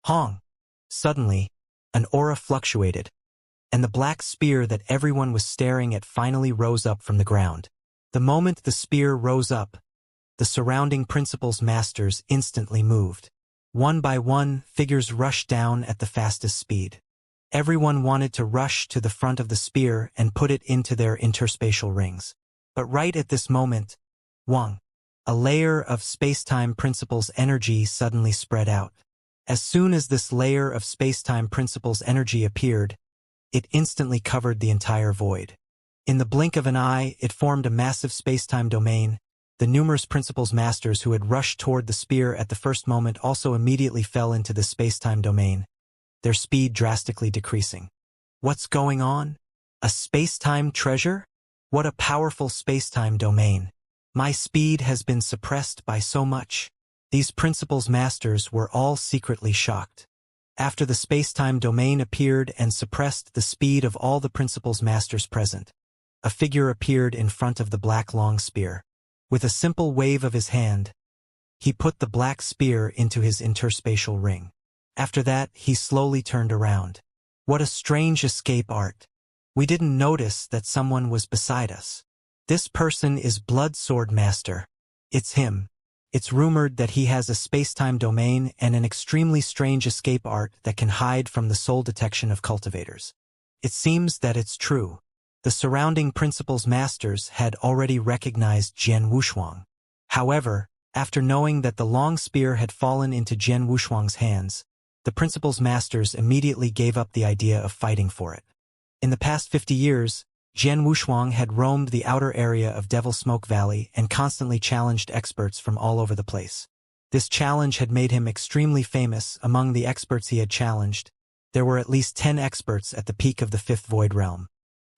Hong! Suddenly, an aura fluctuated, and the black spear that everyone was staring at finally rose up from the ground. The moment the spear rose up, the surrounding principal's masters instantly moved. One by one, figures rushed down at the fastest speed. Everyone wanted to rush to the front of the spear and put it into their interspatial rings. But right at this moment, Wang, a layer of space-time principal's energy suddenly spread out. As soon as this layer of space-time principal's energy appeared, it instantly covered the entire void. In the blink of an eye, it formed a massive space-time domain. The numerous principal's masters who had rushed toward the spear at the first moment also immediately fell into the space-time domain, their speed drastically decreasing. What's going on? A space-time treasure? What a powerful space-time domain. My speed has been suppressed by so much. These principal's masters were all secretly shocked. After the space-time domain appeared and suppressed the speed of all the principal's masters present, a figure appeared in front of the black long spear. With a simple wave of his hand, he put the black spear into his interspatial ring. After that, he slowly turned around. What a strange escape art. We didn't notice that someone was beside us. This person is Blood Sword Master. It's him. It's rumored that he has a space-time domain and an extremely strange escape art that can hide from the soul detection of cultivators. It seems that it's true. The surrounding principal's masters had already recognized Jian Wushuang. However, after knowing that the long spear had fallen into Jian Wushuang's hands, the principal's masters immediately gave up the idea of fighting for it. In the past 50 years, Jian Wushuang had roamed the outer area of Devil Smoke Valley and constantly challenged experts from all over the place. This challenge had made him extremely famous. Among the experts he had challenged, there were at least 10 experts at the peak of the Fifth Void Realm.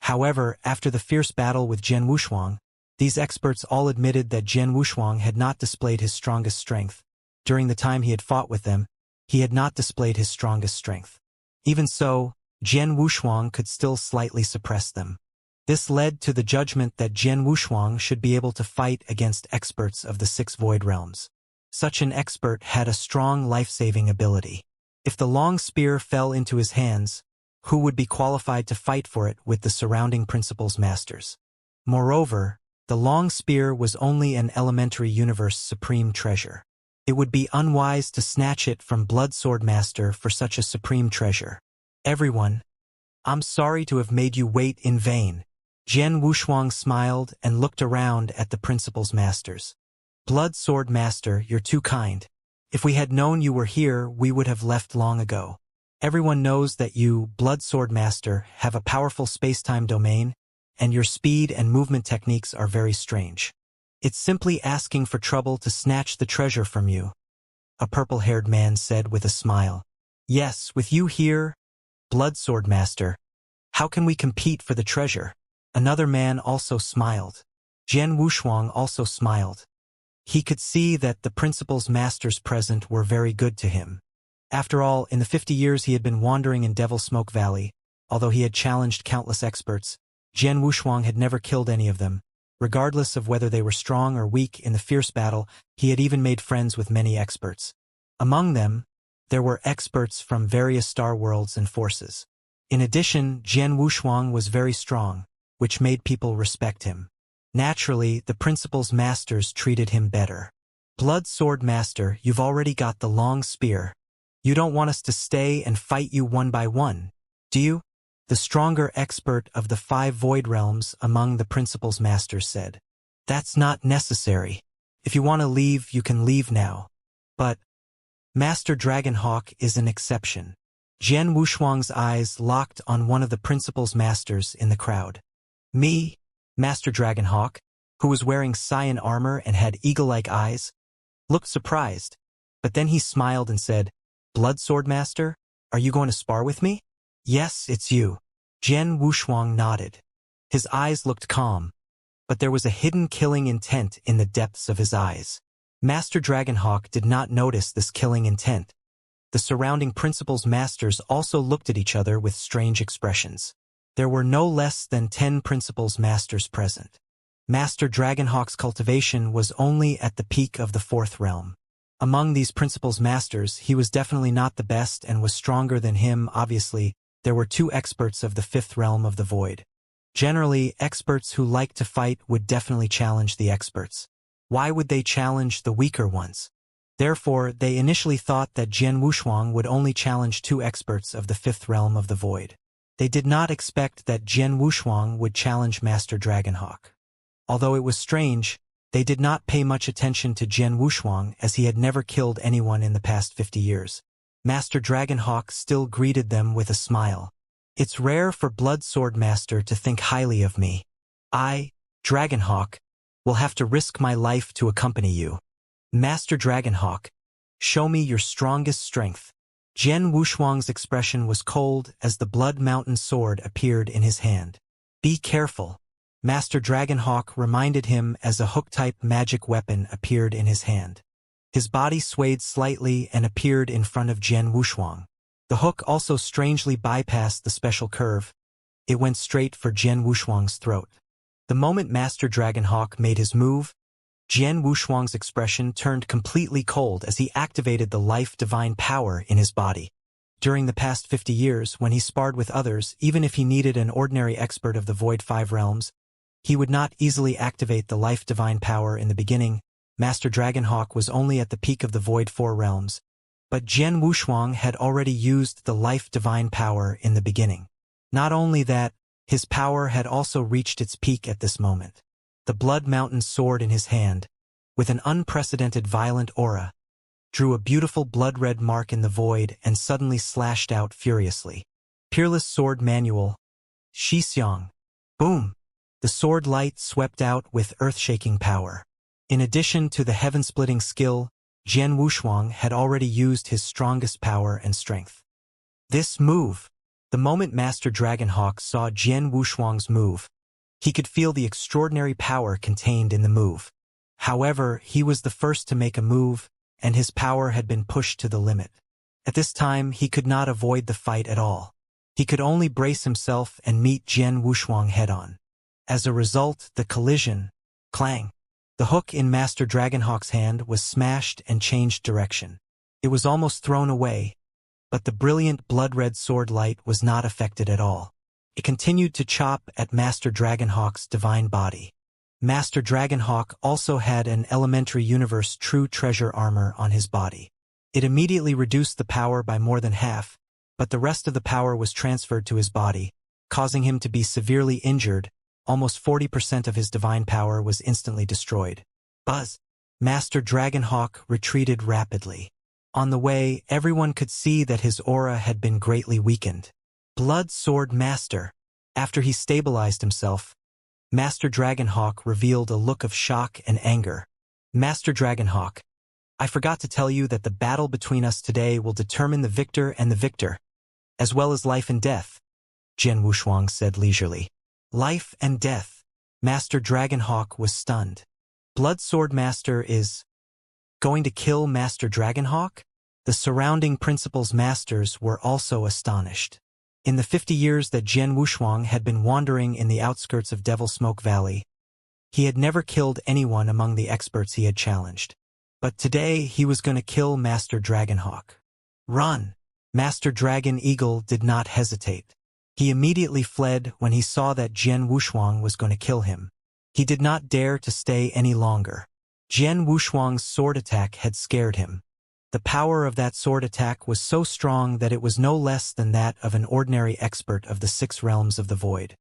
However, after the fierce battle with Jian Wushuang, these experts all admitted that Jian Wushuang had not displayed his strongest strength. During the time he had fought with them, he had not displayed his strongest strength. Even so, Jian Wushuang could still slightly suppress them. This led to the judgment that Jian Wushuang should be able to fight against experts of the Six Void Realms. Such an expert had a strong life-saving ability. If the long spear fell into his hands, who would be qualified to fight for it with the surrounding principal's masters? Moreover, the long spear was only an elementary universe supreme treasure. It would be unwise to snatch it from Blood Sword Master for such a supreme treasure. Everyone, I'm sorry to have made you wait in vain. Jian Wushuang smiled and looked around at the principal's masters. Blood Sword Master, you're too kind. If we had known you were here, we would have left long ago. Everyone knows that you, Blood Sword Master, have a powerful space-time domain, and your speed and movement techniques are very strange. It's simply asking for trouble to snatch the treasure from you, a purple-haired man said with a smile. Yes, with you here, Blood Sword Master, how can we compete for the treasure? Another man also smiled. Jian Wushuang also smiled. He could see that the principal's masters present were very good to him. After all, in the 50 years he had been wandering in Devil Smoke Valley, although he had challenged countless experts, Jian Wushuang had never killed any of them. Regardless of whether they were strong or weak in the fierce battle, he had even made friends with many experts. Among them, there were experts from various star worlds and forces. In addition, Jian Wushuang was very strong, which made people respect him. Naturally, the principal's masters treated him better. Blood Sword Master, you've already got the long spear. You don't want us to stay and fight you one by one, do you? The stronger expert of the 5 Void Realms among the principal's masters said. That's not necessary. If you want to leave, you can leave now. But Master Dragonhawk is an exception. Jian Wushuang's eyes locked on one of the principal's masters in the crowd. Me, Master Dragonhawk, who was wearing cyan armor and had eagle-like eyes, looked surprised, but then he smiled and said, Blood Sword Master, are you going to spar with me? Yes, it's you. Jian Wushuang nodded. His eyes looked calm, but there was a hidden killing intent in the depths of his eyes. Master Dragonhawk did not notice this killing intent. The surrounding principal's masters also looked at each other with strange expressions. There were no less than 10 principal's masters present. Master Dragonhawk's cultivation was only at the peak of the 4th realm. Among these principal's masters, he was definitely not the best and was stronger than him. Obviously, there were two experts of the fifth realm of the void. Generally, experts who like to fight would definitely challenge the experts. Why would they challenge the weaker ones? Therefore, they initially thought that Jian Wushuang would only challenge two experts of the fifth realm of the void. They did not expect that Jian Wushuang would challenge Master Dragonhawk. Although it was strange, they did not pay much attention to Jian Wushuang as he had never killed anyone in the past 50 years. Master Dragonhawk still greeted them with a smile. It's rare for Blood Sword Master to think highly of me. I, Dragonhawk, will have to risk my life to accompany you. Master Dragonhawk, show me your strongest strength. Jian Wushuang's expression was cold as the Blood Mountain sword appeared in his hand. Be careful. Master Dragonhawk reminded him as a hook-type magic weapon appeared in his hand. His body swayed slightly and appeared in front of Jian Wushuang. The hook also strangely bypassed the special curve. It went straight for Jian Wushuang's throat. The moment Master Dragonhawk made his move, Jian Wushuang's expression turned completely cold as he activated the life divine power in his body. During the past 50 years, when he sparred with others, even if he needed an ordinary expert of the Void 5 realms, he would not easily activate the life divine power in the beginning. Master Dragonhawk was only at the peak of the Void 4 realms, but Jian Wushuang had already used the life divine power in the beginning. Not only that, his power had also reached its peak at this moment. The Blood Mountain sword in his hand, with an unprecedented violent aura, drew a beautiful blood-red mark in the void and suddenly slashed out furiously. Peerless Sword Manual, Xianxia. Boom! The sword light swept out with earth-shaking power. In addition to the heaven-splitting skill, Jian Wushuang had already used his strongest power and strength. This move! The moment Master Dragonhawk saw Jian Wushuang's move, he could feel the extraordinary power contained in the move. However, he was the first to make a move, and his power had been pushed to the limit. At this time, he could not avoid the fight at all. He could only brace himself and meet Jian Wushuang head-on. As a result, the collision, clang. The hook in Master Dragonhawk's hand was smashed and changed direction. It was almost thrown away, but the brilliant blood-red sword light was not affected at all. It continued to chop at Master Dragonhawk's divine body. Master Dragonhawk also had an elementary universe true treasure armor on his body. It immediately reduced the power by more than half, but the rest of the power was transferred to his body, causing him to be severely injured. Almost 40% of his divine power was instantly destroyed. Buzz! Master Dragonhawk retreated rapidly. On the way, everyone could see that his aura had been greatly weakened. Blood Sword Master. After he stabilized himself, Master Dragonhawk revealed a look of shock and anger. Master Dragonhawk, I forgot to tell you that the battle between us today will determine the victor and the victor, as well as life and death, Jian Wushuang said leisurely. Life and death. Master Dragonhawk was stunned. Blood Sword Master is going to kill Master Dragonhawk? The surrounding principal's masters were also astonished. In the 50 years that Jian Wushuang had been wandering in the outskirts of Devil Smoke Valley, he had never killed anyone among the experts he had challenged. But today he was going to kill Master Dragonhawk. Run! Master Dragon Eagle did not hesitate. He immediately fled when he saw that Jian Wushuang was going to kill him. He did not dare to stay any longer. Jian Wushuang's sword attack had scared him. The power of that sword attack was so strong that it was no less than that of an ordinary expert of the 6 realms of the void.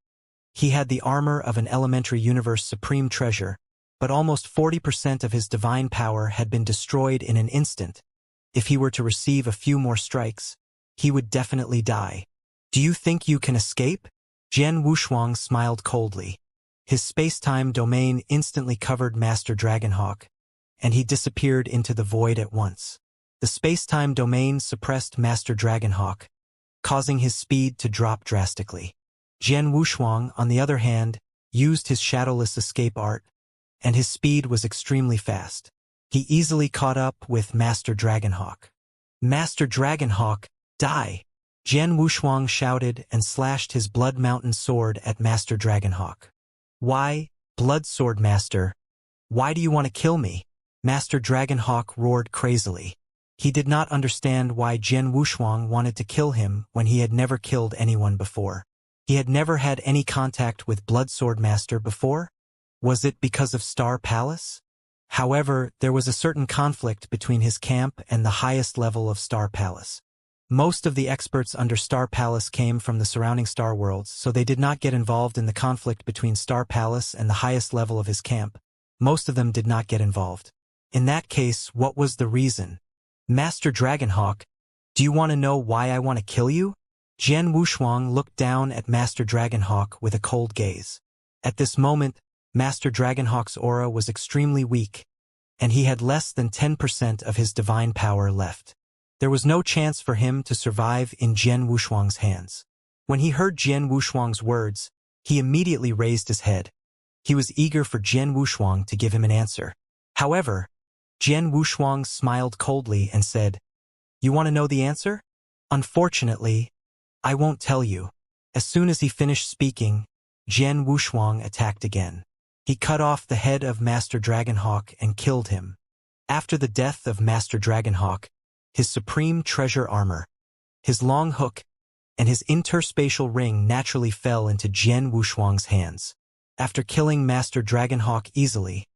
He had the armor of an elementary universe supreme treasure, but almost 40% of his divine power had been destroyed in an instant. If he were to receive a few more strikes, he would definitely die. Do you think you can escape? Jian Wushuang smiled coldly. His space-time domain instantly covered Master Dragonhawk, and he disappeared into the void at once. The space-time domain suppressed Master Dragonhawk, causing his speed to drop drastically. Jian Wushuang, on the other hand, used his shadowless escape art, and his speed was extremely fast. He easily caught up with Master Dragonhawk. Master Dragonhawk, die! Jian Wushuang shouted and slashed his Blood Mountain sword at Master Dragonhawk. Why, Blood Sword Master? Why do you want to kill me? Master Dragonhawk roared crazily. He did not understand why Jian Wushuang wanted to kill him when he had never killed anyone before. He had never had any contact with Bloodsword Master before? Was it because of Star Palace? However, there was a certain conflict between his camp and the highest level of Star Palace. Most of the experts under Star Palace came from the surrounding star worlds, so they did not get involved in the conflict between Star Palace and the highest level of his camp. Most of them did not get involved. In that case, what was the reason? Master Dragonhawk, do you want to know why I want to kill you? Jian Wushuang looked down at Master Dragonhawk with a cold gaze. At this moment, Master Dragonhawk's aura was extremely weak, and he had less than 10% of his divine power left. There was no chance for him to survive in Jian Wushuang's hands. When he heard Jian Wushuang's words, he immediately raised his head. He was eager for Jian Wushuang to give him an answer. However, Jian Wushuang smiled coldly and said, "You want to know the answer? Unfortunately, I won't tell you." As soon as he finished speaking, Jian Wushuang attacked again. He cut off the head of Master Dragonhawk and killed him. After the death of Master Dragonhawk, his supreme treasure armor, his long hook, and his interspatial ring naturally fell into Jian Wushuang's hands. After killing Master Dragonhawk easily,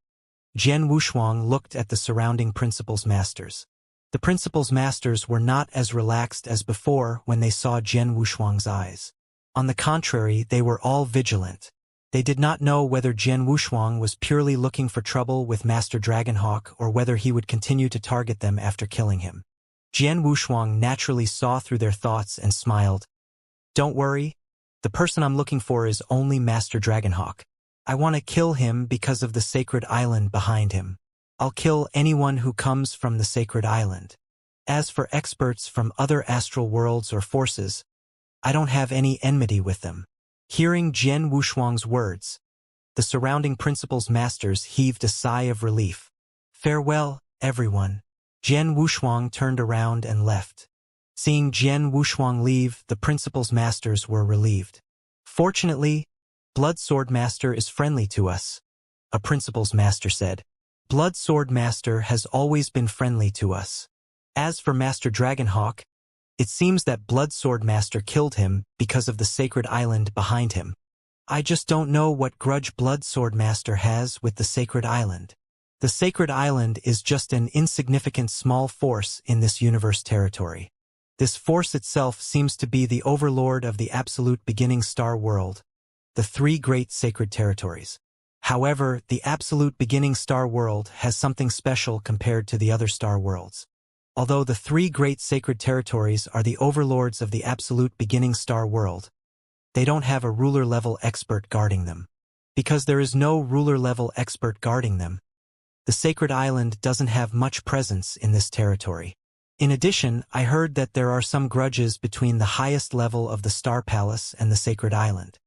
Jian Wushuang looked at the surrounding Principal's Masters. The Principal's Masters were not as relaxed as before when they saw Jian Wushuang's eyes. On the contrary, they were all vigilant. They did not know whether Jian Wushuang was purely looking for trouble with Master Dragonhawk or whether he would continue to target them after killing him. Jian Wushuang naturally saw through their thoughts and smiled. "Don't worry, the person I'm looking for is only Master Dragonhawk. I want to kill him because of the sacred island behind him. I'll kill anyone who comes from the sacred island. As for experts from other astral worlds or forces, I don't have any enmity with them." Hearing Jian Wushuang's words, the surrounding Principal's Masters heaved a sigh of relief. "Farewell, everyone." Jian Wushuang turned around and left. Seeing Jian Wushuang leave, the Principal's Masters were relieved. "Fortunately, Bloodsword Master is friendly to us," a Principal's Master said. "Bloodsword Master has always been friendly to us. As for Master Dragonhawk, it seems that Bloodsword Master killed him because of the sacred island behind him. I just don't know what grudge Bloodsword Master has with the sacred island. The sacred island is just an insignificant small force in this universe territory. This force itself seems to be the overlord of the absolute beginning star world, the three great sacred territories. However, the absolute beginning star world has something special compared to the other star worlds. Although the three great sacred territories are the overlords of the absolute beginning star world, they don't have a ruler-level expert guarding them. Because there is no ruler-level expert guarding them, the sacred island doesn't have much presence in this territory. In addition, I heard that there are some grudges between the highest level of the Star Palace and the sacred island.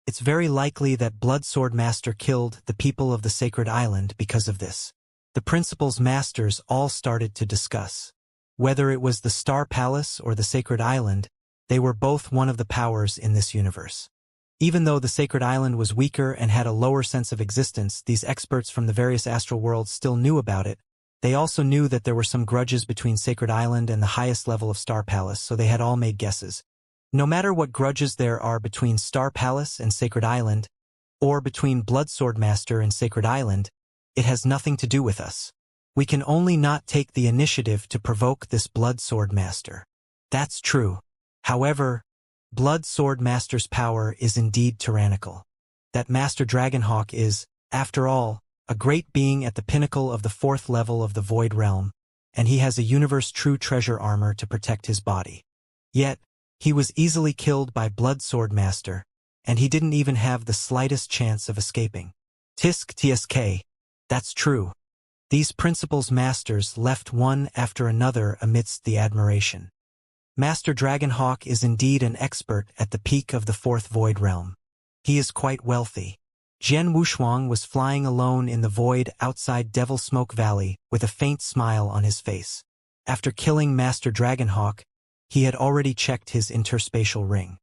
It's very likely that Bloodsword Master killed the people of the sacred island because of this. The Principal's Masters all started to discuss. Whether it was the Star Palace or the sacred island, they were both one of the powers in this universe. Even though the sacred island was weaker and had a lower sense of existence, these experts from the various astral worlds still knew about it. They also knew that there were some grudges between Sacred Island and the highest level of Star Palace, so they had all made guesses. No matter what grudges there are between Star Palace and Sacred Island, or between Bloodsword Master and Sacred Island, it has nothing to do with us. We can only not take the initiative to provoke this Bloodsword Master. That's true. However, Bloodsword Master's power is indeed tyrannical. That Master Dragonhawk is, after all, a great being at the pinnacle of the fourth level of the Void Realm, and he has a universe-true treasure armor to protect his body. Yet, he was easily killed by Bloodsword Master, and he didn't even have the slightest chance of escaping. Tisk tsk. That's true. These Principal's Masters left one after another amidst the admiration. Master Dragonhawk is indeed an expert at the peak of the fourth Void Realm. He is quite wealthy. Jian Wushuang was flying alone in the void outside Devil Smoke Valley with a faint smile on his face. After killing Master Dragonhawk, he had already checked his interspatial ring.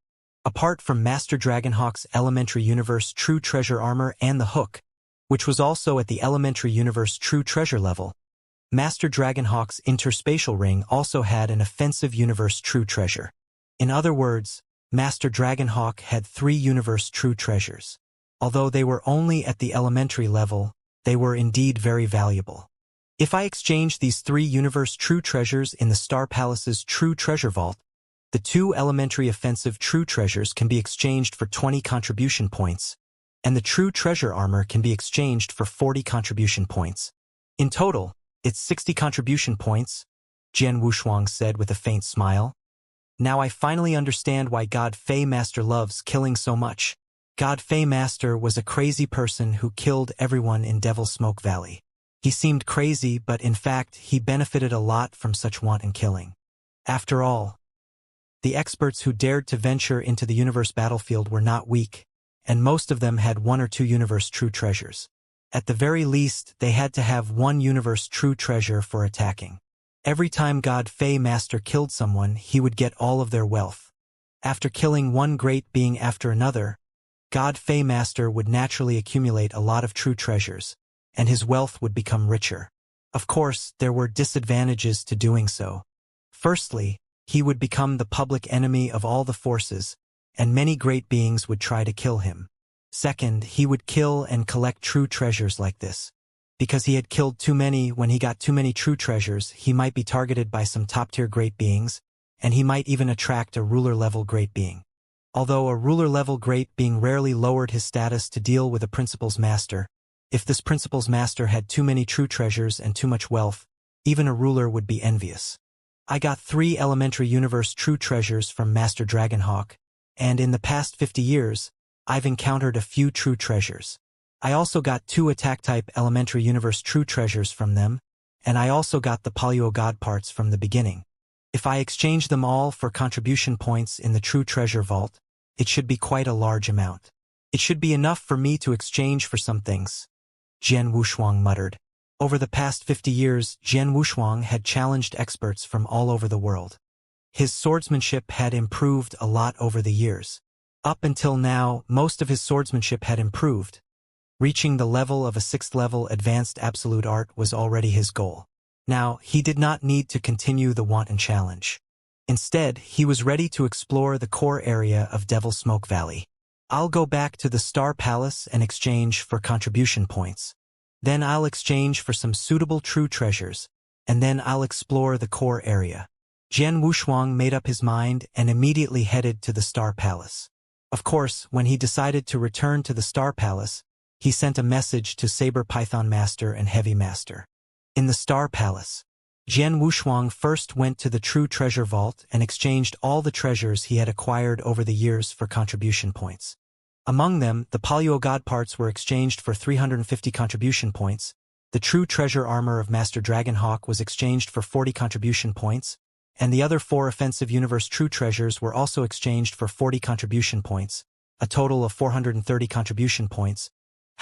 Apart from Master Dragonhawk's Elementary Universe True Treasure Armor and the Hook, which was also at the Elementary Universe True Treasure level, Master Dragonhawk's interspatial ring also had an offensive universe true treasure. In other words, Master Dragonhawk had 3 universe true treasures. Although they were only at the elementary level, they were indeed very valuable. If I exchange these 3 universe true treasures in the Star Palace's true treasure vault, the 2 elementary offensive true treasures can be exchanged for 20 contribution points, and the true treasure armor can be exchanged for 40 contribution points. In total, it's 60 contribution points, Jian Wushuang said with a faint smile. Now I finally understand why God Fei Master loves killing so much. God Fei Master was a crazy person who killed everyone in Devil Smoke Valley. He seemed crazy, but in fact, he benefited a lot from such wanton killing. After all, the experts who dared to venture into the universe battlefield were not weak, and most of them had 1 or 2 universe true treasures. At the very least, they had to have 1 universe true treasure for attacking. Every time God Fei Master killed someone, he would get all of their wealth. After killing one great being after another, God Fei Master would naturally accumulate a lot of true treasures, and his wealth would become richer. Of course, there were disadvantages to doing so. Firstly, he would become the public enemy of all the forces, and many great beings would try to kill him. Second, he would kill and collect true treasures like this. Because he had killed too many, when he got too many true treasures, he might be targeted by some top-tier great beings, and he might even attract a ruler-level great being. Although a ruler-level great being rarely lowered his status to deal with a principal's master, if this principal's master had too many true treasures and too much wealth, even a ruler would be envious. I got 3 elementary universe true treasures from Master Dragonhawk, and in the past 50 years, I've encountered a few true treasures. I also got 2 attack-type elementary universe true treasures from them, and I also got the Paleo God parts from the beginning. If I exchange them all for contribution points in the true treasure vault, it should be quite a large amount. It should be enough for me to exchange for some things, Jian Wushuang muttered. Over the past 50 years, Jian Wushuang had challenged experts from all over the world. His swordsmanship had improved a lot over the years. Up until now, most of his swordsmanship had improved. Reaching the level of a 6th-level advanced absolute art was already his goal. Now, he did not need to continue the wanton challenge. Instead, he was ready to explore the core area of Devil Smoke Valley. I'll go back to the Star Palace and exchange for contribution points. Then I'll exchange for some suitable true treasures, and then I'll explore the core area. Jian Wushuang made up his mind and immediately headed to the Star Palace. Of course, when he decided to return to the Star Palace, he sent a message to Saber Python Master and Heavy Master. In the Star Palace, Jian Wushuang first went to the True Treasure Vault and exchanged all the treasures he had acquired over the years for contribution points. Among them, the Paleo God parts were exchanged for 350 contribution points, the True Treasure Armor of Master Dragonhawk was exchanged for 40 contribution points, and the other 4 offensive universe true treasures were also exchanged for 40 contribution points, a total of 430 contribution points.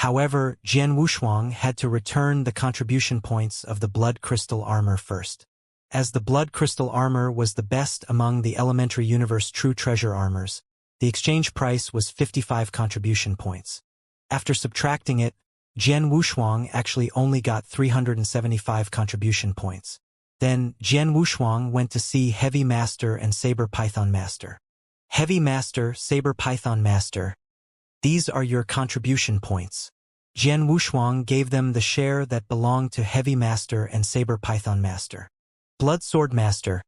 However, Jian Wushuang had to return the contribution points of the Blood Crystal Armor first. As the Blood Crystal Armor was the best among the elementary universe true treasure armors, the exchange price was 55 contribution points. After subtracting it, Jian Wushuang actually only got 375 contribution points. Then, Jian Wushuang went to see Heavy Master and Saber Python Master. Heavy Master, Saber Python Master, these are your contribution points. Jian Wushuang gave them the share that belonged to Heavy Master and Saber Python Master. Blood Sword Master,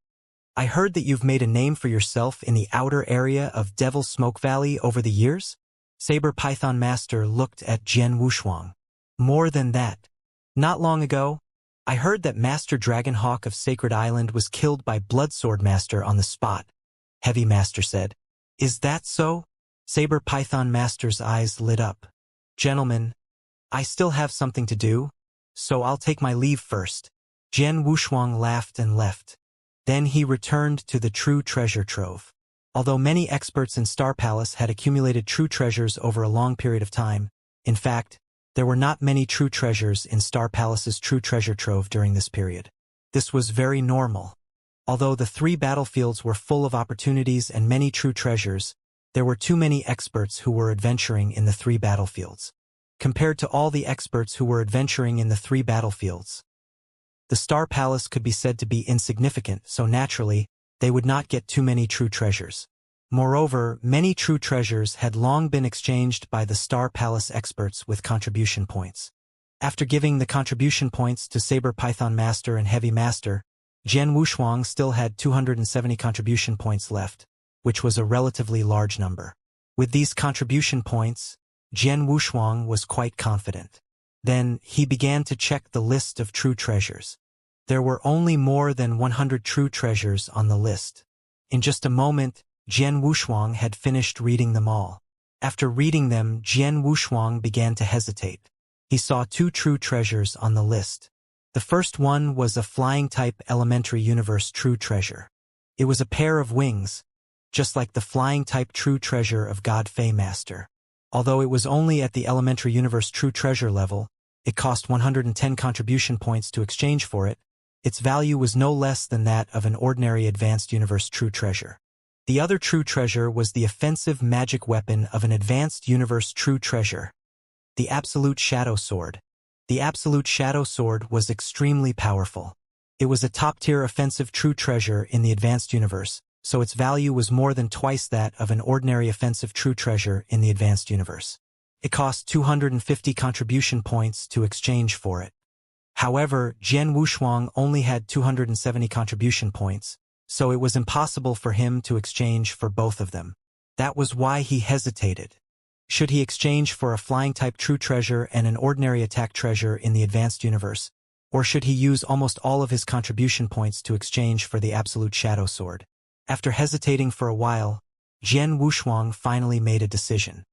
I heard that you've made a name for yourself in the outer area of Devil Smoke Valley over the years? Saber Python Master looked at Jian Wushuang. More than that. Not long ago, I heard that Master Dragonhawk of Sacred Island was killed by Blood Sword Master on the spot, Heavy Master said. Is that so? Saber Python Master's eyes lit up. Gentlemen, I still have something to do, so I'll take my leave first. Jian Wushuang laughed and left. Then he returned to the true treasure trove. Although many experts in Star Palace had accumulated true treasures over a long period of time, in fact, there were not many true treasures in Star Palace's true treasure trove during this period. This was very normal. Although the 3 battlefields were full of opportunities and many true treasures, there were too many experts who were adventuring in the 3 battlefields. Compared to all the experts who were adventuring in the 3 battlefields, The Star Palace could be said to be insignificant, so naturally, they would not get too many true treasures. Moreover, many true treasures had long been exchanged by the Star Palace experts with contribution points. After giving the contribution points to Saber Python Master and Heavy Master, Jian Wushuang still had 270 contribution points left, which was a relatively large number. With these contribution points, Jian Wushuang was quite confident. Then, he began to check the list of true treasures. There were only more than 100 true treasures on the list. In just a moment, Jian Wushuang had finished reading them all. After reading them, Jian Wushuang began to hesitate. He saw 2 true treasures on the list. The first one was a flying-type elementary universe true treasure. It was a pair of wings, just like the flying-type true treasure of God Fei Master. Although it was only at the elementary universe true treasure level, it cost 110 contribution points to exchange for it. Its value was no less than that of an ordinary advanced universe true treasure. The other true treasure was the offensive magic weapon of an advanced universe true treasure, the Absolute Shadow Sword. The Absolute Shadow Sword was extremely powerful. It was a top-tier offensive true treasure in the advanced universe, so its value was more than twice that of an ordinary offensive true treasure in the advanced universe. It cost 250 contribution points to exchange for it. However, Jian Wushuang only had 270 contribution points, so it was impossible for him to exchange for both of them. That was why he hesitated. Should he exchange for a flying-type true treasure and an ordinary attack treasure in the advanced universe, or should he use almost all of his contribution points to exchange for the Absolute Shadow Sword? After hesitating for a while, Jian Wushuang finally made a decision.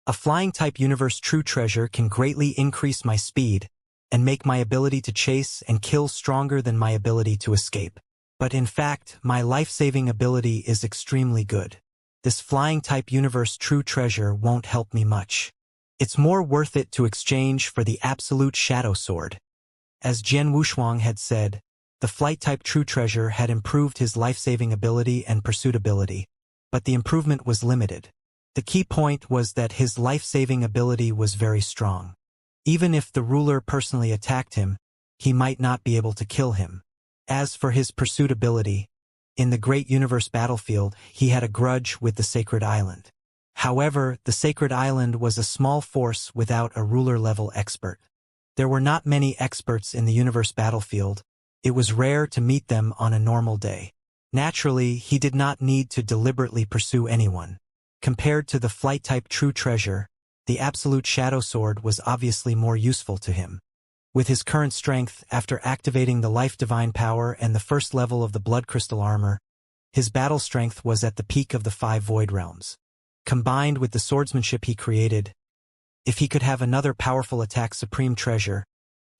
A flying-type universe true treasure can greatly increase my speed and make my ability to chase and kill stronger than my ability to escape. But in fact, my life-saving ability is extremely good. This flying-type universe true treasure won't help me much. It's more worth it to exchange for the Absolute Shadow Sword. As Jian Wushuang had said, the flight-type true treasure had improved his life-saving ability and pursuit ability, but the improvement was limited. The key point was that his life-saving ability was very strong. Even if the ruler personally attacked him, he might not be able to kill him. As for his pursuit ability, in the Great Universe battlefield, he had a grudge with the Sacred Island. However, the Sacred Island was a small force without a ruler-level expert. There were not many experts in the universe battlefield. It was rare to meet them on a normal day. Naturally, he did not need to deliberately pursue anyone. Compared to the flight-type true treasure, the Absolute Shadow Sword was obviously more useful to him. With his current strength, after activating the Life Divine Power and the first level of the Blood Crystal Armor, his battle strength was at the peak of the 5 Void Realms. Combined with the swordsmanship he created, if he could have another powerful attack Supreme Treasure,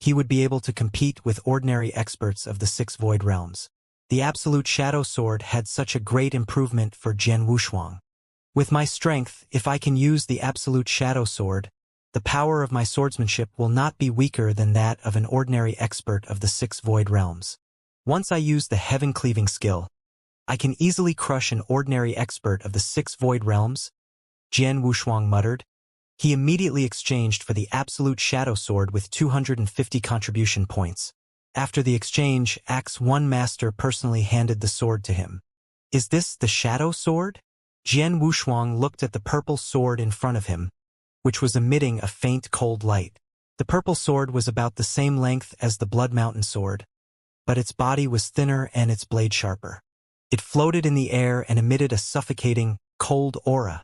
he would be able to compete with ordinary experts of the 6 Void Realms. The Absolute Shadow Sword had such a great improvement for Jian Wushuang. With my strength, if I can use the Absolute Shadow Sword, the power of my swordsmanship will not be weaker than that of an ordinary expert of the 6 Void Realms. Once I use the Heaven-Cleaving skill, I can easily crush an ordinary expert of the 6 Void Realms, Jian Wushuang muttered. He immediately exchanged for the Absolute Shadow Sword with 250 contribution points. After the exchange, Axe 1 Master personally handed the sword to him. Is this the Shadow Sword? Jian Wushuang looked at the purple sword in front of him, which was emitting a faint cold light. The purple sword was about the same length as the Blood Mountain sword, but its body was thinner and its blade sharper. It floated in the air and emitted a suffocating, cold aura,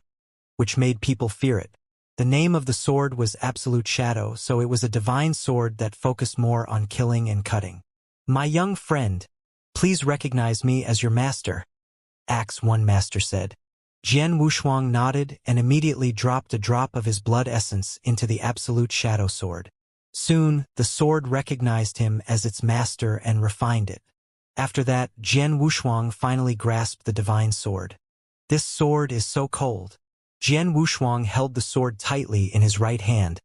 which made people fear it. The name of the sword was Absolute Shadow, so it was a divine sword that focused more on killing and cutting. My young friend, please recognize me as your master, Axe 1 Master said. Jian Wushuang nodded and immediately dropped a drop of his blood essence into the Absolute Shadow Sword. Soon, the sword recognized him as its master and refined it. After that, Jian Wushuang finally grasped the divine sword. This sword is so cold. Jian Wushuang held the sword tightly in his right hand,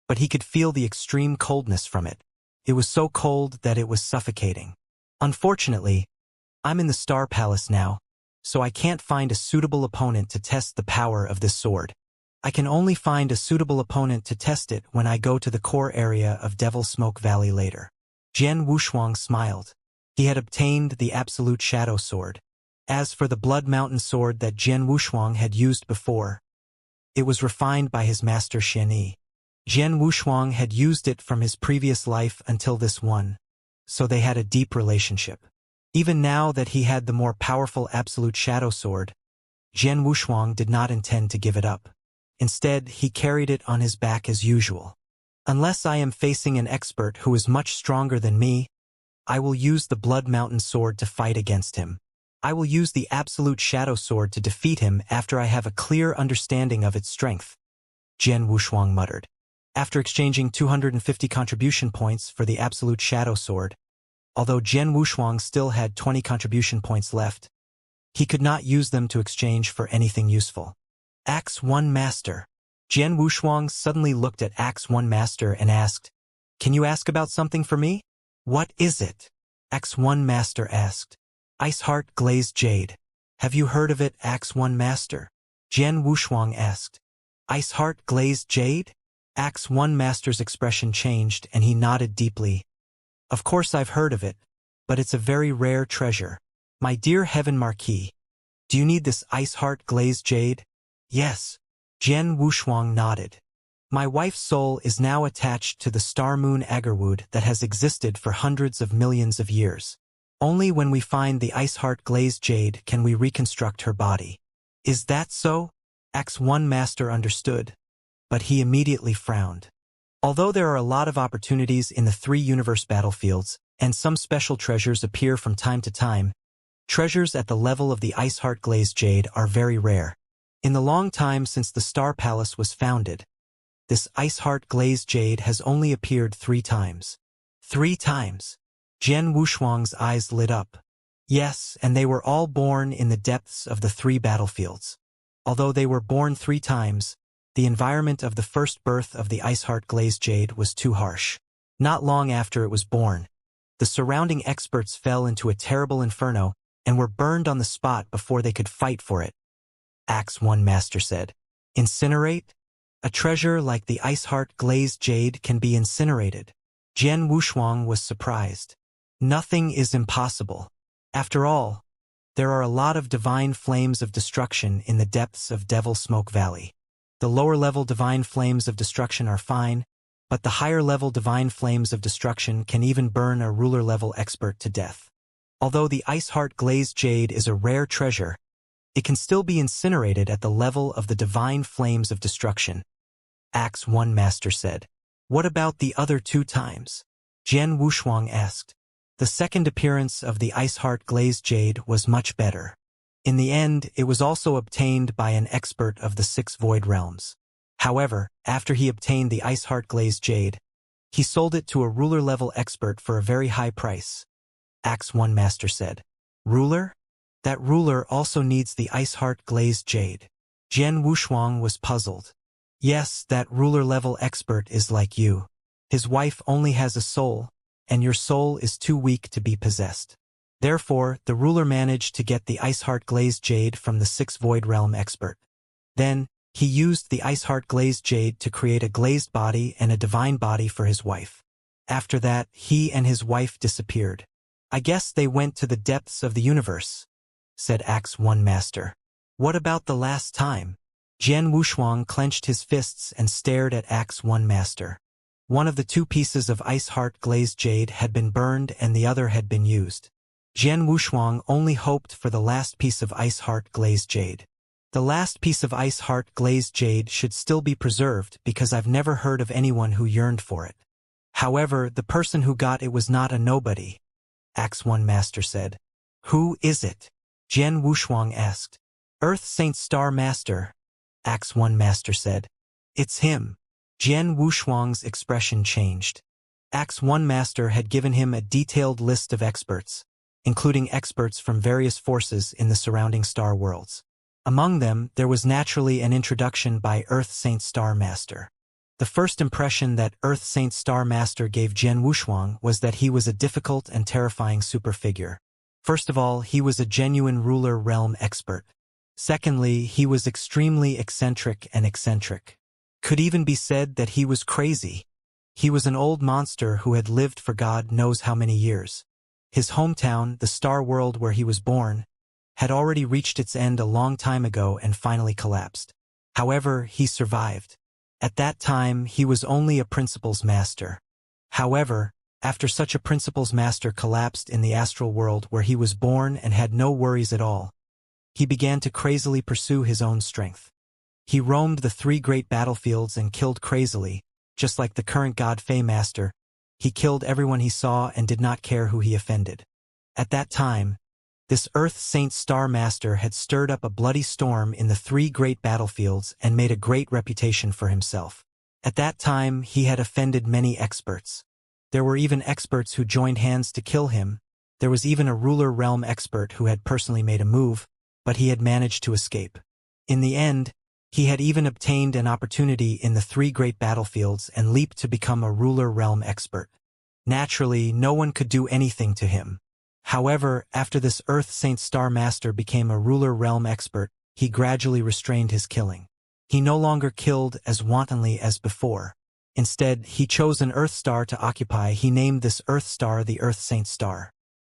but he could feel the extreme coldness from it. It was so cold that it was suffocating. Unfortunately, I'm in the Star Palace now, so I can't find a suitable opponent to test the power of this sword. I can only find a suitable opponent to test it when I go to the core area of Devil Smoke Valley later. Jian Wushuang smiled. He had obtained the absolute shadow sword. As for the Blood Mountain sword that Jian Wushuang had used before, it was refined by his master Xianxia. Jian Wushuang had used it from his previous life until this one, so they had a deep relationship. Even now that he had the more powerful absolute shadow sword, Jian Wushuang did not intend to give it up. Instead, he carried it on his back as usual. Unless I am facing an expert who is much stronger than me, I will use the Blood Mountain sword to fight against him. I will use the absolute shadow sword to defeat him after I have a clear understanding of its strength, Jian Wushuang muttered. After exchanging 250 contribution points for the absolute shadow sword, although Jian Wushuang still had 20 contribution points left, he could not use them to exchange for anything useful. Axe 1 Master. Jian Wushuang suddenly looked at Axe 1 Master and asked, "Can you ask about something for me?" "What is it?" Axe 1 Master asked. "Ice Heart Glazed Jade. Have you heard of it, Axe 1 Master?" Jian Wushuang asked. "Ice Heart Glazed Jade?" Axe 1 Master's expression changed and he nodded deeply. "Of course I've heard of it, but it's a very rare treasure. My dear Heaven Marquis, do you need this Ice Heart Glazed Jade?" "Yes." Jian Wushuang nodded. "My wife's soul is now attached to the star moon agarwood that has existed for hundreds of millions of years. Only when we find the Ice Heart Glazed Jade can we reconstruct her body." "Is that so?" Axe 1 Master understood, but he immediately frowned. Although there are a lot of opportunities in the 3 universe battlefields, and some special treasures appear from time to time, treasures at the level of the Ice Heart Glazed Jade are very rare. In the long time since the Star Palace was founded, this Ice Heart Glazed Jade has only appeared 3 times. 3 times? Jian Wushuang's eyes lit up. Yes, and they were all born in the depths of the 3 battlefields. Although they were born 3 times, the environment of the first birth of the Ice Heart Glazed Jade was too harsh. Not long after it was born, the surrounding experts fell into a terrible inferno and were burned on the spot before they could fight for it. Axe 1 Master said. "Incinerate? A treasure like the Ice Heart Glazed Jade can be incinerated." Jian Wushuang was surprised. Nothing is impossible. After all, there are a lot of divine flames of destruction in the depths of Devil Smoke Valley. The lower-level divine flames of destruction are fine, but the higher-level divine flames of destruction can even burn a ruler-level expert to death. Although the Ice Heart Glazed Jade is a rare treasure, it can still be incinerated at the level of the divine flames of destruction, Axe 1 Master said. "What about the other 2 times?" Jian Wushuang asked. The second appearance of the Ice Heart Glazed Jade was much better. In the end, it was also obtained by an expert of the 6 Void Realms. However, after he obtained the Ice Heart Glazed Jade, he sold it to a ruler-level expert for a very high price, Axe 1 Master said. "Ruler? That ruler also needs the Ice Heart Glazed Jade." Jian Wushuang was puzzled. "Yes, that ruler-level expert is like you. His wife only has a soul, and your soul is too weak to be possessed. Therefore, the ruler managed to get the Ice Heart Glazed Jade from the 6 Void Realm expert. Then, he used the Ice Heart Glazed Jade to create a glazed body and a divine body for his wife. After that, he and his wife disappeared. I guess they went to the depths of the universe," said Axe 1 Master. "What about the last time?" Jian Wushuang clenched his fists and stared at Axe 1 Master. One of the 2 pieces of Ice Heart Glazed Jade had been burned and the other had been used. Jian Wushuang only hoped for the last piece of Ice Heart Glazed Jade. The last piece of Ice Heart Glazed Jade should still be preserved because I've never heard of anyone who yearned for it. However, the person who got it was not a nobody, Axe 1 Master said. "Who is it?" Jian Wushuang asked. "Earth Saint Star Master," Axe 1 Master said. "It's him." Jian Wushuang's expression changed. Axe 1 Master had given him a detailed list of experts, including experts from various forces in the surrounding star worlds. Among them, there was naturally an introduction by Earth Saint Star Master. The first impression that Earth Saint Star Master gave Jian Wushuang was that he was a difficult and terrifying superfigure. First of all, he was a genuine ruler realm expert. Secondly, he was extremely eccentric and eccentric. Could even be said that he was crazy. He was an old monster who had lived for God knows how many years. His hometown, the star world where he was born, had already reached its end a long time ago and finally collapsed. However, he survived. At that time, he was only a principal's master. However, after such a principal's master collapsed in the astral world where he was born and had no worries at all, he began to crazily pursue his own strength. He roamed the 3 great battlefields and killed crazily, just like the current God Fey Master. He killed everyone he saw and did not care who he offended. At that time, this Earth Saint Star Master had stirred up a bloody storm in the 3 great battlefields and made a great reputation for himself. At that time, he had offended many experts. There were even experts who joined hands to kill him. There was even a ruler realm expert who had personally made a move, but he had managed to escape. In the end, he had even obtained an opportunity in the 3 great battlefields and leaped to become a ruler realm expert. Naturally, no one could do anything to him. However, after this Earth Saint Star Master became a ruler realm expert, he gradually restrained his killing. He no longer killed as wantonly as before. Instead, he chose an Earth star to occupy. He named this Earth star the Earth Saint Star.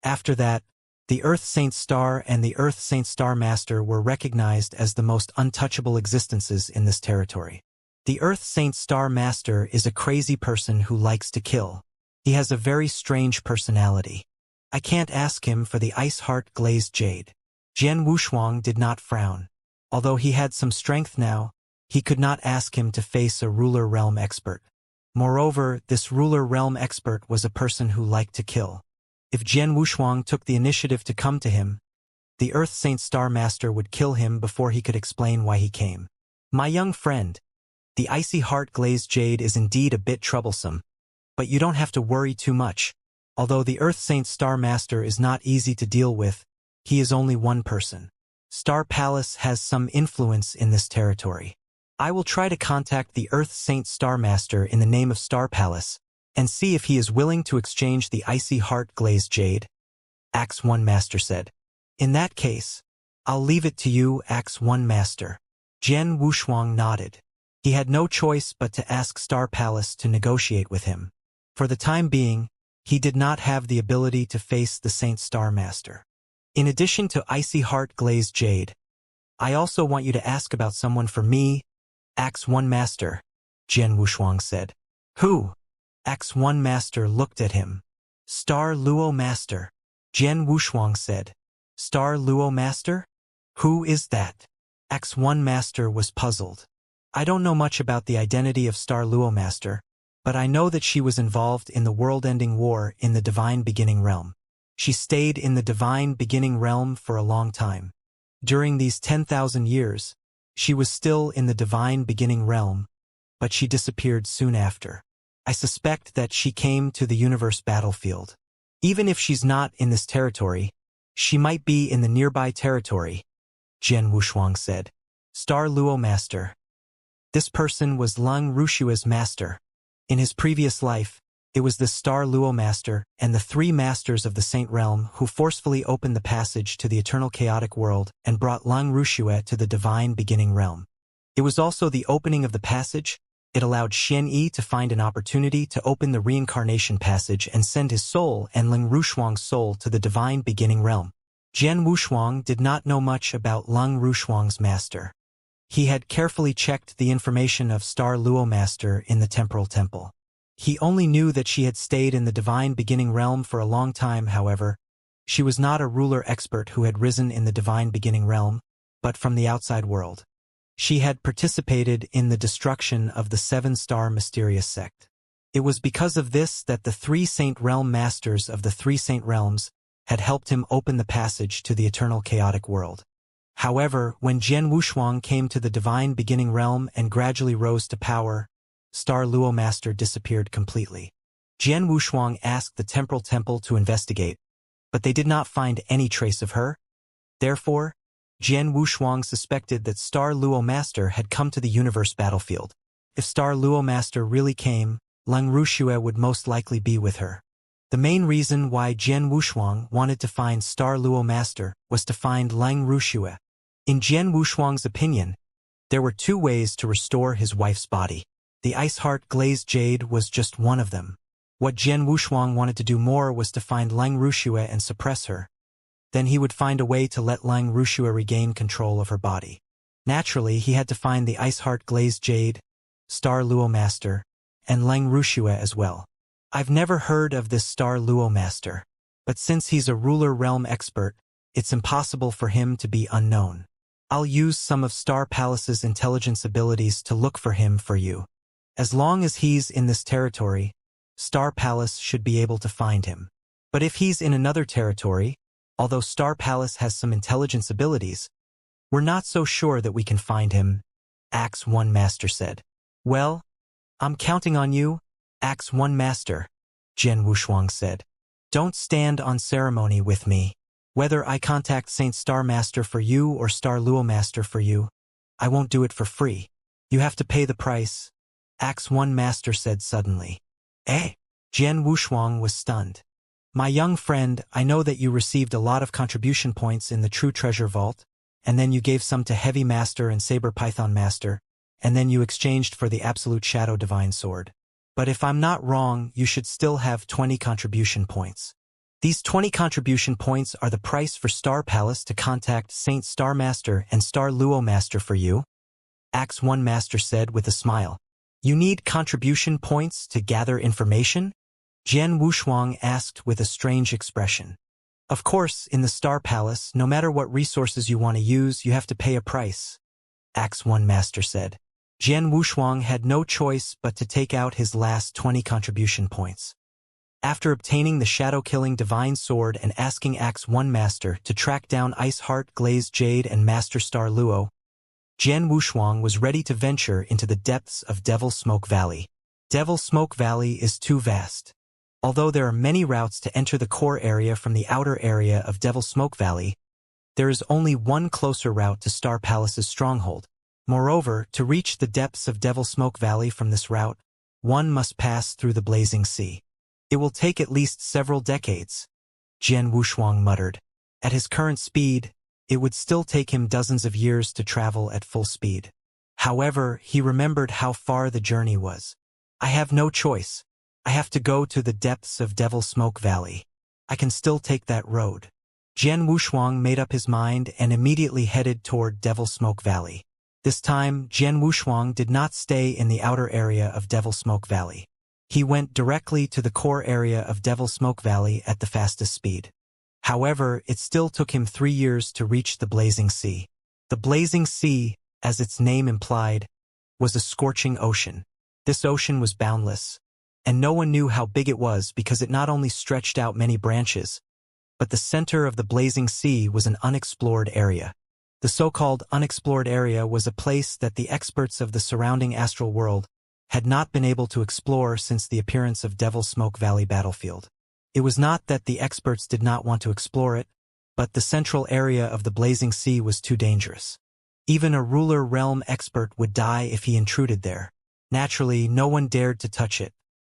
After that, the Earth Saint Star and the Earth Saint Star Master were recognized as the most untouchable existences in this territory. The Earth Saint Star Master is a crazy person who likes to kill. He has a very strange personality. I can't ask him for the ice heart glazed jade. Jian Wushuang did not frown. Although he had some strength now, he could not ask him to face a ruler realm expert. Moreover, this ruler realm expert was a person who liked to kill. If Jian Wushuang took the initiative to come to him, the Earth Saint Star Master would kill him before he could explain why he came. My young friend, the icy heart glazed jade is indeed a bit troublesome, but you don't have to worry too much. Although the Earth Saint Star Master is not easy to deal with, he is only one person. Star Palace has some influence in this territory. I will try to contact the Earth Saint Star Master in the name of Star Palace and see if he is willing to exchange the icy heart glazed jade, Axe 1 Master said. In that case, I'll leave it to you, Axe 1 Master. Jian Wushuang nodded. He had no choice but to ask Star Palace to negotiate with him. For the time being, he did not have the ability to face the Saint Star Master. In addition to icy heart glazed jade, I also want you to ask about someone for me, Axe 1 Master, Jian Wushuang said. Who? Axe 1 Master looked at him. Star Luo Master, Jian Wushuang said. Star Luo Master? Who is that? Axe 1 Master was puzzled. I don't know much about the identity of Star Luo Master, but I know that she was involved in the world-ending war in the Divine Beginning Realm. She stayed in the Divine Beginning Realm for a long time. During these 10,000 years, she was still in the Divine Beginning Realm, but she disappeared soon after. I suspect that she came to the universe battlefield. Even if she's not in this territory, she might be in the nearby territory, Jian Wushuang said. Star Luo Master. This person was Lung Rushua's master. In his previous life, it was the Star Luo Master and the 3 masters of the Saint Realm who forcefully opened the passage to the eternal chaotic world and brought Lung Rushua to the Divine Beginning Realm. It was also the opening of the passage. It allowed Xianxia to find an opportunity to open the Reincarnation passage and send his soul and Lung Rushuang's soul to the Divine Beginning Realm. Jian Wushuang did not know much about Lung Rushuang's master. He had carefully checked the information of Star Luo Master in the Temporal Temple. He only knew that she had stayed in the Divine Beginning Realm for a long time. However, she was not a ruler expert who had risen in the Divine Beginning Realm, but from the outside world. She had participated in the destruction of the 7-star mysterious sect. It was because of this that the 3 Saint Realm Masters of the 3 Saint Realms had helped him open the passage to the eternal chaotic world. However, when Jian Wushuang came to the Divine Beginning Realm and gradually rose to power, Star Luo Master disappeared completely. Jian Wushuang asked the Temporal Temple to investigate, but they did not find any trace of her. Therefore, Jian Wushuang suspected that Star Luo Master had come to the universe battlefield. If Star Luo Master really came, Lung Rushua would most likely be with her. The main reason why Jian Wushuang wanted to find Star Luo Master was to find Lung Rushua. In Jian Wushuang's opinion, there were 2 ways to restore his wife's body. The ice heart glazed jade was just one of them. What Jian Wushuang wanted to do more was to find Lang Rushue and suppress her. Then he would find a way to let Lang Rushue regain control of her body. Naturally, he had to find the ice heart glazed jade, Star Luo Master, and Lang Rushue as well. I've never heard of this Star Luo Master, but since he's a ruler realm expert, it's impossible for him to be unknown. I'll use some of Star Palace's intelligence abilities to look for him for you. As long as he's in this territory, Star Palace should be able to find him. But if he's in another territory, although Star Palace has some intelligence abilities, we're not so sure that we can find him, Axe One Master said. Well, I'm counting on you, Axe One Master, Jian Wushuang said. Don't stand on ceremony with me. Whether I contact Saint Star Master for you or Star Luo Master for you, I won't do it for free. You have to pay the price, Axe One Master said suddenly. Eh? Jian Wushuang was stunned. My young friend, I know that you received a lot of contribution points in the True Treasure Vault, and then you gave some to Heavy Master and Saber Python Master, and then you exchanged for the Absolute Shadow Divine Sword. But if I'm not wrong, you should still have 20 contribution points. These 20 contribution points are the price for Star Palace to contact Saint Star Master and Star Luo Master for you, Axe One Master said with a smile. You need contribution points to gather information? Jian Wushuang asked with a strange expression. Of course, in the Star Palace, no matter what resources you want to use, you have to pay a price, Axe One Master said. Jian Wushuang had no choice but to take out his last 20 contribution points. After obtaining the shadow-killing Divine Sword and asking Axe One Master to track down Ice Heart Glazed Jade and Master Star Luo, Jian Wushuang was ready to venture into the depths of Devil Smoke Valley. Devil Smoke Valley is too vast. Although there are many routes to enter the core area from the outer area of Devil Smoke Valley, there is only one closer route to Star Palace's stronghold. Moreover, to reach the depths of Devil Smoke Valley from this route, one must pass through the Blazing Sea. It will take at least several decades, Jian Wushuang muttered. At his current speed, it would still take him dozens of years to travel at full speed. However, he remembered how far the journey was. I have no choice. I have to go to the depths of Devil Smoke Valley. I can still take that road. Jian Wushuang made up his mind and immediately headed toward Devil Smoke Valley. This time, Jian Wushuang did not stay in the outer area of Devil Smoke Valley. He went directly to the core area of Devil Smoke Valley at the fastest speed. However, it still took him 3 years to reach the Blazing Sea. The Blazing Sea, as its name implied, was a scorching ocean. This ocean was boundless, and no one knew how big it was because it not only stretched out many branches, but the center of the Blazing Sea was an unexplored area. The so-called unexplored area was a place that the experts of the surrounding astral world had not been able to explore since the appearance of Devil Smoke Valley battlefield. It was not that the experts did not want to explore it, but the central area of the Blazing Sea was too dangerous. Even a ruler realm expert would die if he intruded there. Naturally, no one dared to touch it.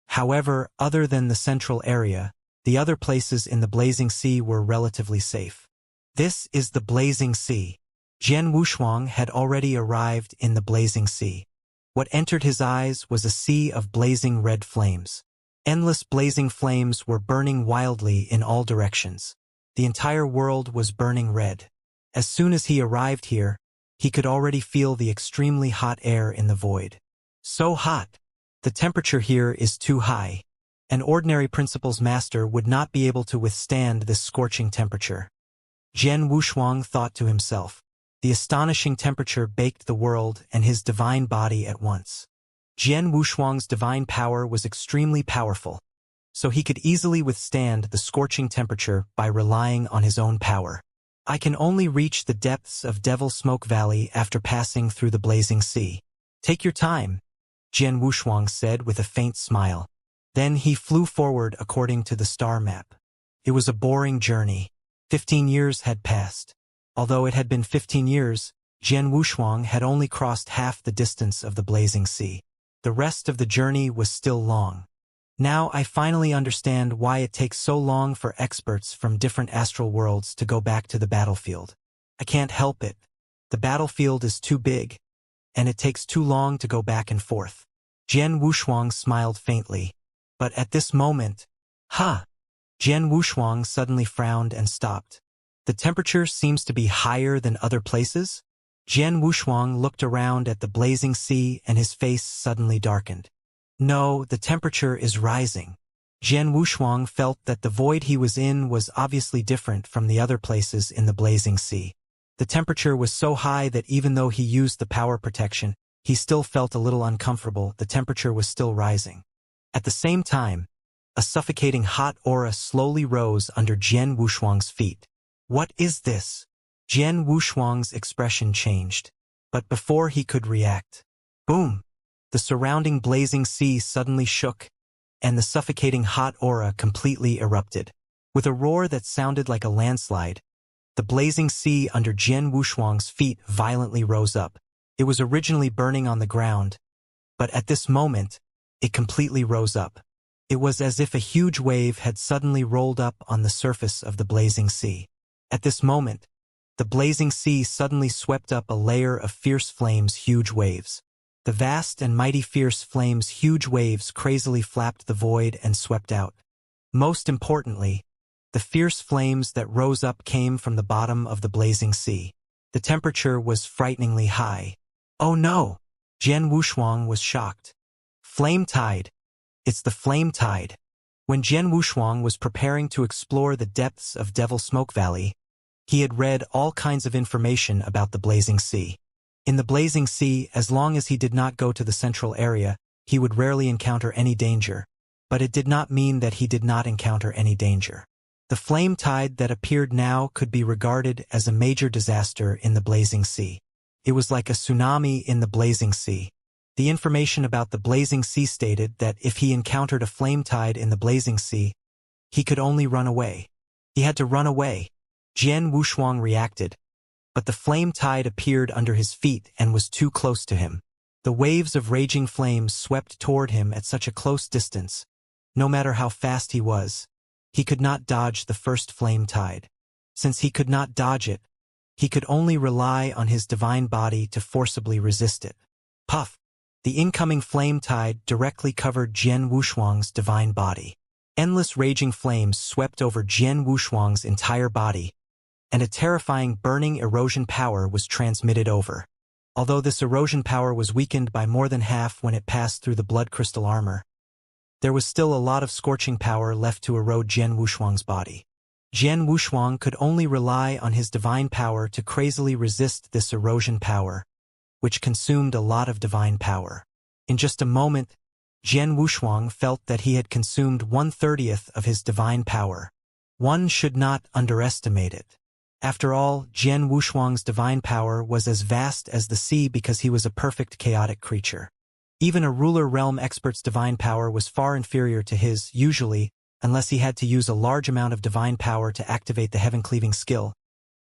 However, other than the central area, the other places in the Blazing Sea were relatively safe. This is the Blazing Sea. Jian Wushuang had already arrived in the Blazing Sea. What entered his eyes was a sea of blazing red flames. Endless blazing flames were burning wildly in all directions. The entire world was burning red. As soon as he arrived here, he could already feel the extremely hot air in the void. So hot! The temperature here is too high. An ordinary Principles Master would not be able to withstand this scorching temperature. Jian Wushuang thought to himself. The astonishing temperature baked the world and his divine body at once. Jian Wushuang's divine power was extremely powerful, so he could easily withstand the scorching temperature by relying on his own power. I can only reach the depths of Devil Smoke Valley after passing through the Blazing Sea. Take your time, Jian Wushuang said with a faint smile. Then he flew forward according to the star map. It was a boring journey. 15 years had passed. Although it had been 15 years, Jian Wushuang had only crossed half the distance of the Blazing Sea. The rest of the journey was still long. Now I finally understand why it takes so long for experts from different astral worlds to go back to the battlefield. I can't help it. The battlefield is too big, and it takes too long to go back and forth. Jian Wushuang smiled faintly. But at this moment, Jian Wushuang suddenly frowned and stopped. The temperature seems to be higher than other places? Jian Wushuang looked around at the blazing sea and his face suddenly darkened. No, the temperature is rising. Jian Wushuang felt that the void he was in was obviously different from the other places in the blazing sea. The temperature was so high that even though he used the power protection, he still felt a little uncomfortable. The temperature was still rising. At the same time, a suffocating hot aura slowly rose under Jian Wushuang's feet. What is this? Jian Wushuang's expression changed. But before he could react, boom! The surrounding blazing sea suddenly shook, and the suffocating hot aura completely erupted. With a roar that sounded like a landslide, the blazing sea under Jian Wushuang's feet violently rose up. It was originally burning on the ground, but at this moment, it completely rose up. It was as if a huge wave had suddenly rolled up on the surface of the blazing sea. At this moment, the blazing sea suddenly swept up a layer of fierce flames, huge waves. The vast and mighty fierce flames, huge waves crazily flapped the void and swept out. Most importantly, the fierce flames that rose up came from the bottom of the blazing sea. The temperature was frighteningly high. Oh no! Jian Wushuang was shocked. Flame tide! It's the flame tide. When Jian Wushuang was preparing to explore the depths of Devil Smoke Valley, he had read all kinds of information about the blazing sea. In the blazing sea, as long as he did not go to the central area, he would rarely encounter any danger. But it did not mean that he did not encounter any danger. The flame tide that appeared now could be regarded as a major disaster in the blazing sea. It was like a tsunami in the blazing sea. The information about the blazing sea stated that if he encountered a flame tide in the blazing sea, he could only run away. He had to run away. Jian Wushuang reacted, but the flame tide appeared under his feet and was too close to him. The waves of raging flames swept toward him at such a close distance. No matter how fast he was, he could not dodge the first flame tide. Since he could not dodge it, he could only rely on his divine body to forcibly resist it. Puff! The incoming flame tide directly covered Jian Wushuang's divine body. Endless raging flames swept over Jian Wushuang's entire body, and a terrifying burning erosion power was transmitted over. Although this erosion power was weakened by more than half when it passed through the blood crystal armor, there was still a lot of scorching power left to erode Jian Wushuang's body. Jian Wushuang could only rely on his divine power to crazily resist this erosion power, which consumed a lot of divine power. In just a moment, Jian Wushuang felt that he had consumed 1/30th of his divine power. One should not underestimate it. After all, Jian Wushuang's divine power was as vast as the sea because he was a perfect chaotic creature. Even a ruler realm expert's divine power was far inferior to his, usually, unless he had to use a large amount of divine power to activate the heaven-cleaving skill.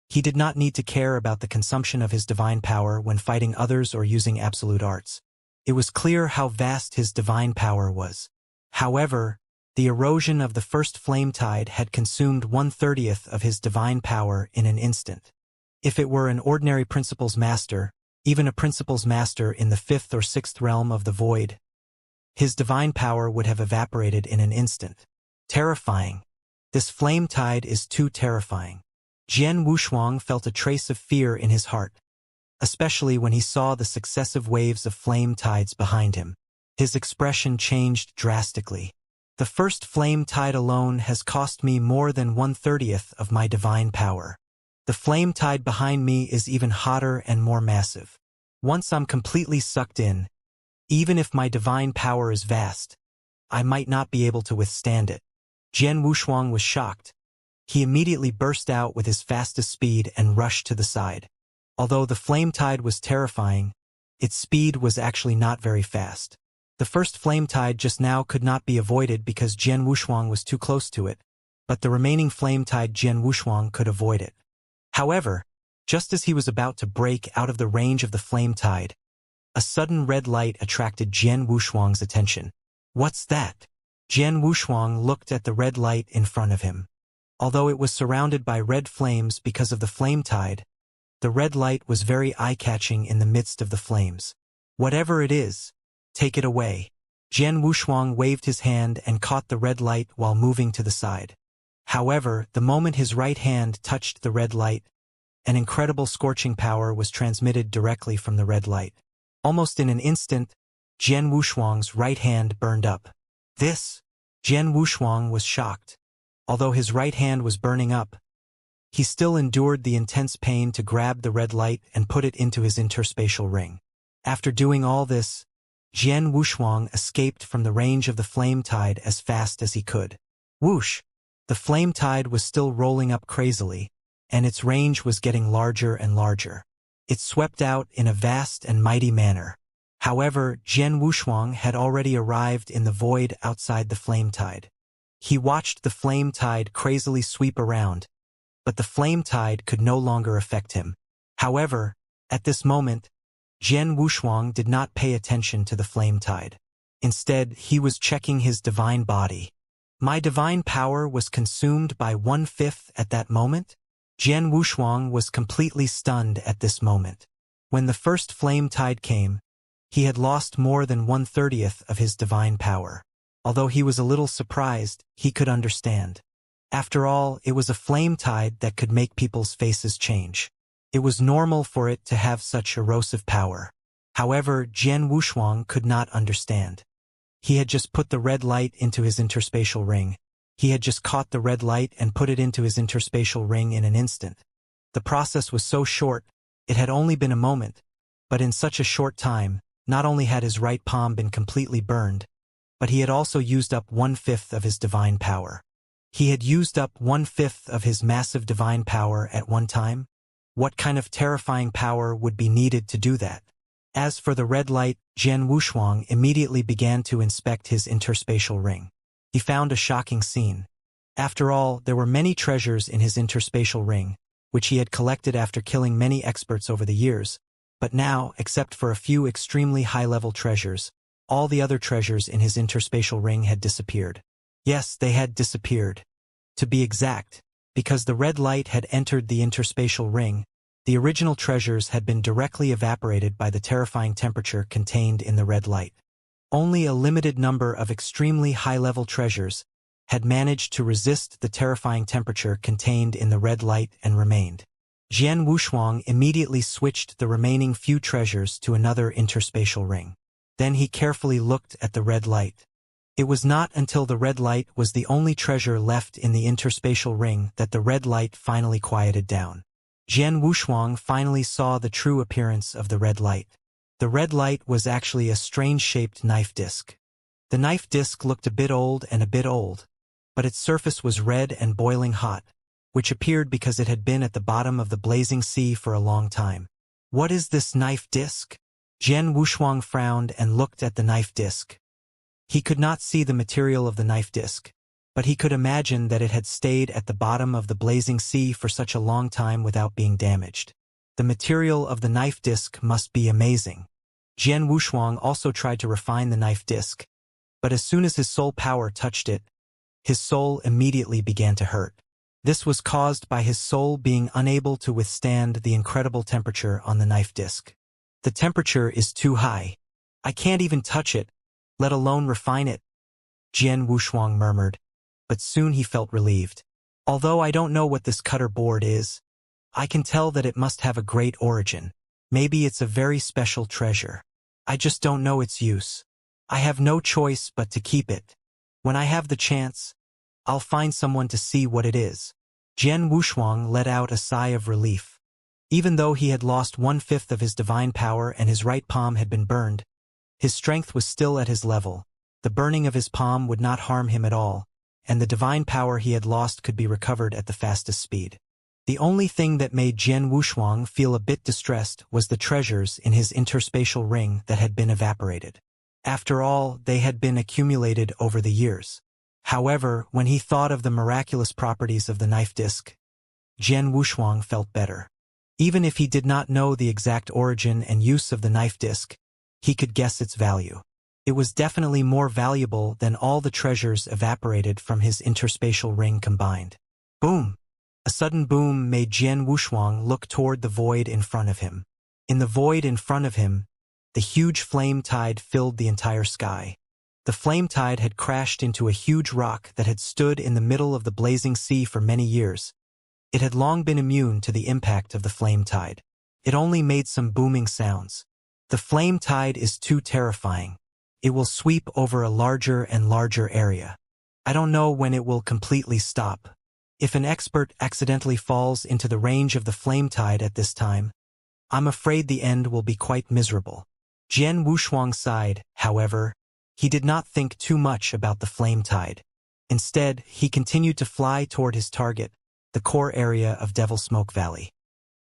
He did not need to care about the consumption of his divine power when fighting others or using absolute arts. It was clear how vast his divine power was. However, the erosion of the first flame tide had consumed 1/30th of his divine power in an instant. If it were an ordinary principles master, even a principles master in the 5th or 6th realm of the void, his divine power would have evaporated in an instant. Terrifying. This flame tide is too terrifying. Jian Wushuang felt a trace of fear in his heart, especially when he saw the successive waves of flame tides behind him. His expression changed drastically. The first flame tide alone has cost me more than 1/30th of my divine power. The flame tide behind me is even hotter and more massive. Once I'm completely sucked in, even if my divine power is vast, I might not be able to withstand it. Jian Wushuang was shocked. He immediately burst out with his fastest speed and rushed to the side. Although the flame tide was terrifying, its speed was actually not very fast. The first flame tide just now could not be avoided because Jian Wushuang was too close to it, but the remaining flame tide Jian Wushuang could avoid it. However, just as he was about to break out of the range of the flame tide, a sudden red light attracted Jian Wushuang's attention. What's that? Jian Wushuang looked at the red light in front of him. Although it was surrounded by red flames because of the flame tide, the red light was very eye-catching in the midst of the flames. Whatever it is, Take it away. Jian Wushuang waved his hand and caught the red light while moving to the side. However, the moment his right hand touched the red light, an incredible scorching power was transmitted directly from the red light. Almost in an instant, Jian Wushuang's right hand burned up. This? Jian Wushuang was shocked. Although his right hand was burning up, he still endured the intense pain to grab the red light and put it into his interspatial ring. After doing all this, Jian Wushuang escaped from the range of the flame tide as fast as he could. Whoosh! The flame tide was still rolling up crazily, and its range was getting larger and larger. It swept out in a vast and mighty manner. However, Jian Wushuang had already arrived in the void outside the flame tide. He watched the flame tide crazily sweep around, but the flame tide could no longer affect him. However, at this moment, Jian Wushuang did not pay attention to the flame tide. Instead, he was checking his divine body. My divine power was consumed by 1/5 at that moment? Jian Wushuang was completely stunned at this moment. When the first flame tide came, he had lost more than 1/30 of his divine power. Although he was a little surprised, he could understand. After all, it was a flame tide that could make people's faces change. It was normal for it to have such erosive power. However, Jian Wushuang could not understand. He had just put the red light into his interspatial ring. He had just caught the red light and put it into his interspatial ring in an instant. The process was so short, it had only been a moment, but in such a short time, not only had his right palm been completely burned, but he had also used up 1/5 of his divine power. He had used up 1/5 of his massive divine power at one time? What kind of terrifying power would be needed to do that? As for the red light, Jian Wushuang immediately began to inspect his interspatial ring. He found a shocking scene. After all, there were many treasures in his interspatial ring, which he had collected after killing many experts over the years, but now, except for a few extremely high-level treasures, all the other treasures in his interspatial ring had disappeared. Yes, they had disappeared. To be exact, because the red light had entered the interspatial ring, the original treasures had been directly evaporated by the terrifying temperature contained in the red light. Only a limited number of extremely high-level treasures had managed to resist the terrifying temperature contained in the red light and remained. Jian Wushuang immediately switched the remaining few treasures to another interspatial ring. Then he carefully looked at the red light. It was not until the red light was the only treasure left in the interspatial ring that the red light finally quieted down. Jian Wushuang finally saw the true appearance of the red light. The red light was actually a strange-shaped knife disc. The knife disc looked a bit old, but its surface was red and boiling hot, which appeared because it had been at the bottom of the blazing sea for a long time. What is this knife disc? Jian Wushuang frowned and looked at the knife disc. He could not see the material of the knife disc, but he could imagine that it had stayed at the bottom of the blazing sea for such a long time without being damaged. The material of the knife disc must be amazing. Jian Wushuang also tried to refine the knife disc, but as soon as his soul power touched it, his soul immediately began to hurt. This was caused by his soul being unable to withstand the incredible temperature on the knife disc. The temperature is too high. I can't even touch it, let alone refine it, Jian Wushuang murmured, but soon he felt relieved. Although I don't know what this cutter board is, I can tell that it must have a great origin. Maybe it's a very special treasure. I just don't know its use. I have no choice but to keep it. When I have the chance, I'll find someone to see what it is. Jian Wushuang let out a sigh of relief. Even though he had lost 1/5 of his divine power and his right palm had been burned, his strength was still at his level. The burning of his palm would not harm him at all, and the divine power he had lost could be recovered at the fastest speed. The only thing that made Jian Wushuang feel a bit distressed was the treasures in his interspatial ring that had been evaporated. After all, they had been accumulated over the years. However, when he thought of the miraculous properties of the knife disc, Jian Wushuang felt better. Even if he did not know the exact origin and use of the knife disc, he could guess its value. It was definitely more valuable than all the treasures evaporated from his interspatial ring combined. Boom! A sudden boom made Jian Wushuang look toward the void in front of him. In the void in front of him, the huge flame tide filled the entire sky. The flame tide had crashed into a huge rock that had stood in the middle of the blazing sea for many years. It had long been immune to the impact of the flame tide. It only made some booming sounds. The flame tide is too terrifying. It will sweep over a larger and larger area. I don't know when it will completely stop. If an expert accidentally falls into the range of the flame tide at this time, I'm afraid the end will be quite miserable. Jian Wushuang sighed, however. He did not think too much about the flame tide. Instead, he continued to fly toward his target, the core area of Devil Smoke Valley.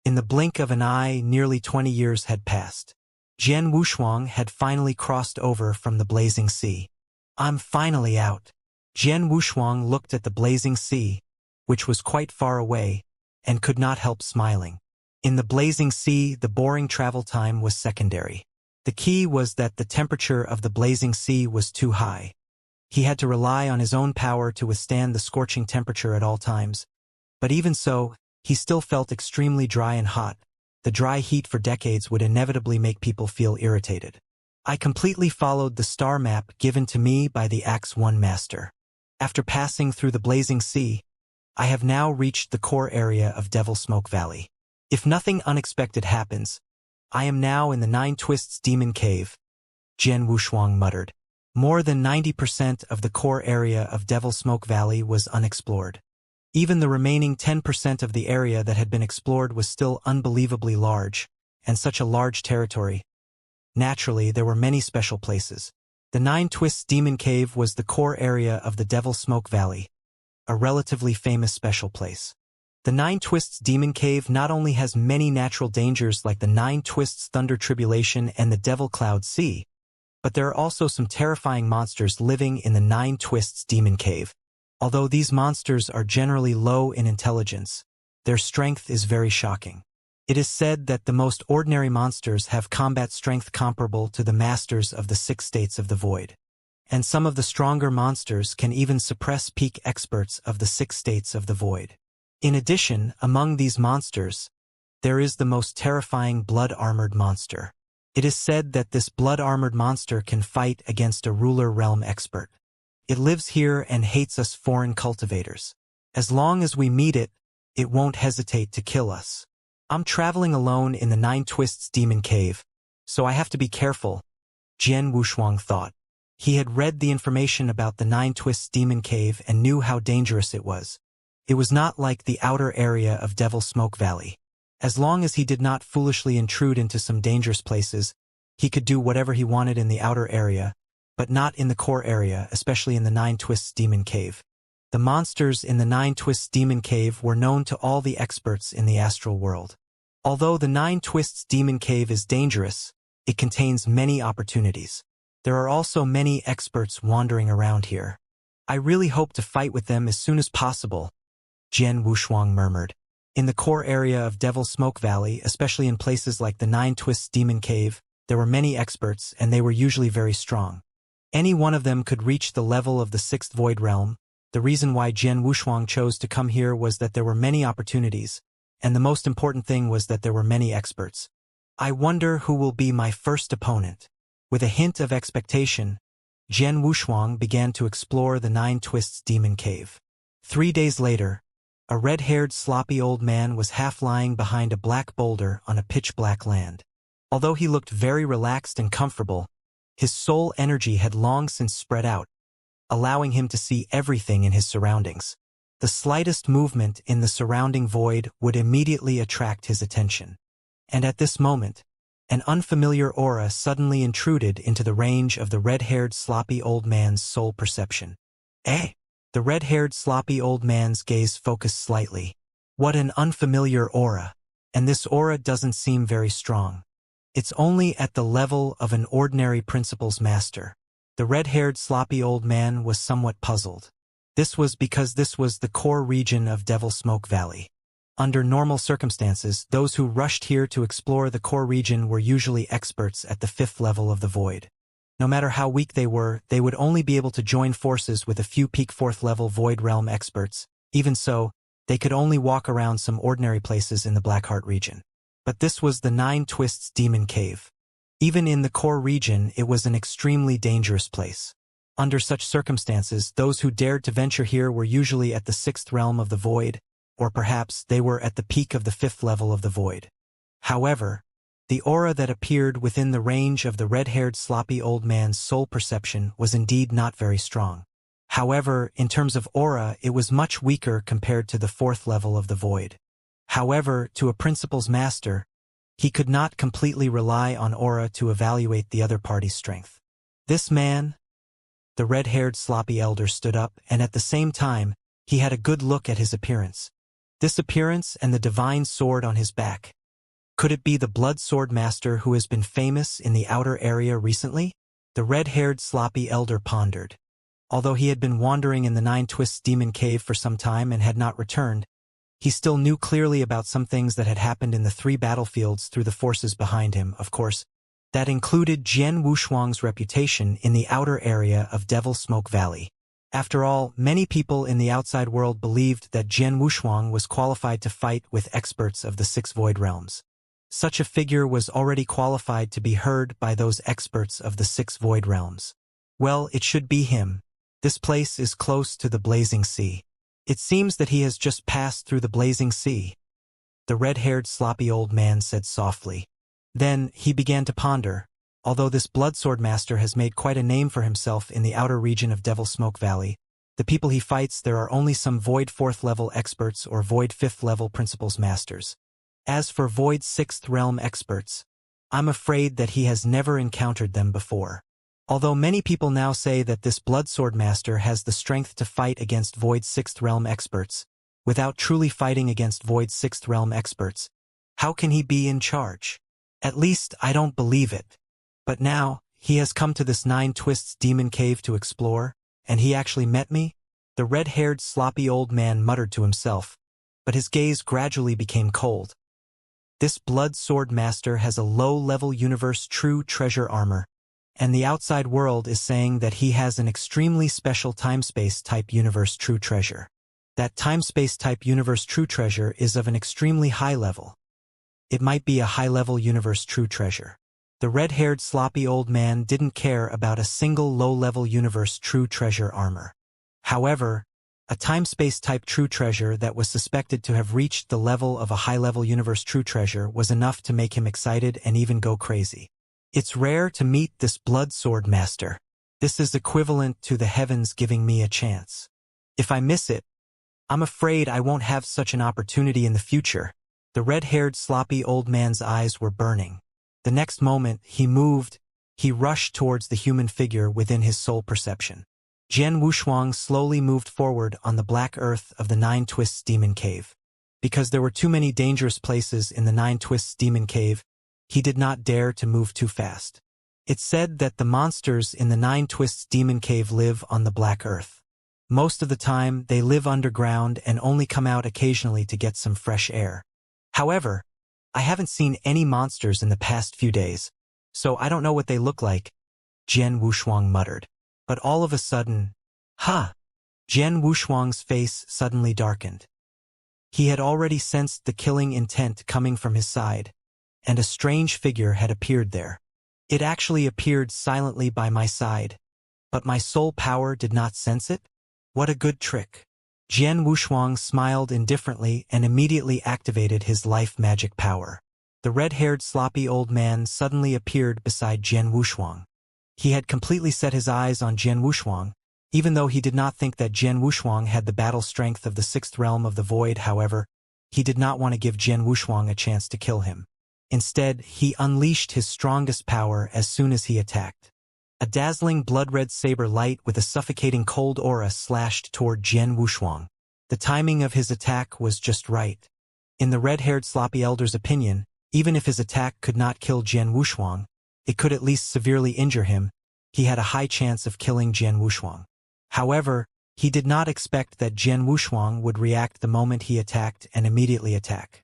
In the blink of an eye, nearly 20 years had passed. Jian Wushuang had finally crossed over from the blazing sea. I'm finally out. Jian Wushuang looked at the blazing sea, which was quite far away, and could not help smiling. In the blazing sea, the boring travel time was secondary. The key was that the temperature of the blazing sea was too high. He had to rely on his own power to withstand the scorching temperature at all times. But even so, he still felt extremely dry and hot. The dry heat for decades would inevitably make people feel irritated. I completely followed the star map given to me by the Axe 1 Master. After passing through the blazing sea, I have now reached the core area of Devil Smoke Valley. If nothing unexpected happens, I am now in the Nine Twists Demon Cave, Jian Wushuang muttered. More than 90% of the core area of Devil Smoke Valley was unexplored. Even the remaining 10% of the area that had been explored was still unbelievably large, and such a large territory. Naturally, there were many special places. The Nine Twists Demon Cave was the core area of the Devil Smoke Valley, a relatively famous special place. The Nine Twists Demon Cave not only has many natural dangers like the Nine Twists Thunder Tribulation and the Devil Cloud Sea, but there are also some terrifying monsters living in the Nine Twists Demon Cave. Although these monsters are generally low in intelligence, their strength is very shocking. It is said that the most ordinary monsters have combat strength comparable to the masters of the 6 states of the void. And some of the stronger monsters can even suppress peak experts of the 6 states of the void. In addition, among these monsters, there is the most terrifying blood-armored monster. It is said that this blood-armored monster can fight against a ruler realm expert. It lives here and hates us foreign cultivators. As long as we meet it, it won't hesitate to kill us. I'm traveling alone in the Nine Twists Demon Cave, so I have to be careful, Jian Wushuang thought. He had read the information about the Nine Twists Demon Cave and knew how dangerous it was. It was not like the outer area of Devil Smoke Valley. As long as he did not foolishly intrude into some dangerous places, he could do whatever he wanted in the outer area, but not in the core area, especially in the Nine Twists Demon Cave. The monsters in the Nine Twists Demon Cave were known to all the experts in the astral world. Although the Nine Twists Demon Cave is dangerous, it contains many opportunities. There are also many experts wandering around here. I really hope to fight with them as soon as possible, Jian Wushuang murmured. In the core area of Devil Smoke Valley, especially in places like the Nine Twists Demon Cave, there were many experts and they were usually very strong. Any one of them could reach the level of the 6th Void Realm. The reason why Jian Wushuang chose to come here was that there were many opportunities, and the most important thing was that there were many experts. I wonder who will be my first opponent. With a hint of expectation, Jian Wushuang began to explore the Nine Twists Demon Cave. 3 days later, a red-haired sloppy old man was half lying behind a black boulder on a pitch-black land. Although he looked very relaxed and comfortable, his soul energy had long since spread out, allowing him to see everything in his surroundings. The slightest movement in the surrounding void would immediately attract his attention. And at this moment, an unfamiliar aura suddenly intruded into the range of the red-haired sloppy old man's soul perception. Eh? The red-haired sloppy old man's gaze focused slightly. What an unfamiliar aura. And this aura doesn't seem very strong. It's only at the level of an ordinary principles master. The red-haired sloppy old man was somewhat puzzled. This was because this was the core region of Devil Smoke Valley. Under normal circumstances, those who rushed here to explore the core region were usually experts at the 5th level of the void. No matter how weak they were, they would only be able to join forces with a few peak 4th level Void Realm experts. Even so, they could only walk around some ordinary places in the Blackheart region. But this was the Nine Twists Demon Cave. Even in the core region, it was an extremely dangerous place. Under such circumstances, those who dared to venture here were usually at the 6th realm of the void, or perhaps they were at the peak of the 5th level of the void. However, the aura that appeared within the range of the red-haired sloppy old man's soul perception was indeed not very strong. However, in terms of aura, it was much weaker compared to the 4th level of the void. However, to a principal's master, he could not completely rely on aura to evaluate the other party's strength. This man, the red-haired sloppy elder, stood up, and at the same time, he had a good look at his appearance. This appearance and the divine sword on his back. Could it be the blood sword master who has been famous in the outer area recently? The red-haired sloppy elder pondered. Although he had been wandering in the Nine Twists demon cave for some time and had not returned, he still knew clearly about some things that had happened in the 3 battlefields through the forces behind him, of course. That included Jian Wushuang's reputation in the outer area of Devil Smoke Valley. After all, many people in the outside world believed that Jian Wushuang was qualified to fight with experts of the 6 void realms. Such a figure was already qualified to be heard by those experts of the 6 void realms. Well, it should be him. This place is close to the Blazing Sea. It seems that he has just passed through the Blazing Sea. The red-haired sloppy old man said softly. Then he began to ponder. Although this bloodsword master has made quite a name for himself in the outer region of Devil Smoke Valley, the people he fights there are only some void 4th level experts or void 5th level principals masters. As for void 6th realm experts, I'm afraid that he has never encountered them before. Although many people now say that this bloodsword master has the strength to fight against void 6th realm experts, without truly fighting against void 6th realm experts, how can he be in charge? At least I don't believe it. But now, he has come to this Nine Twists demon cave to explore, and he actually met me? The red-haired sloppy old man muttered to himself, but his gaze gradually became cold. This blood sword master has a low-level universe true treasure armor, and the outside world is saying that he has an extremely special time-space type universe true treasure. That time-space type universe true treasure is of an extremely high level. It might be a high-level universe true treasure. The red-haired sloppy old man didn't care about a single low-level universe true treasure armor. However, a time-space type true treasure that was suspected to have reached the level of a high-level universe true treasure was enough to make him excited and even go crazy. It's rare to meet this blood sword master. This is equivalent to the heavens giving me a chance. If I miss it, I'm afraid I won't have such an opportunity in the future. The red-haired sloppy old man's eyes were burning. The next moment, he rushed towards the human figure within his soul perception. Jian Wushuang slowly moved forward on the black earth of the Nine Twists demon cave. Because there were too many dangerous places in the Nine Twists demon cave, he did not dare to move too fast. It's said that the monsters in the Nine Twists demon cave live on the black earth. Most of the time, they live underground and only come out occasionally to get some fresh air. However, I haven't seen any monsters in the past few days, so I don't know what they look like, Jian Wushuang muttered. But all of a sudden, Jian Wushuang's face suddenly darkened. He had already sensed the killing intent coming from his side, and a strange figure had appeared there. It actually appeared silently by my side, but my soul power did not sense it? What a good trick. Jian Wushuang smiled indifferently and immediately activated his life magic power. The red-haired sloppy old man suddenly appeared beside Jian Wushuang. He had completely set his eyes on Jian Wushuang, even though he did not think that Jian Wushuang had the battle strength of the 6th realm of the void. However, he did not want to give Jian Wushuang a chance to kill him. Instead, he unleashed his strongest power as soon as he attacked. A dazzling blood-red saber light with a suffocating cold aura slashed toward Jian Wushuang. The timing of his attack was just right. In the red-haired sloppy elder's opinion, even if his attack could not kill Jian Wushuang, it could at least severely injure him. He had a high chance of killing Jian Wushuang. However, he did not expect that Jian Wushuang would react the moment he attacked and immediately attack.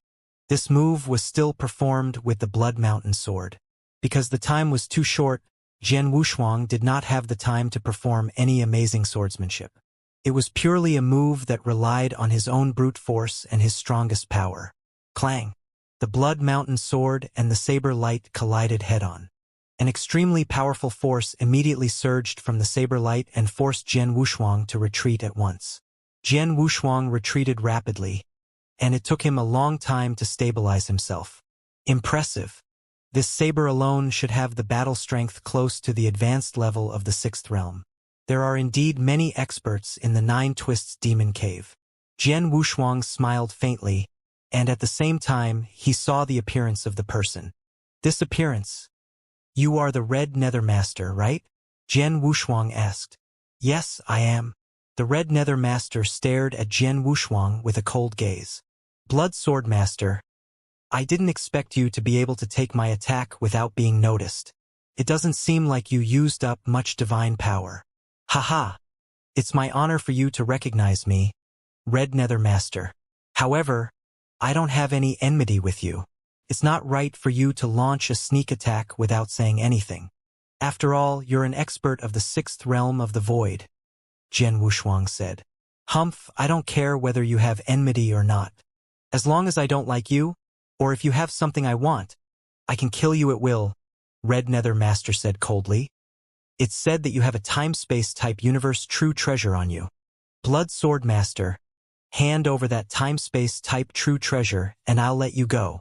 This move was still performed with the Blood Mountain sword. Because the time was too short, Jian Wushuang did not have the time to perform any amazing swordsmanship. It was purely a move that relied on his own brute force and his strongest power. Clang! The Blood Mountain sword and the saber light collided head-on. An extremely powerful force immediately surged from the saber light and forced Jian Wushuang to retreat at once. Jian Wushuang retreated rapidly, and it took him a long time to stabilize himself. Impressive. This saber alone should have the battle strength close to the advanced level of the sixth realm. There are indeed many experts in the Nine Twists Demon Cave. Jian Wushuang smiled faintly, and at the same time he saw the appearance of the person. This appearance. You are the Red Nether Master, right? Jian Wushuang asked. Yes, I am. The Red Nether Master stared at Jian Wushuang with a cold gaze. Blood Sword Master, I didn't expect you to be able to take my attack without being noticed. It doesn't seem like you used up much divine power. Haha. It's my honor for you to recognize me, Red Nether Master. However, I don't have any enmity with you. It's not right for you to launch a sneak attack without saying anything. After all, you're an expert of the sixth realm of the void, Jian Wushuang said. Humph, I don't care whether you have enmity or not. As long as I don't like you, or if you have something I want, I can kill you at will, Red Nether Master said coldly. It's said that you have a time-space type universe true treasure on you. Blood Sword Master, hand over that time-space type true treasure and I'll let you go.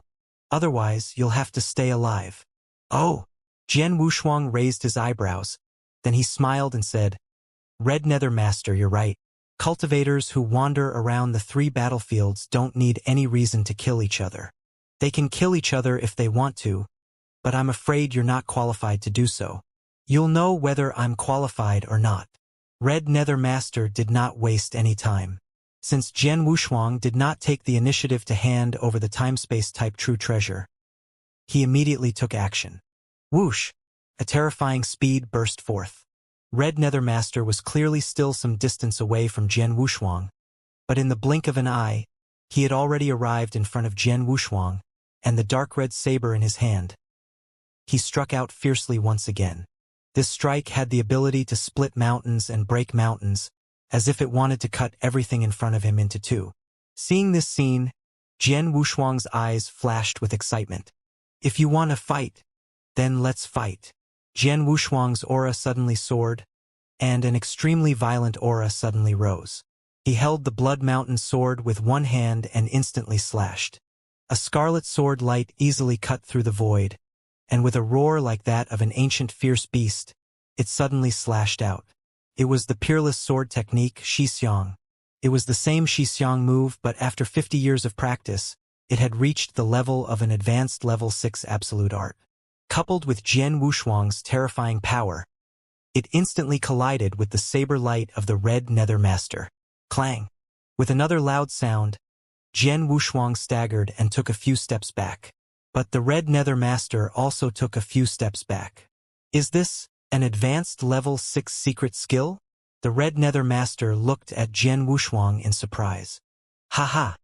Otherwise, you'll have to stay alive. Oh, Jian Wushuang raised his eyebrows. Then he smiled and said, Red Nether Master, you're right. Cultivators who wander around the three battlefields don't need any reason to kill each other. They can kill each other if they want to, but I'm afraid you're not qualified to do so. You'll know whether I'm qualified or not. Red Nether Master did not waste any time. Since Jian Wushuang did not take the initiative to hand over the time-space type true treasure, he immediately took action. Whoosh! A terrifying speed burst forth. Red Nether Master was clearly still some distance away from Jian Wushuang, but in the blink of an eye, he had already arrived in front of Jian Wushuang, and the dark red saber in his hand. He struck out fiercely once again. This strike had the ability to split mountains and break mountains, as if it wanted to cut everything in front of him into two. Seeing this scene, Jian Wushuang's eyes flashed with excitement. If you want to fight, then let's fight. Jian Wushuang's aura suddenly soared, and an extremely violent aura suddenly rose. He held the Blood Mountain sword with one hand and instantly slashed. A scarlet sword light easily cut through the void, and with a roar like that of an ancient fierce beast, it suddenly slashed out. It was the peerless sword technique, Xianxia. It was the same Xianxia move, but after 50 years of practice, it had reached the level of an advanced level 6 absolute art. Coupled with Jian Wushuang's terrifying power, it instantly collided with the saber light of the Red Nether Master. Clang! With another loud sound, Jian Wushuang staggered and took a few steps back. But the Red Nether Master also took a few steps back. Is this an advanced level 6 secret skill? The Red Nether Master looked at Jian Wushuang in surprise. Haha!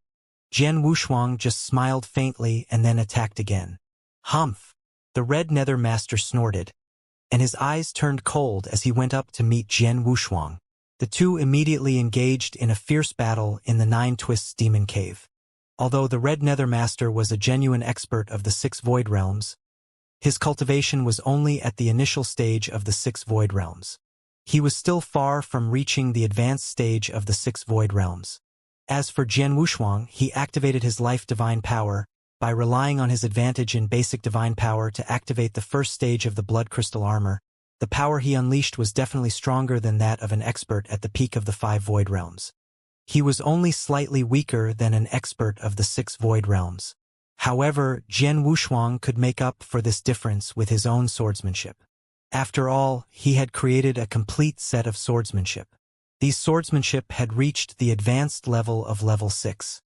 Jian Wushuang just smiled faintly and then attacked again. Humph! The Red Nether Master snorted, and his eyes turned cold as he went up to meet Jian Wushuang. The two immediately engaged in a fierce battle in the Nine Twists Demon Cave. Although the Red Nether Master was a genuine expert of the 6 Void Realms, his cultivation was only at the initial stage of the 6 Void Realms. He was still far from reaching the advanced stage of the 6 Void Realms. As for Jian Wushuang, he activated his life divine power by relying on his advantage in basic divine power to activate the first stage of the Blood Crystal Armor. The power he unleashed was definitely stronger than that of an expert at the peak of the 5 Void Realms. He was only slightly weaker than an expert of the 6 Void Realms. However, Jian Wushuang could make up for this difference with his own swordsmanship. After all, he had created a complete set of swordsmanship. These swordsmanship had reached the advanced level of level 6.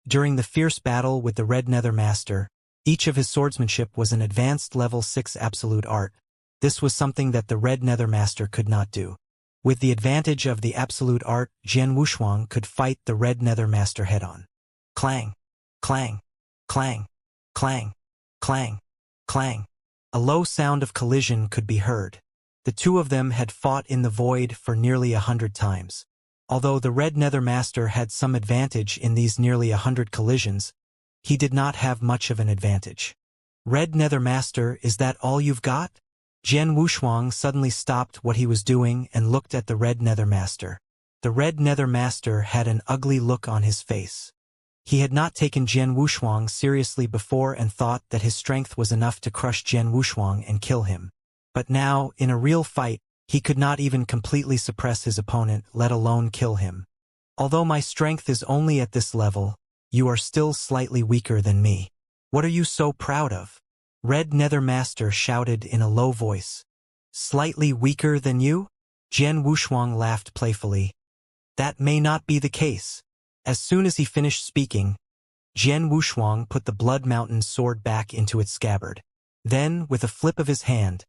During the fierce battle with the Red Nether Master, each of his swordsmanship was an advanced level 6 absolute art. This was something that the Red Nether Master could not do. With the advantage of the absolute art, Jian Wushuang could fight the Red Nether Master head-on. Clang! Clang! Clang! Clang! Clang! Clang! A low sound of collision could be heard. The two of them had fought in the void for nearly 100 times. Although the Red Nether Master had some advantage in these nearly 100 collisions, he did not have much of an advantage. Red Nether Master, is that all you've got? Jian Wushuang suddenly stopped what he was doing and looked at the Red Nether Master. The Red Nether Master had an ugly look on his face. He had not taken Jian Wushuang seriously before and thought that his strength was enough to crush Jian Wushuang and kill him. But now, in a real fight, he could not even completely suppress his opponent, let alone kill him. Although my strength is only at this level, you are still slightly weaker than me. What are you so proud of? Red Nether Master shouted in a low voice. Slightly weaker than you? Jian Wushuang laughed playfully. That may not be the case. As soon as he finished speaking, Jian Wushuang put the Blood Mountain sword back into its scabbard. Then, with a flip of his hand,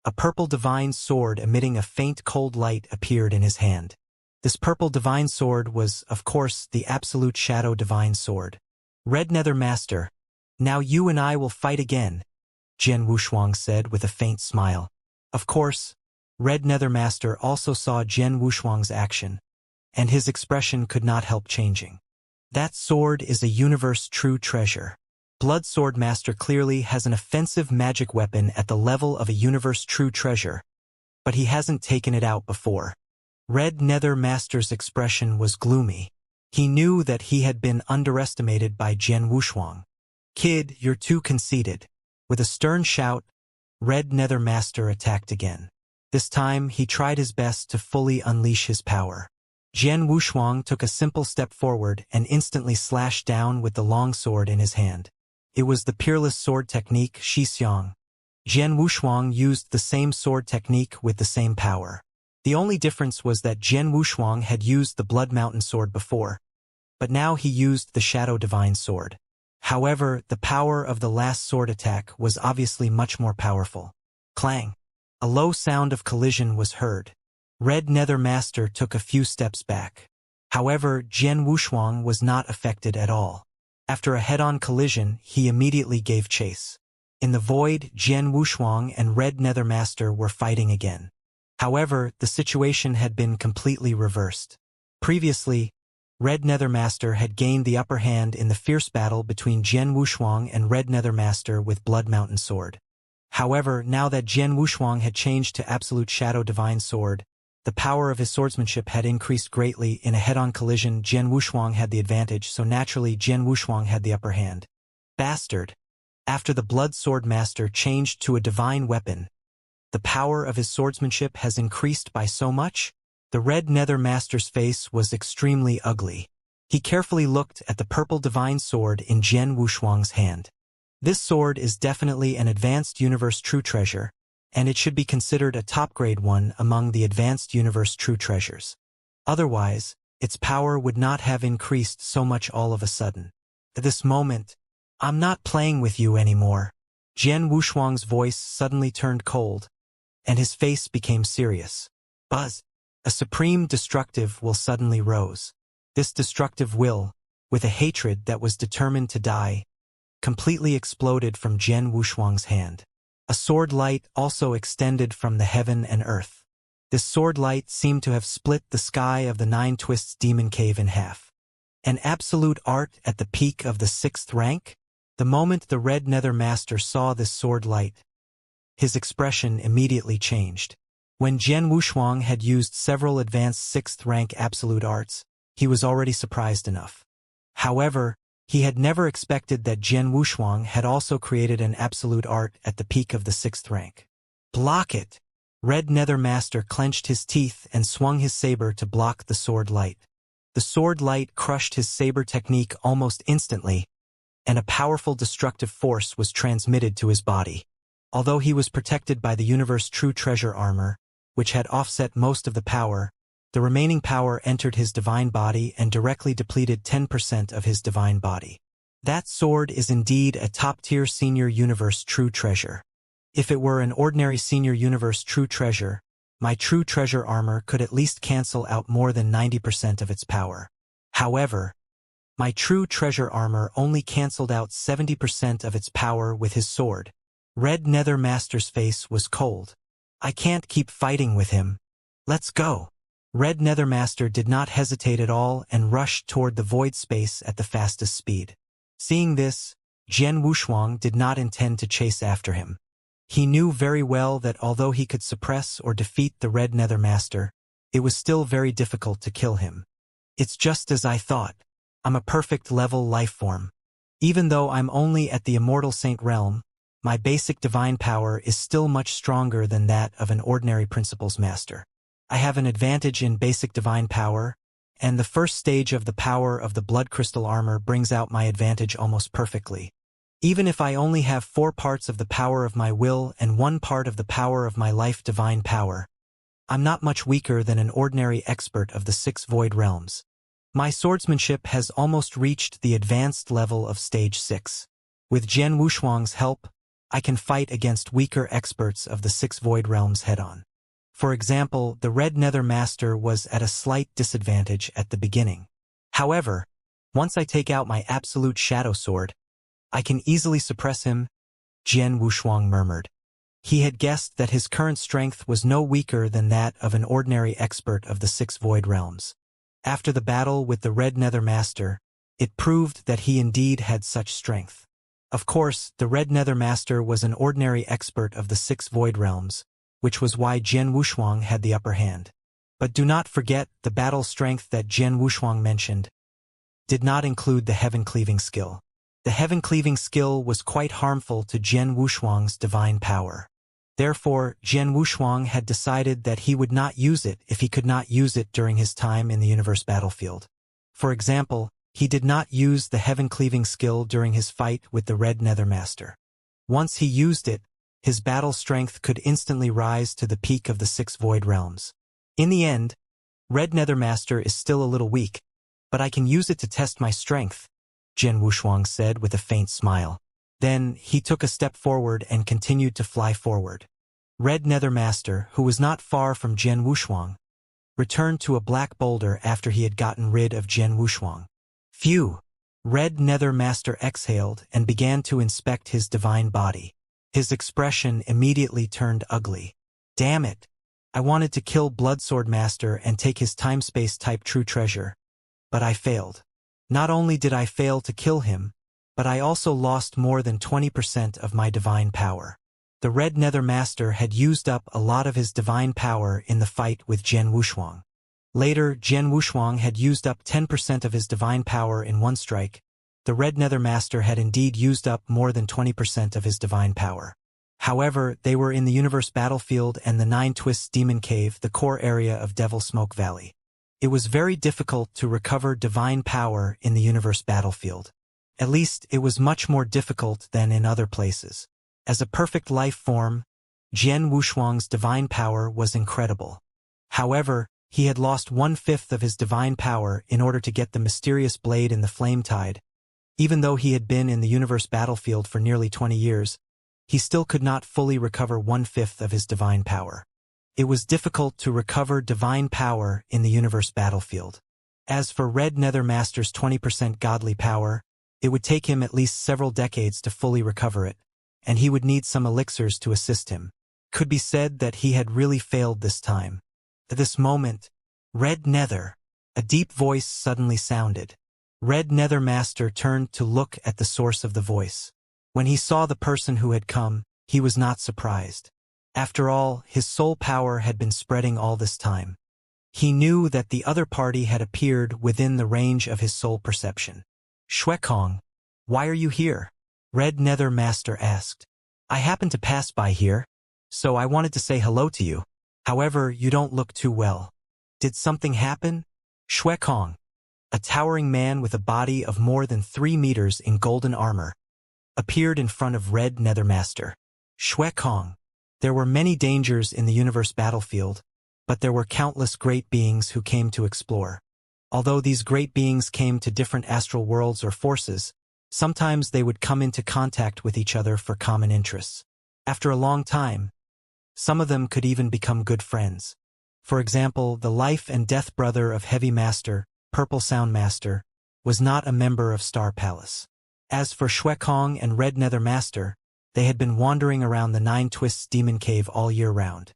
a purple divine sword emitting a faint cold light appeared in his hand. This purple divine sword was, of course, the absolute shadow divine sword. Red Nether Master, now you and I will fight again, Jian Wushuang said with a faint smile. Of course, Red Nether Master also saw Jian Wushuang's action, and his expression could not help changing. That sword is a universe true treasure. Blood Sword Master clearly has an offensive magic weapon at the level of a universe true treasure, but he hasn't taken it out before. Red Nether Master's expression was gloomy. He knew that he had been underestimated by Jian Wushuang. Kid, you're too conceited. With a stern shout, Red Nether Master attacked again. This time, he tried his best to fully unleash his power. Jian Wushuang took a simple step forward and instantly slashed down with the long sword in his hand. It was the peerless sword technique Xianxia. Jian Wushuang used the same sword technique with the same power. The only difference was that Jian Wushuang had used the Blood Mountain sword before, but now he used the Shadow Divine sword. However, the power of the last sword attack was obviously much more powerful. Clang! A low sound of collision was heard. Red Nether Master took a few steps back. However, Jian Wushuang was not affected at all. After a head-on collision, he immediately gave chase. In the void, Jian Wushuang and Red Nether Master were fighting again. However, the situation had been completely reversed. Previously, Red Nether Master had gained the upper hand in the fierce battle between Jian Wushuang and Red Nether Master with Blood Mountain Sword. However, now that Jian Wushuang had changed to Absolute Shadow Divine Sword, the power of his swordsmanship had increased greatly. In a head-on collision, Jian Wushuang had the advantage, so naturally Jian Wushuang had the upper hand. Bastard! After the Blood Sword Master changed to a divine weapon, the power of his swordsmanship has increased by so much? The Red Nether Master's face was extremely ugly. He carefully looked at the purple divine sword in Jian Wushuang's hand. This sword is definitely an advanced universe true treasure, and it should be considered a top-grade one among the advanced universe true treasures. Otherwise, its power would not have increased so much all of a sudden. At this moment, I'm not playing with you anymore. Jian Wushuang's voice suddenly turned cold, and his face became serious. Buzz! A supreme destructive will suddenly rose. This destructive will, with a hatred that was determined to die, completely exploded from Jian Wushuang's hand. A sword light also extended from the heaven and earth. This sword light seemed to have split the sky of the Nine Twists Demon Cave in half. An absolute art at the peak of the 6th rank? The moment the Red Nether Master saw this sword light, his expression immediately changed. When Jian Wushuang had used several advanced 6th rank absolute arts, he was already surprised enough. However, he had never expected that Jian Wushuang had also created an absolute art at the peak of the 6th rank. Block it! Red Nether Master clenched his teeth and swung his saber to block the sword light. The sword light crushed his saber technique almost instantly, and a powerful destructive force was transmitted to his body. Although he was protected by the universe true treasure armor, which had offset most of the power, the remaining power entered his divine body and directly depleted 10% of his divine body. That sword is indeed a top-tier senior universe true treasure. If it were an ordinary senior universe true treasure, my true treasure armor could at least cancel out more than 90% of its power. However, my true treasure armor only canceled out 70% of its power with his sword. Red Nether Master's face was cold. I can't keep fighting with him. Let's go. Red Nether Master did not hesitate at all and rushed toward the void space at the fastest speed. Seeing this, Jian Wushuang did not intend to chase after him. He knew very well that although he could suppress or defeat the Red Nether Master, it was still very difficult to kill him. It's just as I thought. I'm a perfect level life form. Even though I'm only at the Immortal Saint realm, my basic divine power is still much stronger than that of an ordinary Principles Master. I have an advantage in basic divine power, and the first stage of the power of the Blood Crystal Armor brings out my advantage almost perfectly. Even if I only have 4 parts of the power of my will and 1 part of the power of my life divine power, I'm not much weaker than an ordinary expert of the 6 void realms. My swordsmanship has almost reached the advanced level of stage 6. With Jian Wushuang's help, I can fight against weaker experts of the 6 void realms head-on. For example, the Red Nether Master was at a slight disadvantage at the beginning. However, once I take out my absolute shadow sword, I can easily suppress him, Jian Wushuang murmured. He had guessed that his current strength was no weaker than that of an ordinary expert of the 6 void realms. After the battle with the Red Nether Master, it proved that he indeed had such strength. Of course, the Red Nether Master was an ordinary expert of the 6 void realms, which was why Jian Wushuang had the upper hand. But do not forget the battle strength that Jian Wushuang mentioned did not include the heaven-cleaving skill. The heaven-cleaving skill was quite harmful to Jian Wushuang's divine power. Therefore, Jian Wushuang had decided that he would not use it if he could not use it during his time in the universe battlefield. For example, he did not use the heaven-cleaving skill during his fight with the Red Nether Master. Once he used it, his battle strength could instantly rise to the peak of the 6 void realms. In the end, Red Nether Master is still a little weak, but I can use it to test my strength, Jian Wushuang said with a faint smile. Then, he took a step forward and continued to fly forward. Red Nether Master, who was not far from Jian Wushuang, returned to a black boulder after he had gotten rid of Jian Wushuang. Phew! Red Nether Master exhaled and began to inspect his divine body. His expression immediately turned ugly. Damn it! I wanted to kill Bloodsword Master and take his time-space type true treasure, but I failed. Not only did I fail to kill him, but I also lost more than 20% of my divine power. The Red Nether Master had used up a lot of his divine power in the fight with Jian Wushuang. Later, Jian Wushuang had used up 10% of his divine power in one strike. The Red Nether Master had indeed used up more than 20% of his divine power. However, they were in the universe battlefield and the 9 Twists Demon Cave, the core area of Devil Smoke Valley. It was very difficult to recover divine power in the universe battlefield. At least, it was much more difficult than in other places. As a perfect life form, Jian Wushuang's divine power was incredible. However, he had lost 1/5 of his divine power in order to get the mysterious blade in the flame tide. Even though he had been in the universe battlefield for nearly 20 years, he still could not fully recover 1/5 of his divine power. It was difficult to recover divine power in the universe battlefield. As for Red Nether Master's 20% godly power, it would take him at least several decades to fully recover it, and he would need some elixirs to assist him. Could be said that he had really failed this time. At this moment, Red Nether, a deep voice suddenly sounded. Red Nether Master turned to look at the source of the voice. When he saw the person who had come, he was not surprised. After all, his soul power had been spreading all this time. He knew that the other party had appeared within the range of his soul perception. Xuekong, why are you here? Red Nether Master asked. I happened to pass by here, so I wanted to say hello to you. However, you don't look too well. Did something happen? Xuekong, a towering man with a body of more than 3 meters in golden armor, appeared in front of Red Nether Master. Xuekong, there were many dangers in the universe battlefield, but there were countless great beings who came to explore. Although these great beings came to different astral worlds or forces, sometimes they would come into contact with each other for common interests. After a long time, some of them could even become good friends. For example, the life and death brother of Heavy Master, Purple Sound Master, was not a member of Star Palace. As for Xuekong and Red Nether Master, they had been wandering around the 9 Twists Demon Cave all year round.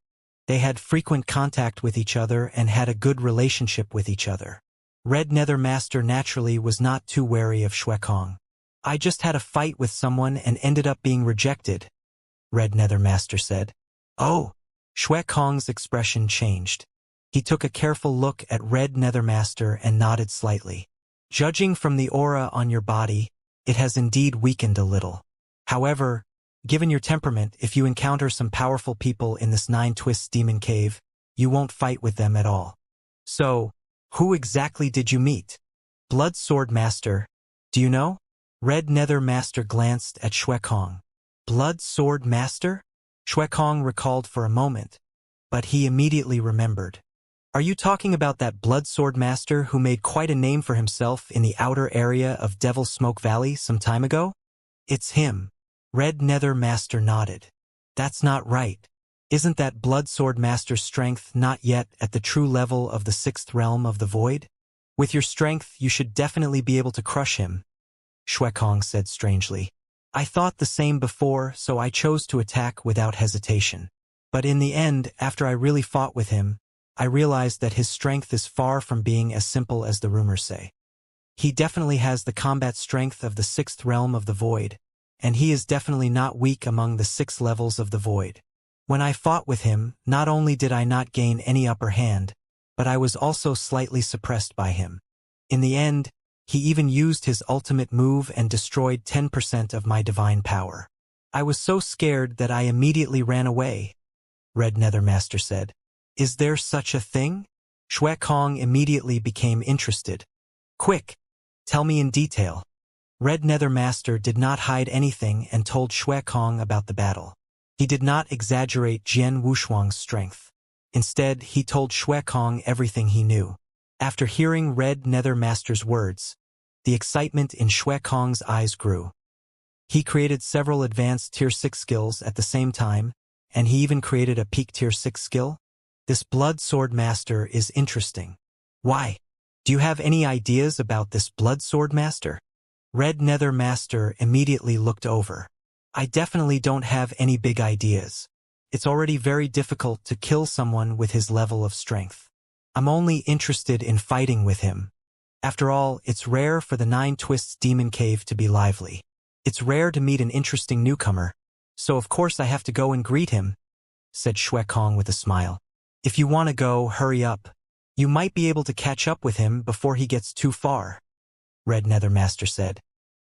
They had frequent contact with each other and had a good relationship with each other. Red Nether Master naturally was not too wary of Xuekong. I just had a fight with someone and ended up being rejected, Red Nether Master said. Oh! Shui Kong's expression changed. He took a careful look at Red Nether Master and nodded slightly. Judging from the aura on your body, it has indeed weakened a little. However, given your temperament, if you encounter some powerful people in this 9 Twists demon cave, you won't fight with them at all. So, who exactly did you meet? Blood Sword Master, do you know? Red Nether Master glanced at Shui Kong. Blood Sword Master? Shui Kong recalled for a moment, but he immediately remembered. Are you talking about that Blood Sword Master who made quite a name for himself in the outer area of Devil's Smoke Valley some time ago? It's him. Red Nether Master nodded. That's not right. Isn't that Blood Sword Master's strength not yet at the true level of the 6th realm of the void? With your strength, you should definitely be able to crush him, Shui Kong said strangely. I thought the same before, so I chose to attack without hesitation. But in the end, after I really fought with him, I realized that his strength is far from being as simple as the rumors say. He definitely has the combat strength of the 6th realm of the void, and he is definitely not weak among the 6 levels of the void. When I fought with him, not only did I not gain any upper hand, but I was also slightly suppressed by him. In the end, he even used his ultimate move and destroyed 10% of my divine power. I was so scared that I immediately ran away, Red Nether Master said. Is there such a thing? Shui Kong immediately became interested. Quick, tell me in detail. Red Nether Master did not hide anything and told Shui Kong about the battle. He did not exaggerate Jian Wushuang's strength. Instead, he told Shui Kong everything he knew. After hearing Red Nether Master's words, the excitement in Shui Kong's eyes grew. He created several advanced Tier 6 skills at the same time, and he even created a peak Tier 6 skill. This Blood Sword Master is interesting. Why? Do you have any ideas about this Blood Sword Master? Red Nether Master immediately looked over. I definitely don't have any big ideas. It's already very difficult to kill someone with his level of strength. I'm only interested in fighting with him. After all, it's rare for the 9 Twists demon cave to be lively. It's rare to meet an interesting newcomer, so of course I have to go and greet him, said Shui Kong with a smile. If you want to go, hurry up. You might be able to catch up with him before he gets too far, Red Nether Master said.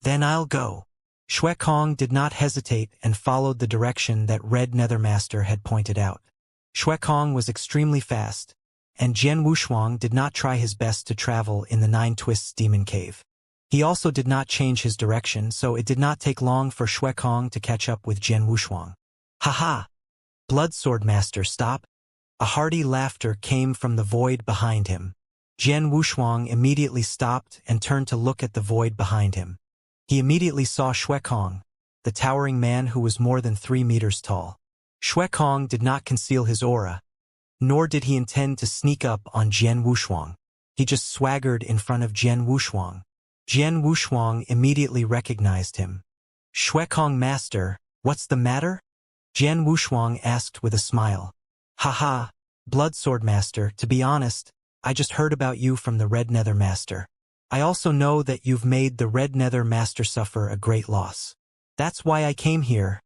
Then I'll go. Shui Kong did not hesitate and followed the direction that Red Nether Master had pointed out. Shui Kong was extremely fast, and Jian Wushuang did not try his best to travel in the 9 Twists demon cave. He also did not change his direction, so it did not take long for Shui Kong to catch up with Jian Wushuang. Ha! Blood Sword Master, stop! A hearty laughter came from the void behind him. Jian Wushuang immediately stopped and turned to look at the void behind him. He immediately saw Shui Kong, the towering man who was more than 3 meters tall. Shui Kong did not conceal his aura, nor did he intend to sneak up on Jian Wushuang. He just swaggered in front of Jian Wushuang. Jian Wushuang immediately recognized him. Shui Kong Master, what's the matter? Jian Wushuang asked with a smile. Haha, Blood Sword Master, to be honest, I just heard about you from the Red Nether Master. I also know that you've made the Red Nether Master suffer a great loss. That's why I came here,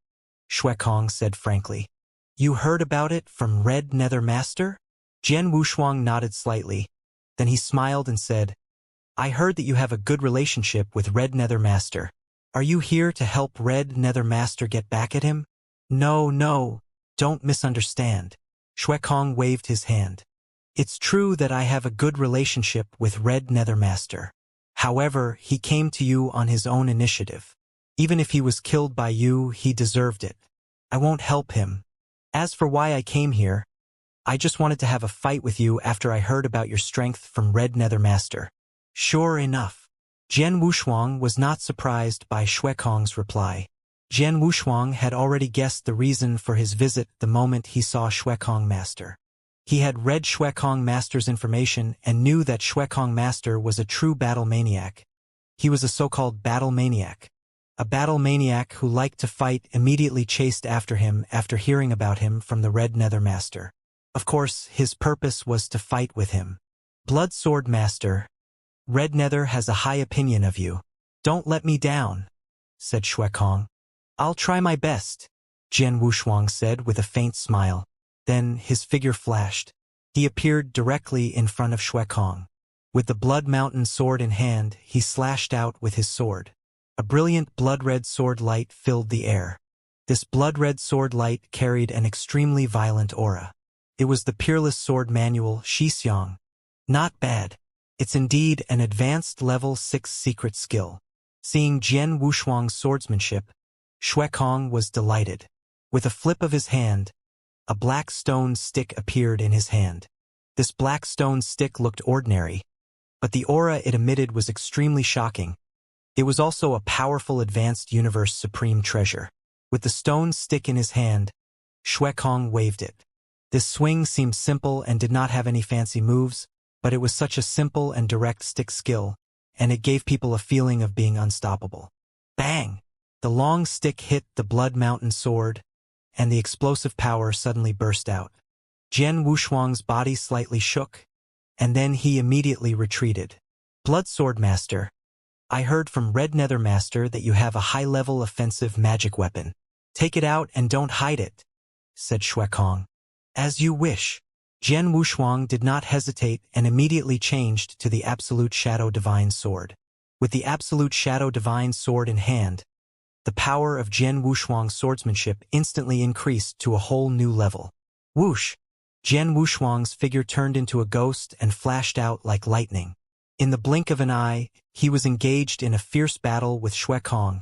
Shui Kong said frankly. You heard about it from Red Nether Master? Jian Wushuang nodded slightly. Then he smiled and said, I heard that you have a good relationship with Red Nether Master. Are you here to help Red Nether Master get back at him? No, don't misunderstand. Shui Kong waved his hand. It's true that I have a good relationship with Red Nether Master. However, he came to you on his own initiative. Even if he was killed by you, he deserved it. I won't help him. As for why I came here, I just wanted to have a fight with you after I heard about your strength from Red Nether Master. Sure enough. Jian Wushuang was not surprised by Shui Kong's reply. Jian Wushuang had already guessed the reason for his visit the moment he saw Shui Kong Master. He had read Shui Kong Master's information and knew that Shui Kong Master was a true battle maniac. He was a so-called battle maniac. A battle maniac who liked to fight immediately chased after him after hearing about him from the Red Nether Master. Of course, his purpose was to fight with him. Blood Sword Master, Red Nether has a high opinion of you. Don't let me down, said Shui Kong. I'll try my best. Jian Wushuang said with a faint smile. Then his figure flashed. He appeared directly in front of Xuekong. With the Blood Mountain sword in hand, he slashed out with his sword. A brilliant blood-red sword light filled the air. This blood-red sword light carried an extremely violent aura. It was the peerless sword manual Xianxia. Not bad. It's indeed an advanced level 6 secret skill. Seeing Jian Wushuang's swordsmanship, Xuekong was delighted. With a flip of his hand, a black stone stick appeared in his hand. This black stone stick looked ordinary, but the aura it emitted was extremely shocking. It was also a powerful advanced universe supreme treasure. With the stone stick in his hand, Xuekong waved it. This swing seemed simple and did not have any fancy moves, but it was such a simple and direct stick skill, and it gave people a feeling of being unstoppable. Bang! The long stick hit the Blood Mountain sword, and the explosive power suddenly burst out. Jian Wushuang's body slightly shook, and then he immediately retreated. Blood Sword Master, I heard from Red Nether Master that you have a high-level offensive magic weapon. Take it out and don't hide it, said Xuekong. As you wish. Jian Wushuang did not hesitate and immediately changed to the Absolute Shadow Divine Sword. With the Absolute Shadow Divine Sword in hand, the power of Jian Wushuang's swordsmanship instantly increased to a whole new level. Whoosh! Jian Wushuang's figure turned into a ghost and flashed out like lightning. In the blink of an eye, he was engaged in a fierce battle with Xuekong,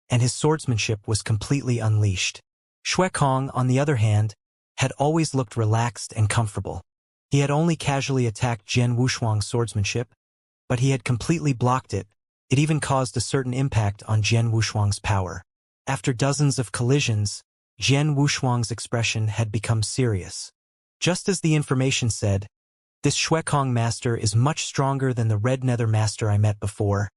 and his swordsmanship was completely unleashed. Xuekong, on the other hand, had always looked relaxed and comfortable. He had only casually attacked Jian Wushuang's swordsmanship, but he had completely blocked it. It even caused a certain impact on Jian Wushuang's power. After dozens of collisions, Jian Wushuang's expression had become serious. Just as the information said, this Xuekong master is much stronger than the Red Nether Master I met before.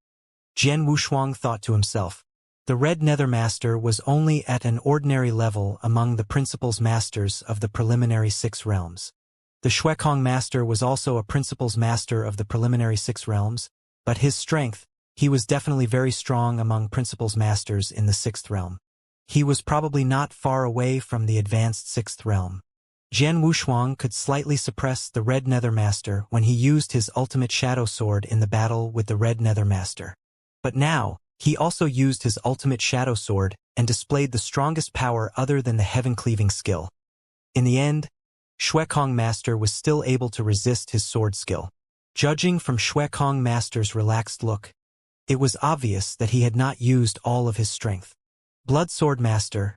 Jian Wushuang thought to himself. The Red Nether Master was only at an ordinary level among the Principles Masters of the preliminary 6 realms. The Xuekong Master was also a Principles Master of the preliminary 6 realms, but his strength, he was definitely very strong among Principles Masters in the 6th realm. He was probably not far away from the advanced 6th realm. Jian Wushuang could slightly suppress the Red Nether Master when he used his ultimate shadow sword in the battle with the Red Nether Master. But now, he also used his ultimate shadow sword and displayed the strongest power other than the heaven-cleaving skill. In the end, Xuekong Master was still able to resist his sword skill. Judging from Xuekong Master's relaxed look, it was obvious that he had not used all of his strength. Blood Sword Master,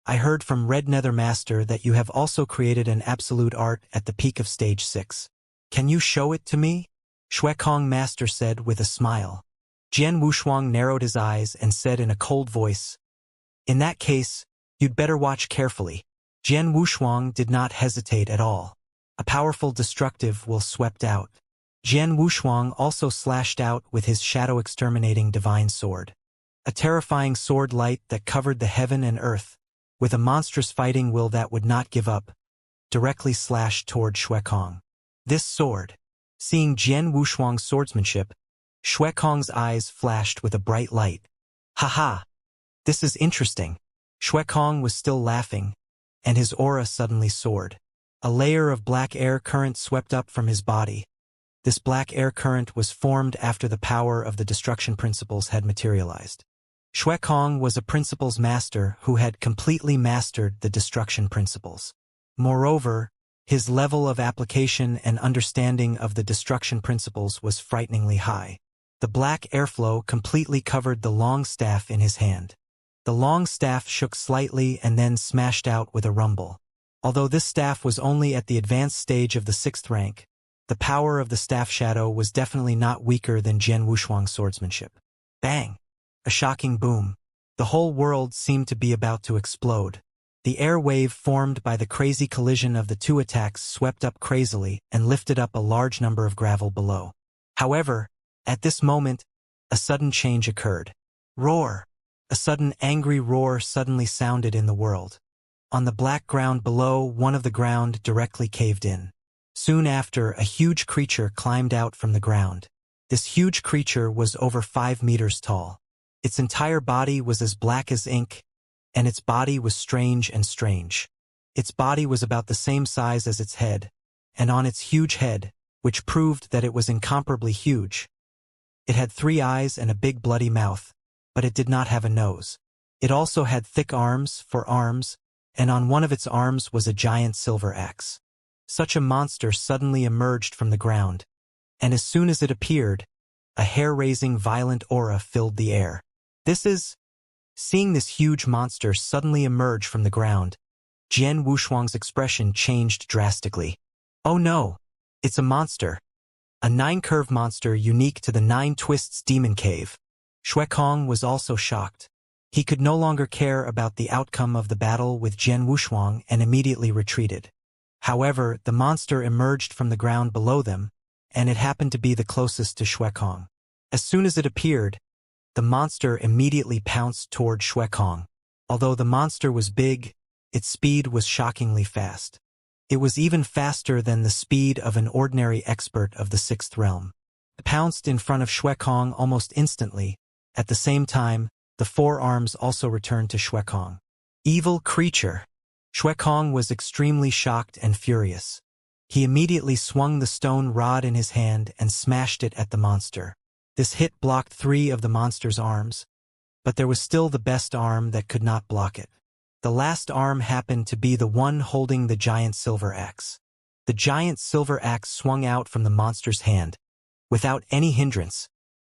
I heard from Red Nether Master that you have also created an absolute art at the peak of stage 6. Can you show it to me? Xuekong Master said with a smile. Jian Wushuang narrowed his eyes and said in a cold voice, in that case, you'd better watch carefully. Jian Wushuang did not hesitate at all. A powerful destructive will swept out. Jian Wushuang also slashed out with his shadow-exterminating divine sword. A terrifying sword light that covered the heaven and earth, with a monstrous fighting will that would not give up, directly slashed toward Xuekong. This sword. Seeing Jian Wushuang's swordsmanship, Xuekong's eyes flashed with a bright light. Ha! This is interesting. Xuekong was still laughing, and his aura suddenly soared. A layer of black air current swept up from his body. This black air current was formed after the power of the destruction principles had materialized. Xuekong was a principles master who had completely mastered the destruction principles. Moreover, his level of application and understanding of the destruction principles was frighteningly high. The black airflow completely covered the long staff in his hand. The long staff shook slightly and then smashed out with a rumble. Although this staff was only at the advanced stage of the 6th rank, the power of the staff shadow was definitely not weaker than Jian Wushuang's swordsmanship. Bang! A shocking boom. The whole world seemed to be about to explode. The air wave formed by the crazy collision of the 2 attacks swept up crazily and lifted up a large number of gravel below. However, at this moment, a sudden change occurred. Roar! A sudden angry roar suddenly sounded in the world. On the black ground below, one of the ground directly caved in. Soon after, a huge creature climbed out from the ground. This huge creature was over 5 meters tall. Its entire body was as black as ink, and its body was strange and strange. Its body was about the same size as its head, and on its huge head, which proved that it was incomparably huge, it had 3 eyes and a big bloody mouth, but it did not have a nose. It also had thick arms for arms, and on one of its arms was a giant silver axe. Such a monster suddenly emerged from the ground, and as soon as it appeared, a hair-raising violent aura filled the air. Seeing this huge monster suddenly emerge from the ground, Jian Wushuang's expression changed drastically. Oh no! It's a monster. A 9-curve monster unique to the 9 Twists Demon Cave. Xuekong was also shocked. He could no longer care about the outcome of the battle with Jian Wushuang and immediately retreated. However, the monster emerged from the ground below them, and it happened to be the closest to Xuekong. As soon as it appeared, the monster immediately pounced toward Xuekong. Although the monster was big, its speed was shockingly fast. It was even faster than the speed of an ordinary expert of the 6th realm. It pounced in front of Xuekong almost instantly. At the same time, the 4 arms also returned to Xuekong. Evil creature! Xuekong was extremely shocked and furious. He immediately swung the stone rod in his hand and smashed it at the monster. This hit blocked 3 of the monster's arms, but there was still the best arm that could not block it. The last arm happened to be the one holding the giant silver axe. The giant silver axe swung out from the monster's hand. Without any hindrance,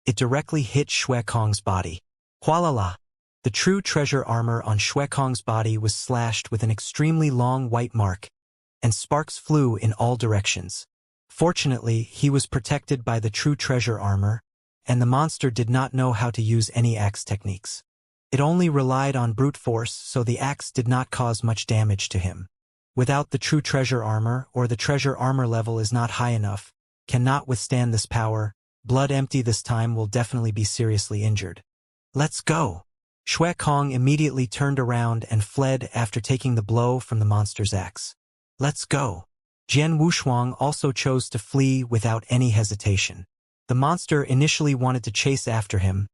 it directly hit Xuekong's body. Hualala! The true treasure armor on Xuekong's body was slashed with an extremely long white mark, and sparks flew in all directions. Fortunately, he was protected by the true treasure armor, and the monster did not know how to use any axe techniques. It only relied on brute force, so the axe did not cause much damage to him. Without the true treasure armor, or the treasure armor level is not high enough, cannot withstand this power, Blood Empty this time will definitely be seriously injured. Let's go! Xuekong immediately turned around and fled after taking the blow from the monster's axe. Let's go! Jian Wushuang also chose to flee without any hesitation. The monster initially wanted to chase after him,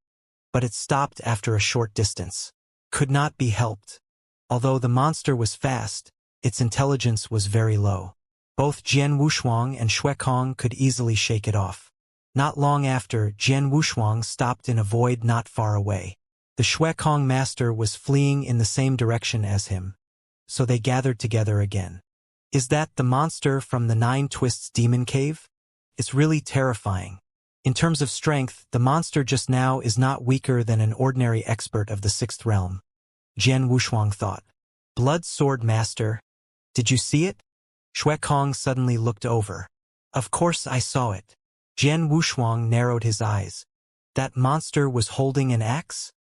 but it stopped after a short distance. Could not be helped. Although the monster was fast, its intelligence was very low. Both Jian Wushuang and Xuekong could easily shake it off. Not long after, Jian Wushuang stopped in a void not far away. The Xuekong master was fleeing in the same direction as him, so they gathered together again. Is that the monster from the 9 Twists Demon Cave? It's really terrifying. In terms of strength, the monster just now is not weaker than an ordinary expert of the 6th realm. Jian Wushuang thought. Blood Sword Master, did you see it? Xuekong suddenly looked over. Of course I saw it. Jian Wushuang narrowed his eyes. That monster was holding an axe?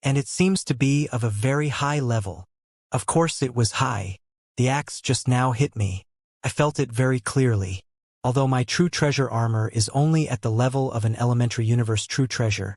And it seems to be of a very high level. Of course it was high. The axe just now hit me. I felt it very clearly. Although my true treasure armor is only at the level of an elementary universe true treasure,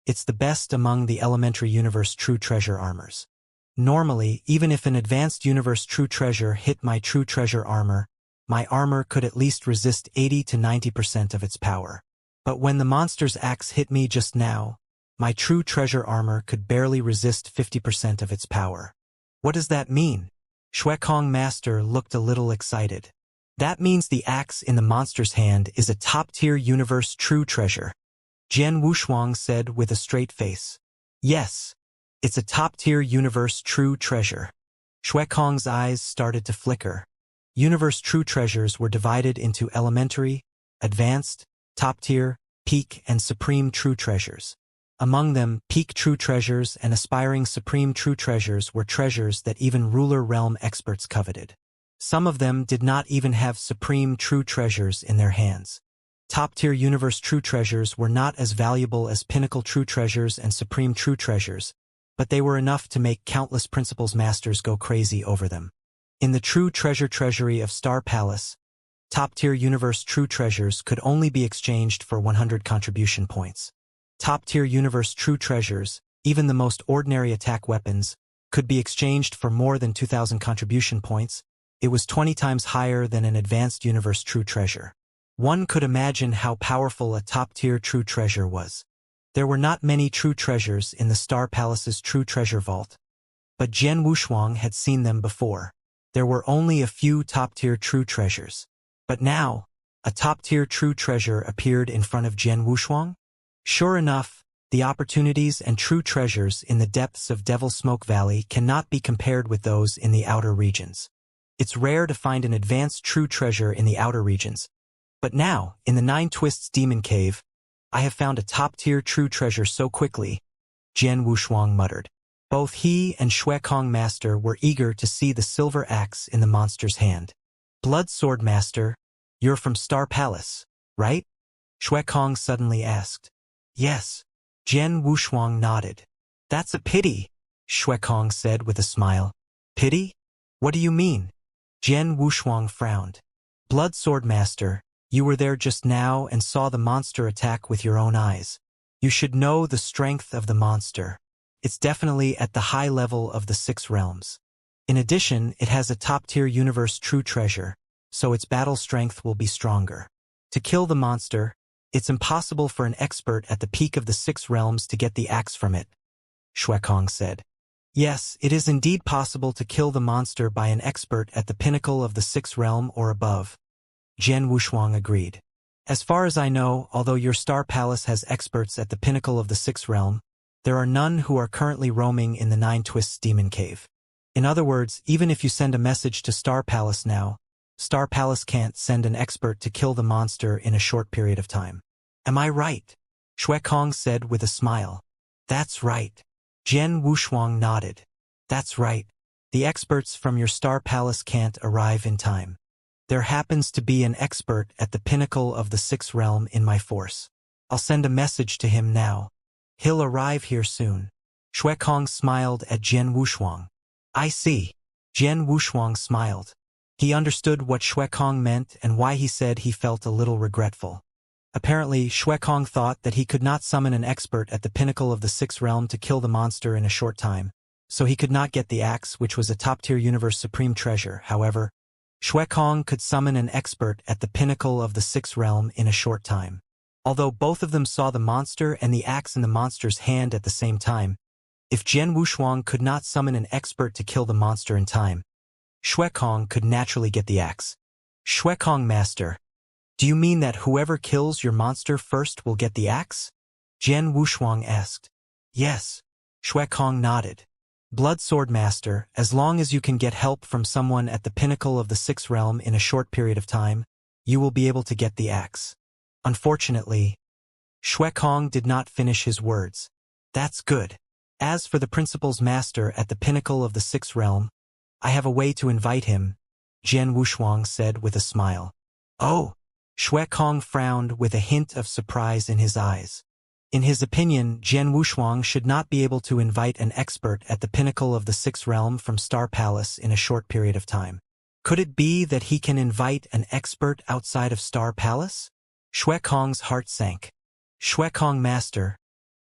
it's the best among the elementary universe true treasure armors. Normally, even if an advanced universe true treasure hit my true treasure armor, my armor could at least resist 80 to 90% of its power. But when the monster's axe hit me just now, my true treasure armor could barely resist 50% of its power. What does that mean? Xuekong Master looked a little excited. That means the axe in the monster's hand is a top-tier universe true treasure. Jian Wushuang said with a straight face. Yes, it's a top-tier universe true treasure. Xuekong's eyes started to flicker. Universe true treasures were divided into elementary, advanced, top-tier, peak, and supreme true treasures. Among them, peak true treasures and aspiring supreme true treasures were treasures that even ruler realm experts coveted. Some of them did not even have supreme true treasures in their hands. Top-tier universe true treasures were not as valuable as pinnacle true treasures and supreme true treasures, but they were enough to make countless principles masters go crazy over them. In the true treasure treasury of Star Palace, top-tier universe true treasures could only be exchanged for 100 contribution points. Top-tier universe true treasures, even the most ordinary attack weapons, could be exchanged for more than 2,000 contribution points. It was 20 times higher than an advanced universe true treasure. One could imagine how powerful a top-tier true treasure was. There were not many true treasures in the Star Palace's true treasure vault, But Jian Wushuang had seen them before. There were only a few top-tier true treasures. But now, a top-tier true treasure appeared in front of Jian Wushuang? Sure enough, the opportunities and true treasures in the depths of Devil Smoke Valley cannot be compared with those in the outer regions. It's rare to find an advanced true treasure in the outer regions. But now, in the Nine Twists Demon Cave, I have found a top-tier true treasure so quickly, Jian Wushuang muttered. Both he and Shuekong Master were eager to see the silver axe in the monster's hand. Blood Sword Master, you're from Star Palace, right? Shuekong suddenly asked. Yes. Jian Wushuang nodded. That's a pity, Shuekong said with a smile. Pity? What do you mean? Jian Wushuang frowned. Blood Sword Master, you were there just now and saw the monster attack with your own eyes. You should know the strength of the monster. It's definitely at the high level of the 6 realms. In addition, it has a top-tier universe true treasure, so its battle strength will be stronger. To kill the monster, it's impossible for an expert at the peak of the 6 realms to get the axe from it, Shuekong said. Yes, it is indeed possible to kill the monster by an expert at the pinnacle of the 6th realm or above. Jian Wushuang agreed. As far as I know, although your Star Palace has experts at the pinnacle of the 6th realm, there are none who are currently roaming in the Nine Twists Demon Cave. In other words, even if you send a message to Star Palace now, Star Palace can't send an expert to kill the monster in a short period of time. Am I right? Shuekong said with a smile. That's right. Jian Wushuang nodded. That's right. The experts from your Star Palace can't arrive in time. There happens to be an expert at the pinnacle of the 6th realm in my force. I'll send a message to him now. He'll arrive here soon. Shuekong smiled at Jian Wushuang. I see. Jian Wushuang smiled. He understood what Shuekong meant and why he said he felt a little regretful. Apparently, Shuekong thought that he could not summon an expert at the pinnacle of the 6th realm to kill the monster in a short time, so he could not get the axe, which was a top-tier universe supreme treasure. However, Shuekong could summon an expert at the pinnacle of the 6th realm in a short time. Although both of them saw the monster and the axe in the monster's hand at the same time, if Jian Wushuang could not summon an expert to kill the monster in time, Shuekong could naturally get the axe. Shuekong Master, do you mean that whoever kills your monster first will get the axe? Jian Wushuang asked. Yes. Shuekong nodded. Blood Sword Master, as long as you can get help from someone at the pinnacle of the 6th realm in a short period of time, you will be able to get the axe. Unfortunately, Shuekong did not finish his words. That's good. As for the Principal's Master at the pinnacle of the 6th realm, I have a way to invite him, Jian Wushuang said with a smile. Oh! Shuekong frowned with a hint of surprise in his eyes. In his opinion, Jian Wushuang should not be able to invite an expert at the pinnacle of the 6th realm from Star Palace in a short period of time. Could it be that he can invite an expert outside of Star Palace? Shuekong's heart sank. Shuekong Master,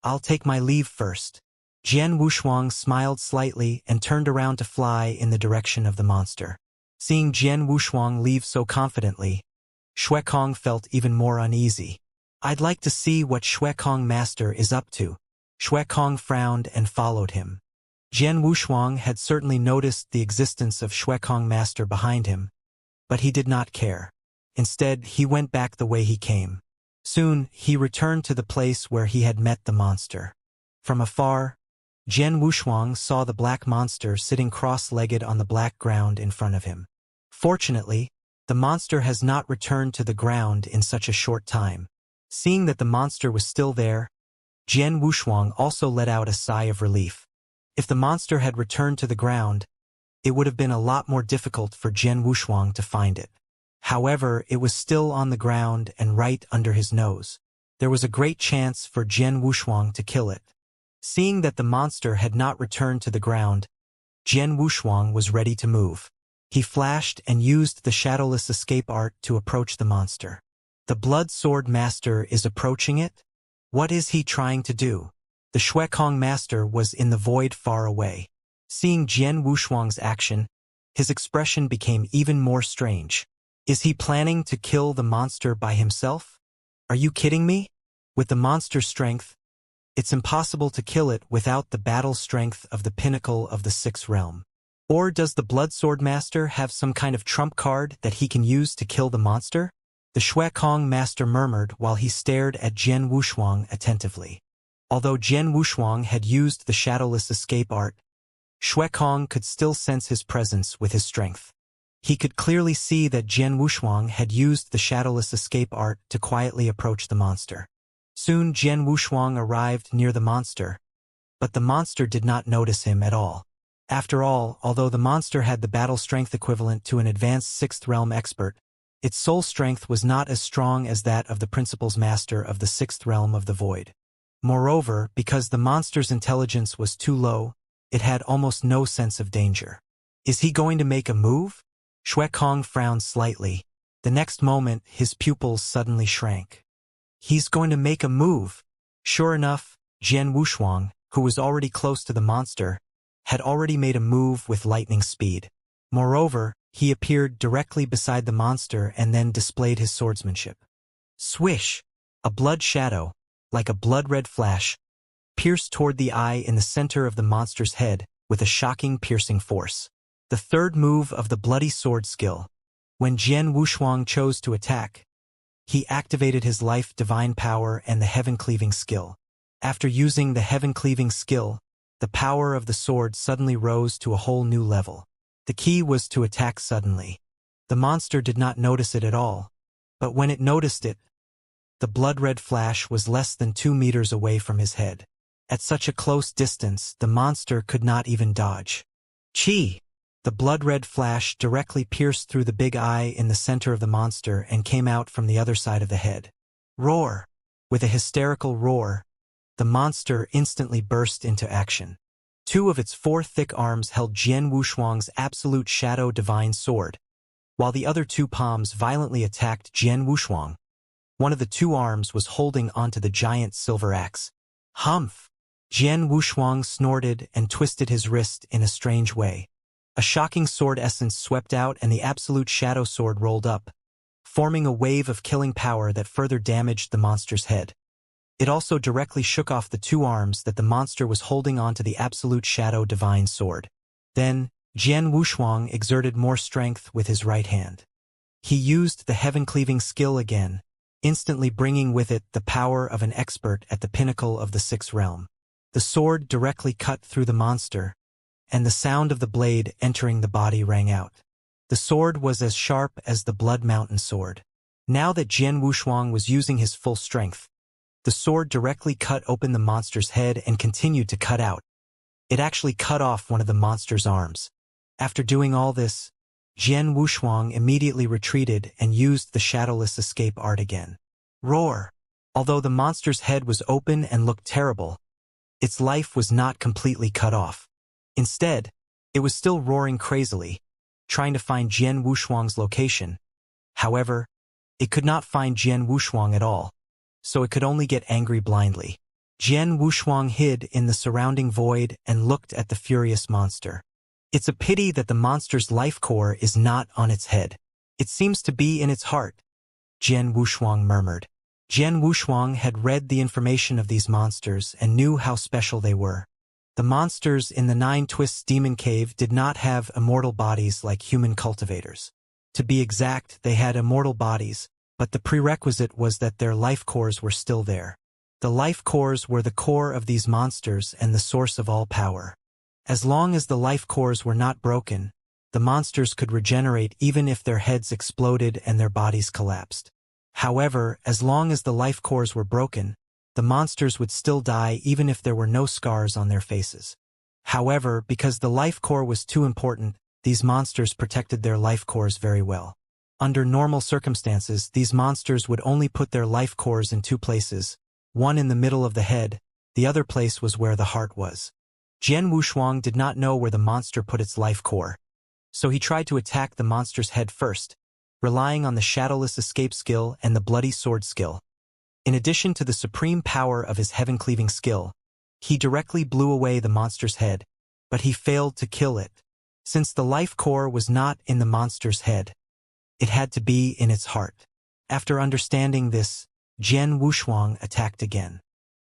I'll take my leave first. Jian Wushuang smiled slightly and turned around to fly in the direction of the monster. Seeing Jian Wushuang leave so confidently, Shuekong felt even more uneasy. I'd like to see what Shuekong Master is up to. Shuekong frowned and followed him. Jian Wushuang had certainly noticed the existence of Shuekong Master behind him, but he did not care. Instead, he went back the way he came. Soon, he returned to the place where he had met the monster. From afar, Jian Wushuang saw the black monster sitting cross-legged on the black ground in front of him. Fortunately, the monster has not returned to the ground in such a short time. Seeing that the monster was still there, Jian Wushuang also let out a sigh of relief. If the monster had returned to the ground, it would have been a lot more difficult for Jian Wushuang to find it. However, it was still on the ground and right under his nose. There was a great chance for Jian Wushuang to kill it. Seeing that the monster had not returned to the ground, Jian Wushuang was ready to move. He flashed and used the shadowless escape art to approach the monster. The Blood Sword Master is approaching it? What is he trying to do? The Shuekong Master was in the void far away. Seeing Jian Wushuang's action, his expression became even more strange. Is he planning to kill the monster by himself? Are you kidding me? With the monster's strength, It's impossible to kill it without the battle strength of the pinnacle of the sixth realm. Or does the Blood Sword Master have some kind of trump card that he can use to kill the monster? The Shuekong Master murmured while he stared at Jian Wushuang attentively. Although Jian Wushuang had used the shadowless escape art, Shuekong could still sense his presence with his strength. He could clearly see that Jian Wushuang had used the shadowless escape art to quietly approach the monster. Soon Jian Wushuang arrived near the monster, but the monster did not notice him at all. After all, although the monster had the battle strength equivalent to an advanced sixth realm expert, its soul strength was not as strong as that of the Principal's Master of the sixth realm of the void. Moreover, because the monster's intelligence was too low, it had almost no sense of danger. Is he going to make a move? Shuekong frowned slightly. The next moment, his pupils suddenly shrank. He's going to make a move. Sure enough, Jian Wushuang, who was already close to the monster, had already made a move with lightning speed. Moreover, he appeared directly beside the monster and then displayed his swordsmanship. Swish! A blood shadow, like a blood-red flash, pierced toward the eye in the center of the monster's head with a shocking piercing force. The third move of the bloody sword skill. When Jian Wushuang chose to attack, he activated his life divine power and the heaven-cleaving skill. After using the heaven-cleaving skill, the power of the sword suddenly rose to a whole new level. The key was to attack suddenly. The monster did not notice it at all, but when it noticed it, the blood-red flash was less than 2 meters away from his head. At such a close distance, the monster could not even dodge. Chi! The blood-red flash directly pierced through the big eye in the center of the monster and came out from the other side of the head. Roar! With a hysterical roar, the monster instantly burst into action. 2 of its 4 thick arms held Jian Wushuang's absolute shadow divine sword, while the other 2 palms violently attacked Jian Wushuang. One of the 2 arms was holding onto the giant silver axe. Humph! Jian Wushuang snorted and twisted his wrist in a strange way. A shocking sword essence swept out and the absolute shadow sword rolled up, forming a wave of killing power that further damaged the monster's head. It also directly shook off the 2 arms that the monster was holding onto the absolute shadow divine sword. Then, Jian Wushuang exerted more strength with his right hand. He used the heaven-cleaving skill again, instantly bringing with it the power of an expert at the pinnacle of the sixth realm. The sword directly cut through the monster, and the sound of the blade entering the body rang out. The sword was as sharp as the Blood Mountain sword. Now that Jian Wushuang was using his full strength, the sword directly cut open the monster's head and continued to cut out. It actually cut off one of the monster's arms. After doing all this, Jian Wushuang immediately retreated and used the shadowless escape art again. Roar! Although the monster's head was open and looked terrible, its life was not completely cut off. Instead, it was still roaring crazily, trying to find Jian Wushuang's location. However, it could not find Jian Wushuang at all, so it could only get angry blindly. Jian Wushuang hid in the surrounding void and looked at the furious monster. It's a pity that the monster's life core is not on its head. It seems to be in its heart, Jian Wushuang murmured. Jian Wushuang had read the information of these monsters and knew how special they were. The monsters in the 9 Twists Demon Cave did not have immortal bodies like human cultivators. To be exact, they had immortal bodies, but the prerequisite was that their life cores were still there. The life cores were the core of these monsters and the source of all power. As long as the life cores were not broken, the monsters could regenerate even if their heads exploded and their bodies collapsed. However, as long as the life cores were broken, the monsters would still die even if there were no scars on their faces. However, because the life core was too important, these monsters protected their life cores very well. Under normal circumstances, these monsters would only put their life cores in 2 places, one in the middle of the head, the other place was where the heart was. Jian Wushuang did not know where the monster put its life core, so he tried to attack the monster's head first, relying on the shadowless escape skill and the bloody sword skill. In addition to the supreme power of his heaven-cleaving skill, he directly blew away the monster's head, but he failed to kill it. Since the life core was not in the monster's head, it had to be in its heart. After understanding this, Jian Wushuang attacked again.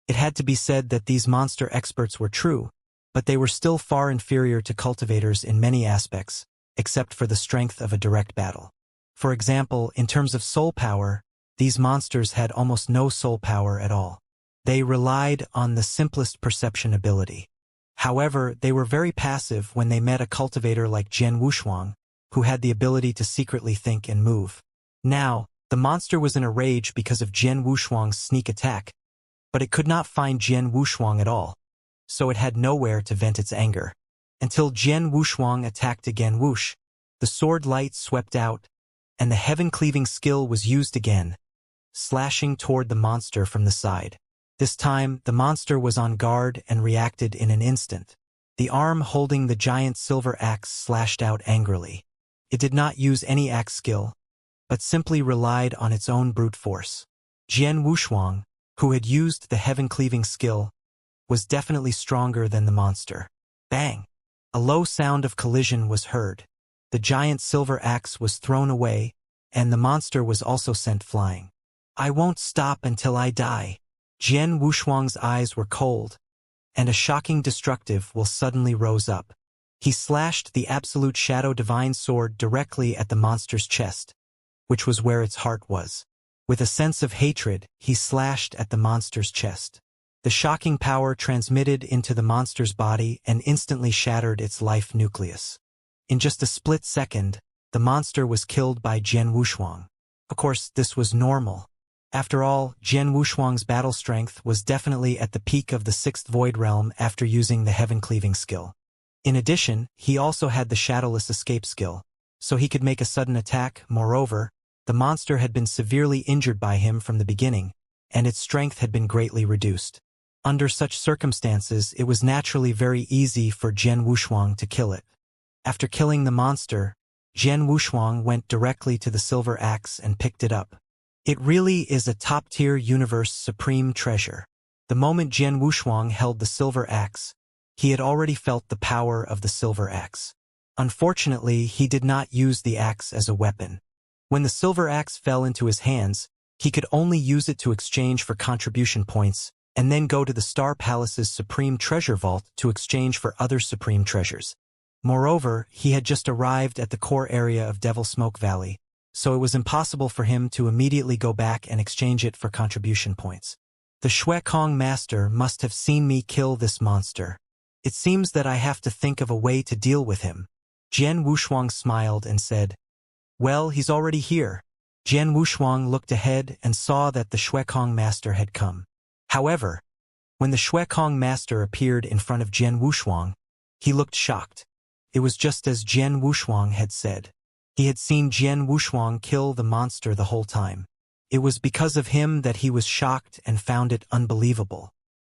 It had to be said that these monster experts were true, but they were still far inferior to cultivators in many aspects, except for the strength of a direct battle. For example, in terms of soul power, these monsters had almost no soul power at all. They relied on the simplest perception ability. However, they were very passive when they met a cultivator like Jian Wushuang, who had the ability to secretly think and move. Now, the monster was in a rage because of Jian Wushuang's sneak attack, but it could not find Jian Wushuang at all, so it had nowhere to vent its anger. Until Jian Wushuang attacked again. Whoosh, the sword light swept out, and the heaven-cleaving skill was used again, slashing toward the monster from the side. This time, the monster was on guard and reacted in an instant. The arm holding the giant silver axe slashed out angrily. It did not use any axe skill, but simply relied on its own brute force. Jian Wushuang, who had used the heaven-cleaving skill, was definitely stronger than the monster. Bang! A low sound of collision was heard. The giant silver axe was thrown away, and the monster was also sent flying. I won't stop until I die. Jian Wushuang's eyes were cold, and a shocking destructive will suddenly rose up. He slashed the absolute shadow divine sword directly at the monster's chest, which was where its heart was. With a sense of hatred, he slashed at the monster's chest. The shocking power transmitted into the monster's body and instantly shattered its life nucleus. In just a split second, the monster was killed by Jian Wushuang. Of course, this was normal. After all, Jian Wushuang's battle strength was definitely at the peak of the 6th Void Realm after using the heaven-cleaving skill. In addition, he also had the shadowless escape skill, so he could make a sudden attack. Moreover, the monster had been severely injured by him from the beginning, and its strength had been greatly reduced. Under such circumstances, it was naturally very easy for Jian Wushuang to kill it. After killing the monster, Jian Wushuang went directly to the silver axe and picked it up. It really is a top-tier universe supreme treasure. The moment Jian Wushuang held the silver axe, he had already felt the power of the silver axe. Unfortunately, he did not use the axe as a weapon. When the silver axe fell into his hands, he could only use it to exchange for contribution points, and then go to the Star Palace's Supreme Treasure Vault to exchange for other supreme treasures. Moreover, he had just arrived at the core area of Devil Smoke Valley, so it was impossible for him to immediately go back and exchange it for contribution points. The Shui Kong Master must have seen me kill this monster. It seems that I have to think of a way to deal with him. Jian Wushuang smiled and said, Well, he's already here. Jian Wushuang looked ahead and saw that the Shui Kong Master had come. However, when the Shui Kong Master appeared in front of Jian Wushuang, he looked shocked. It was just as Jian Wushuang had said. He had seen Jian Wushuang kill the monster the whole time. It was because of him that he was shocked and found it unbelievable.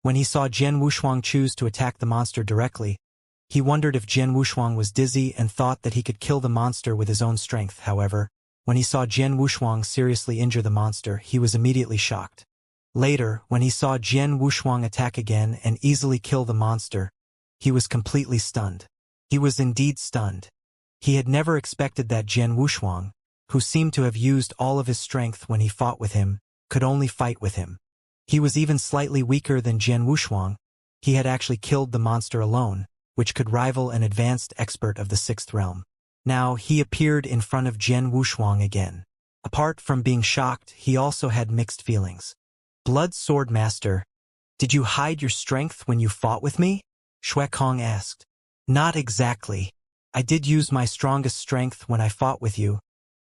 When he saw Jian Wushuang choose to attack the monster directly, he wondered if Jian Wushuang was dizzy and thought that he could kill the monster with his own strength. However, when he saw Jian Wushuang seriously injure the monster, he was immediately shocked. Later, when he saw Jian Wushuang attack again and easily kill the monster, he was completely stunned. He was indeed stunned. He had never expected that Jian Wushuang, who seemed to have used all of his strength when he fought with him, could only fight with him. He was even slightly weaker than Jian Wushuang. He had actually killed the monster alone, which could rival an advanced expert of the 6th realm. Now he appeared in front of Jian Wushuang again. Apart from being shocked, he also had mixed feelings. Blood Sword Master, did you hide your strength when you fought with me? Shui Kong asked. Not exactly. I did use my strongest strength when I fought with you,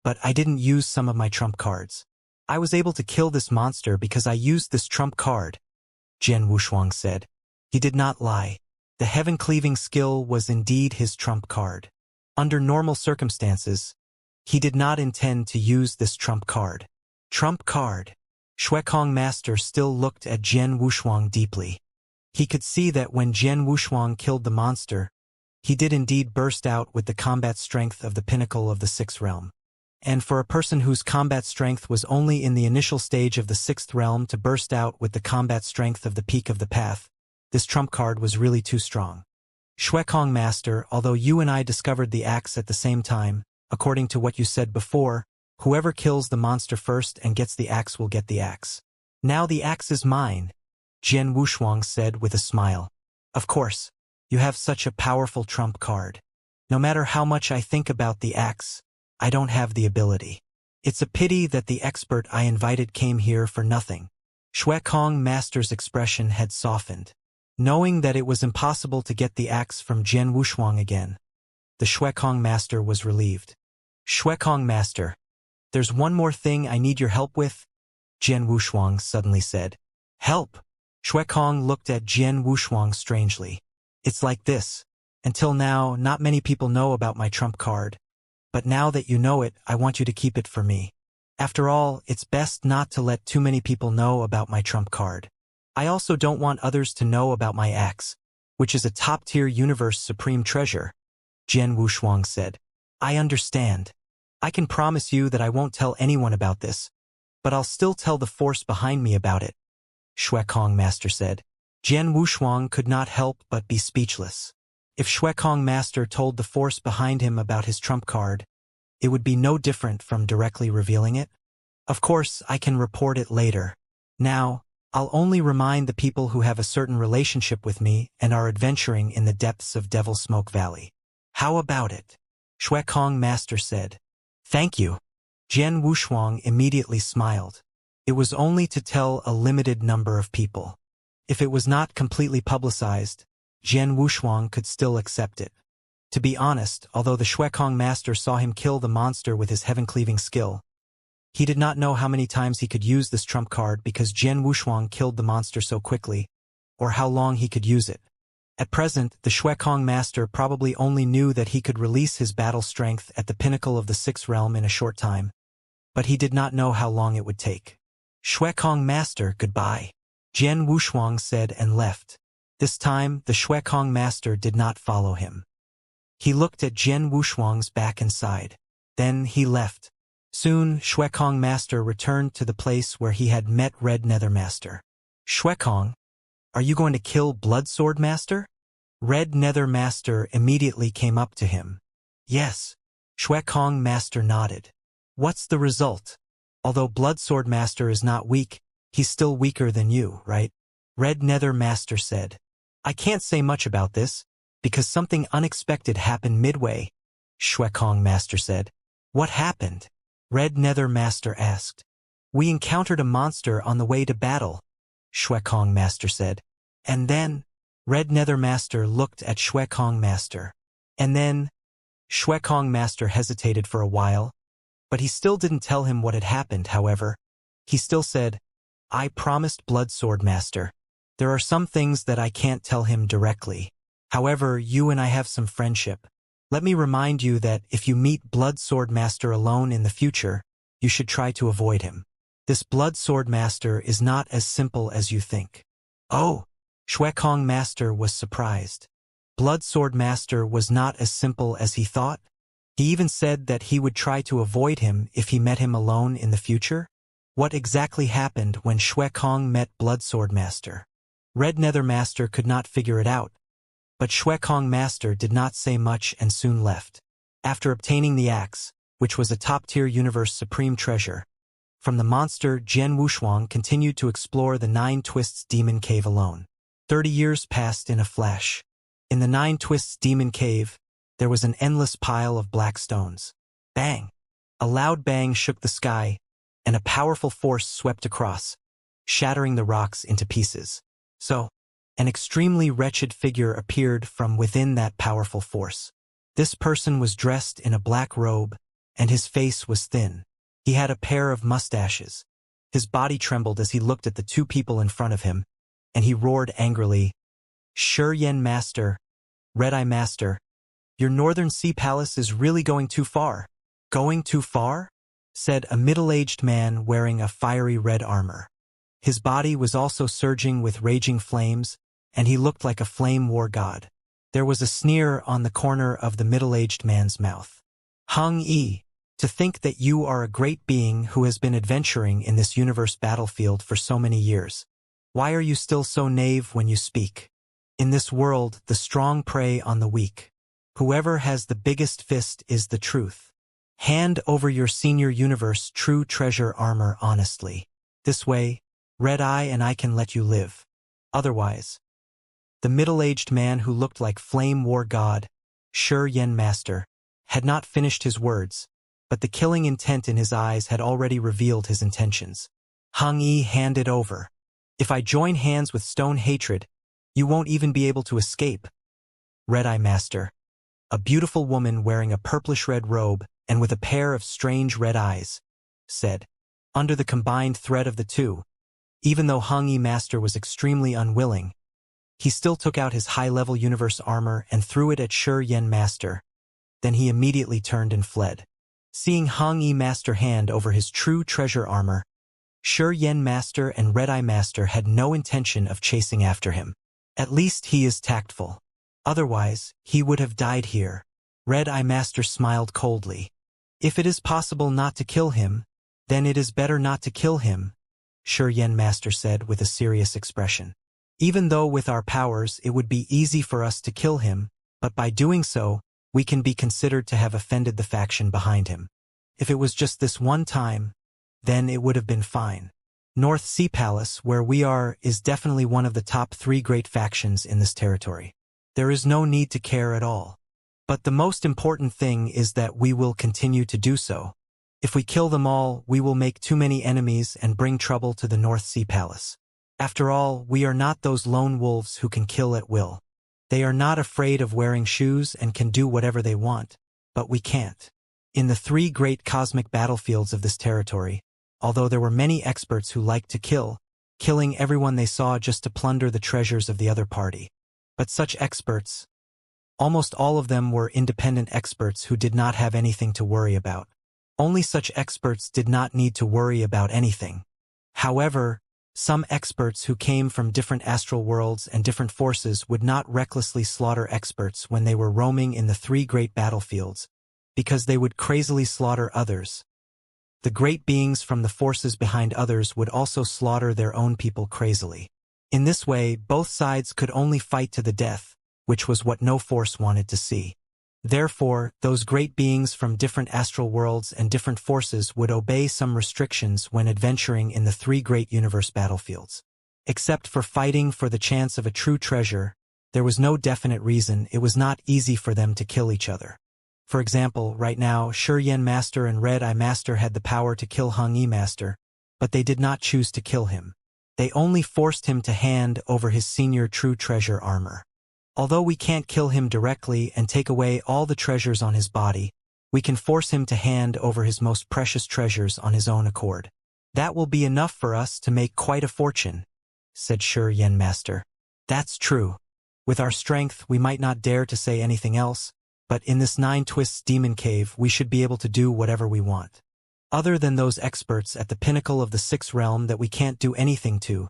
but I didn't use some of my trump cards. I was able to kill this monster because I used this trump card, Jian Wushuang said. He did not lie. The heaven-cleaving skill was indeed his trump card. Under normal circumstances, he did not intend to use this trump card. Trump card. Shui Kong Master still looked at Jian Wushuang deeply. He could see that when Jian Wushuang killed the monster, he did indeed burst out with the combat strength of the pinnacle of the 6th realm. And for a person whose combat strength was only in the initial stage of the 6th realm to burst out with the combat strength of the peak of the path, this trump card was really too strong. Shui Kong Master, although you and I discovered the axe at the same time, according to what you said before, whoever kills the monster first and gets the axe will get the axe. Now the axe is mine. Jian Wushuang said with a smile. Of course, you have such a powerful trump card. No matter how much I think about the axe, I don't have the ability. It's a pity that the expert I invited came here for nothing. Xuekong Master's expression had softened. Knowing that it was impossible to get the axe from Jian Wushuang again, the Xuekong Master was relieved. Xuekong Master, there's one more thing I need your help with, Jian Wushuang suddenly said. Help? Xuekong looked at Jian Wushuang strangely. It's like this. Until now, not many people know about my trump card. But now that you know it, I want you to keep it for me. After all, it's best not to let too many people know about my trump card. I also don't want others to know about my axe, which is a top-tier universe supreme treasure, Jian Wushuang said. I understand. I can promise you that I won't tell anyone about this, but I'll still tell the force behind me about it, Xuekong Master said. Jian Wushuang could not help but be speechless. If Xuekong Master told the force behind him about his trump card, it would be no different from directly revealing it. Of course, I can report it later. Now, I'll only remind the people who have a certain relationship with me and are adventuring in the depths of Devil Smoke Valley. How about it? Xuekong Master said. Thank you. Jian Wushuang immediately smiled. It was only to tell a limited number of people. If it was not completely publicized, Jian Wushuang could still accept it. To be honest, although the Xuekong Master saw him kill the monster with his heaven-cleaving skill, he did not know how many times he could use this trump card because Jian Wushuang killed the monster so quickly, or how long he could use it. At present, the Xuekong Master probably only knew that he could release his battle strength at the pinnacle of the sixth realm in a short time, but he did not know how long it would take. Xuekong Master, goodbye, Jian Wushuang said and left. This time, the Xuekong Master did not follow him. He looked at Jian Wushuang's back and side. Then he left. Soon, Xuekong Master returned to the place where he had met Red Nether Master. Xuekong, are you going to kill Blood Sword Master? Red Nether Master immediately came up to him. Yes. Xuekong Master nodded. What's the result? Although Blood Sword Master is not weak, he's still weaker than you, right? Red Nether Master said. I can't say much about this, because something unexpected happened midway, Xuekong Master said. What happened? Red Nether Master asked. We encountered a monster on the way to battle, Xuekong Master said. And then, Red Nether Master looked at Xuekong Master. And then, Xuekong Master hesitated for a while, but he still didn't tell him what had happened, however. He still said, I promised Blood Sword Master. There are some things that I can't tell him directly. However, you and I have some friendship. Let me remind you that if you meet Blood Sword Master alone in the future, you should try to avoid him. This Blood Sword Master is not as simple as you think. Oh, Xuekong Master was surprised. Blood Sword Master was not as simple as he thought. He even said that he would try to avoid him if he met him alone in the future. What exactly happened when Xuekong met Blood Sword Master? Red Nether Master could not figure it out. But Xuekong Master did not say much and soon left. After obtaining the axe, which was a top-tier universe supreme treasure, from the monster, Jian Wushuang continued to explore the Nine Twists Demon Cave alone. 30 years passed in a flash. In the Nine Twists Demon Cave, there was an endless pile of black stones. Bang! A loud bang shook the sky, and a powerful force swept across, shattering the rocks into pieces. So, an extremely wretched figure appeared from within that powerful force. This person was dressed in a black robe, and his face was thin. He had a pair of mustaches. His body trembled as he looked at the two people in front of him, and he roared angrily, Shuryen Master, Red-Eye Master, your Northern Sea Palace is really going too far. Going too far? Said a middle-aged man wearing a fiery red armor. His body was also surging with raging flames, and he looked like a flame war god. There was a sneer on the corner of the middle-aged man's mouth. Hung Yi, to think that you are a great being who has been adventuring in this universe battlefield for so many years. Why are you still so naive when you speak? In this world, the strong prey on the weak. Whoever has the biggest fist is the truth. Hand over your senior universe true treasure armor honestly. This way, Red-Eye and I can let you live. Otherwise, the middle-aged man who looked like Flame War God, Shi Master, had not finished his words, but the killing intent in his eyes had already revealed his intentions. Hung Yi handed over. If I join hands with stone hatred, you won't even be able to escape. Red-Eye Master, a beautiful woman wearing a purplish-red robe and with a pair of strange red eyes, said. Under the combined threat of the two, even though Hung Yi Master was extremely unwilling, he still took out his high-level universe armor and threw it at Shi Master. Then he immediately turned and fled. Seeing Hung Yi Master hand over his true treasure armor, Shi Master and Red-Eye Master had no intention of chasing after him. At least he is tactful. Otherwise, he would have died here. Red-Eye Master smiled coldly. If it is possible not to kill him, then it is better not to kill him, Shi Master said with a serious expression. Even though with our powers it would be easy for us to kill him, but by doing so, we can be considered to have offended the faction behind him. If it was just this one time, then it would have been fine. North Sea Palace, where we are, is definitely one of the top 3 great factions in this territory. There is no need to care at all. But the most important thing is that we will continue to do so. If we kill them all, we will make too many enemies and bring trouble to the North Sea Palace. After all, we are not those lone wolves who can kill at will. They are not afraid of wearing shoes and can do whatever they want, but we can't. In the 3 great cosmic battlefields of this territory, although there were many experts who liked to kill, killing everyone they saw just to plunder the treasures of the other party. But such experts, almost all of them were independent experts who did not have anything to worry about. Only such experts did not need to worry about anything. However, some experts who came from different astral worlds and different forces would not recklessly slaughter experts when they were roaming in the 3 great battlefields, because they would crazily slaughter others. The great beings from the forces behind others would also slaughter their own people crazily. In this way, both sides could only fight to the death, which was what no force wanted to see. Therefore, those great beings from different astral worlds and different forces would obey some restrictions when adventuring in the 3 great universe battlefields. Except for fighting for the chance of a true treasure, there was no definite reason it was not easy for them to kill each other. For example, right now, Shi Master and Red-Eye Master had the power to kill Hung Yi Master, but they did not choose to kill him. They only forced him to hand over his senior true treasure armor. Although we can't kill him directly and take away all the treasures on his body, we can force him to hand over his most precious treasures on his own accord. That will be enough for us to make quite a fortune, said Shi Master. That's true. With our strength, we might not dare to say anything else, but in this 9 Twists demon cave, we should be able to do whatever we want. Other than those experts at the pinnacle of the 6th realm that we can't do anything to,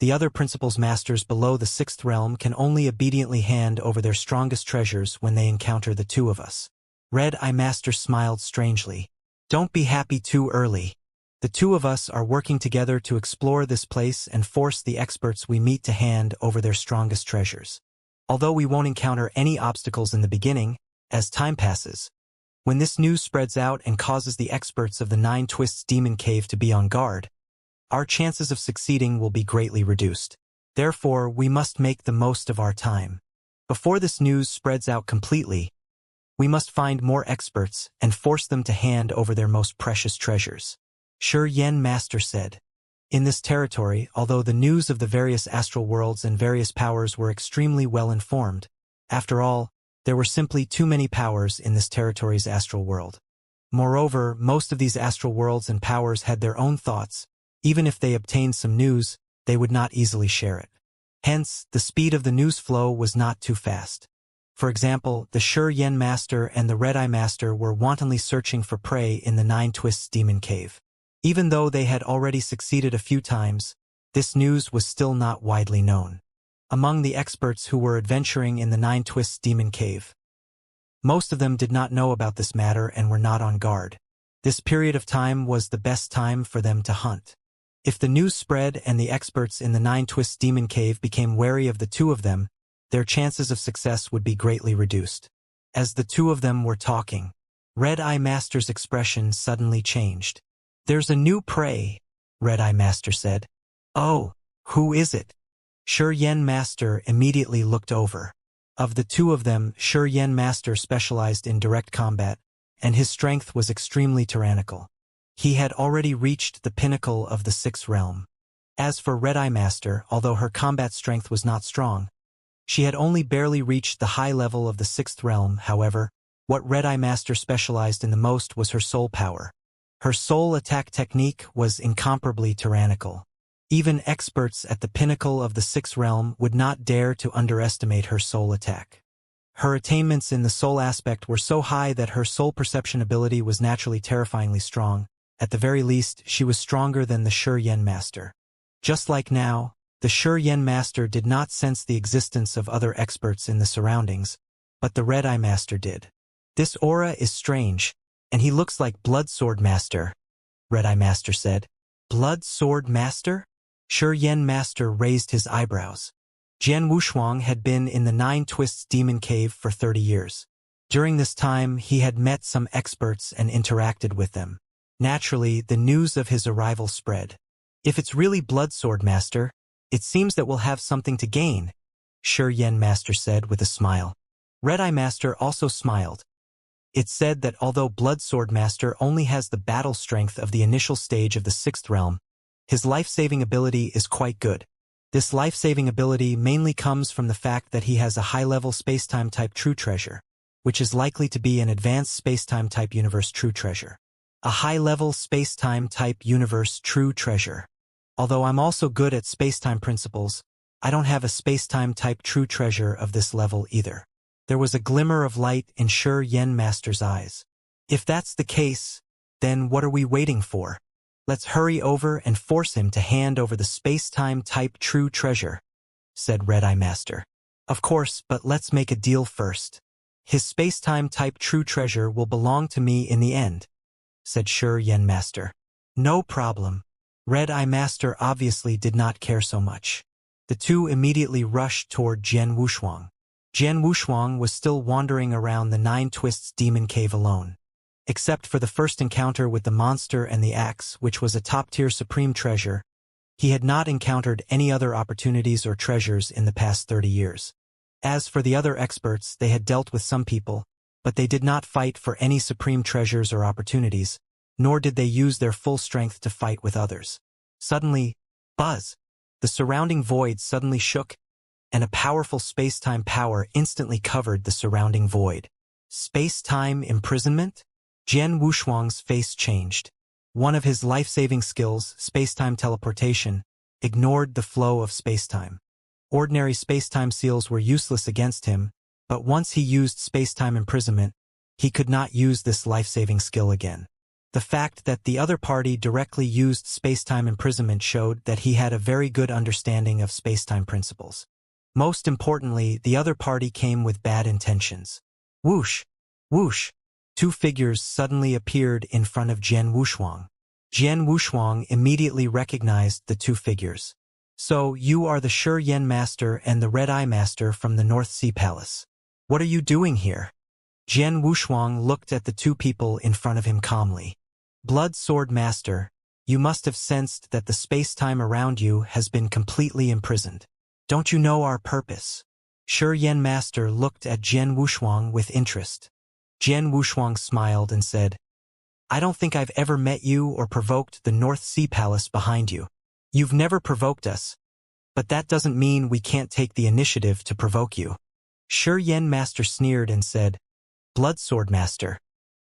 the other principles masters below the 6th realm can only obediently hand over their strongest treasures when they encounter the 2 of us. Red-Eye Master smiled strangely. Don't be happy too early. The 2 of us are working together to explore this place and force the experts we meet to hand over their strongest treasures. Although we won't encounter any obstacles in the beginning, as time passes, when this news spreads out and causes the experts of the 9 Twists demon cave to be on guard, our chances of succeeding will be greatly reduced. Therefore, we must make the most of our time. Before this news spreads out completely, we must find more experts and force them to hand over their most precious treasures. Shi Master said. In this territory, although the news of the various astral worlds and various powers were extremely well informed, after all, there were simply too many powers in this territory's astral world. Moreover, most of these astral worlds and powers had their own thoughts. Even if they obtained some news, they would not easily share it. Hence, the speed of the news flow was not too fast. For example, the Shi Master and the Red-Eye Master were wantonly searching for prey in the 9 Twists demon cave. Even though they had already succeeded a few times, this news was still not widely known. Among the experts who were adventuring in the 9 Twists demon cave, most of them did not know about this matter and were not on guard. This period of time was the best time for them to hunt. If the news spread and the experts in the 9 Twists demon cave became wary of the 2 of them, their chances of success would be greatly reduced. As the 2 of them were talking, Red-Eye Master's expression suddenly changed. There's a new prey, Red-Eye Master said. Oh, who is it? Shi Yen Master immediately looked over. Of the two of them, Shi Yen Master specialized in direct combat, and his strength was extremely tyrannical. He had already reached the pinnacle of the sixth realm. As for Red Eye Master, although her combat strength was not strong, she had only barely reached the high level of the sixth realm. However, what Red Eye Master specialized in the most was her soul power. Her soul attack technique was incomparably tyrannical. Even experts at the pinnacle of the sixth realm would not dare to underestimate her soul attack. Her attainments in the soul aspect were so high that her soul perception ability was naturally terrifyingly strong. At the very least, she was stronger than the Shi Yen Master. Just like now, the Shi Yen Master did not sense the existence of other experts in the surroundings, but the Red Eye Master did. This aura is strange, and he looks like Blood Sword Master, Red Eye Master said. Blood Sword Master? Shi Yen Master raised his eyebrows. Jian Wushuang had been in the Nine Twists Demon Cave for 30 years. During this time, he had met some experts and interacted with them. Naturally, the news of his arrival spread. If it's really Blood Sword Master, it seems that we'll have something to gain, Shi Yen Master said with a smile. Red Eye Master also smiled. It's said that although Blood Sword Master only has the battle strength of the initial stage of the sixth realm, his life-saving ability is quite good. This life-saving ability mainly comes from the fact that he has a high-level space-time type true treasure, which is likely to be an advanced space-time type universe true treasure. A high-level space-time type universe true treasure. Although I'm also good at space-time principles, I don't have a space-time type true treasure of this level either. There was a glimmer of light in Shi Yen Master's eyes. If that's the case, then what are we waiting for? Let's hurry over and force him to hand over the space-time type true treasure, said Red Eye Master. Of course, but let's make a deal first. His space-time type true treasure will belong to me in the end, said Shi Yen Master. No problem. Red Eye Master obviously did not care so much. The two immediately rushed toward Jian Wushuang. Jian Wushuang was still wandering around the Nine Twists Demon Cave alone. Except for the first encounter with the monster and the axe, which was a top-tier supreme treasure, he had not encountered any other opportunities or treasures in the past 30 years. As for the other experts, they had dealt with some people, but they did not fight for any supreme treasures or opportunities, nor did they use their full strength to fight with others. Suddenly, buzz! The surrounding void suddenly shook, and a powerful space-time power instantly covered the surrounding void. Space-time imprisonment? Jian Wushuang's face changed. One of his life-saving skills, space-time teleportation, ignored the flow of space-time. Ordinary space-time seals were useless against him, but once he used space-time imprisonment, he could not use this life-saving skill again. The fact that the other party directly used space-time imprisonment showed that he had a very good understanding of space-time principles. Most importantly, the other party came with bad intentions. Whoosh! Whoosh! Two figures suddenly appeared in front of Jian Wushuang. Jian Wushuang immediately recognized the two figures. So, you are the Shi Yen Master and the Red Eye Master from the North Sea Palace. What are you doing here? Jian Wushuang looked at the two people in front of him calmly. Blood Sword Master, you must have sensed that the space-time around you has been completely imprisoned. Don't you know our purpose? Shi Yen Master looked at Jian Wushuang with interest. Jian Wushuang smiled and said, I don't think I've ever met you or provoked the North Sea Palace behind you. You've never provoked us, but that doesn't mean we can't take the initiative to provoke you. Shi Yen Master sneered and said, Blood Sword Master,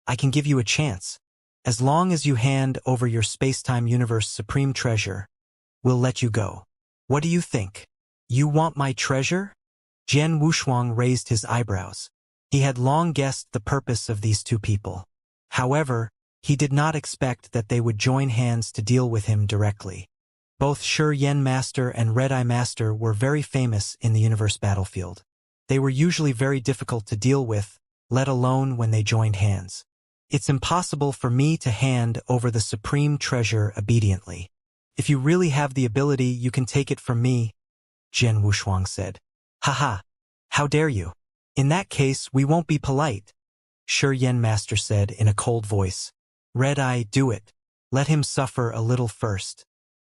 I can give you a chance. As long as you hand over your space-time universe supreme treasure, we'll let you go. What do you think? You want my treasure? Jian Wushuang raised his eyebrows. He had long guessed the purpose of these two people. However, he did not expect that they would join hands to deal with him directly. Both Shi Yen Master and Red Eye Master were very famous in the universe battlefield. They were usually very difficult to deal with, let alone when they joined hands. It's impossible for me to hand over the supreme treasure obediently. If you really have the ability, you can take it from me, Jian Wushuang said. Haha, how dare you? In that case, we won't be polite, Shi Yen Master said in a cold voice. Red Eye, do it. Let him suffer a little first.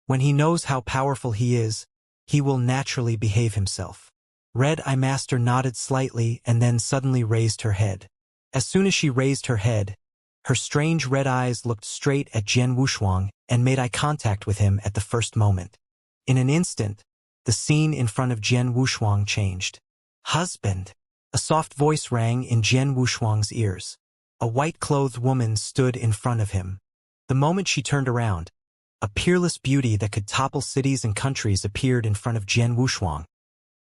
When he knows how powerful he is, he will naturally behave himself. Red Eye Master nodded slightly and then suddenly raised her head. As soon as she raised her head, her strange red eyes looked straight at Jian Wushuang and made eye contact with him at the first moment. In an instant, the scene in front of Jian Wushuang changed. "Husband!" A soft voice rang in Jian Wushuang's ears. A white-clothed woman stood in front of him. The moment she turned around, a peerless beauty that could topple cities and countries appeared in front of Jian Wushuang.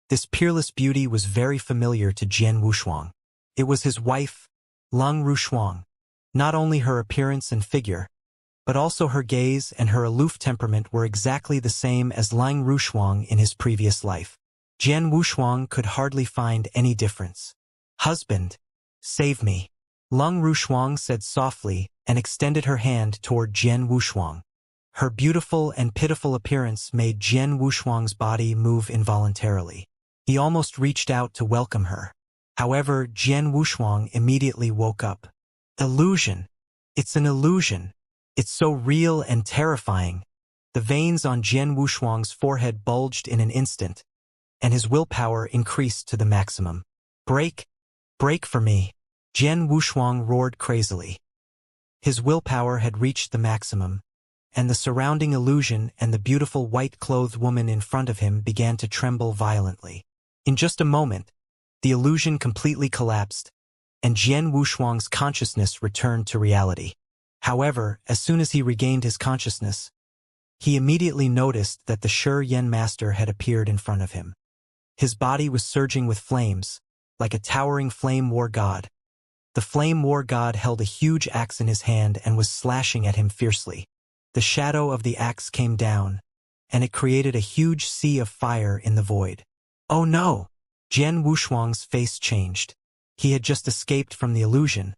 This peerless beauty was very familiar to Jian Wushuang. It was his wife, Lung Rushuang. Not only her appearance and figure, but also her gaze and her aloof temperament were exactly the same as Lang Rushuang in his previous life. Jian Wushuang could hardly find any difference. "Husband, save me," Lung Rushuang said softly and extended her hand toward Jian Wushuang. Her beautiful and pitiful appearance made Jian Wushuang's body move involuntarily. He almost reached out to welcome her. However, Jian Wushuang immediately woke up. "Illusion. It's an illusion. It's so real and terrifying." The veins on Jian Wushuang's forehead bulged in an instant, and his willpower increased to the maximum. "Break! Break for me!" Jian Wushuang roared crazily. His willpower had reached the maximum, and the surrounding illusion and the beautiful white-clothed woman in front of him began to tremble violently. In just a moment, the illusion completely collapsed, and Jian Wushuang's consciousness returned to reality. However, as soon as he regained his consciousness, he immediately noticed that the Shi Master had appeared in front of him. His body was surging with flames, like a towering flame war god. The flame war god held a huge axe in his hand and was slashing at him fiercely. The shadow of the axe came down, and it created a huge sea of fire in the void. "Oh no!" Jian Wushuang's face changed. He had just escaped from the illusion,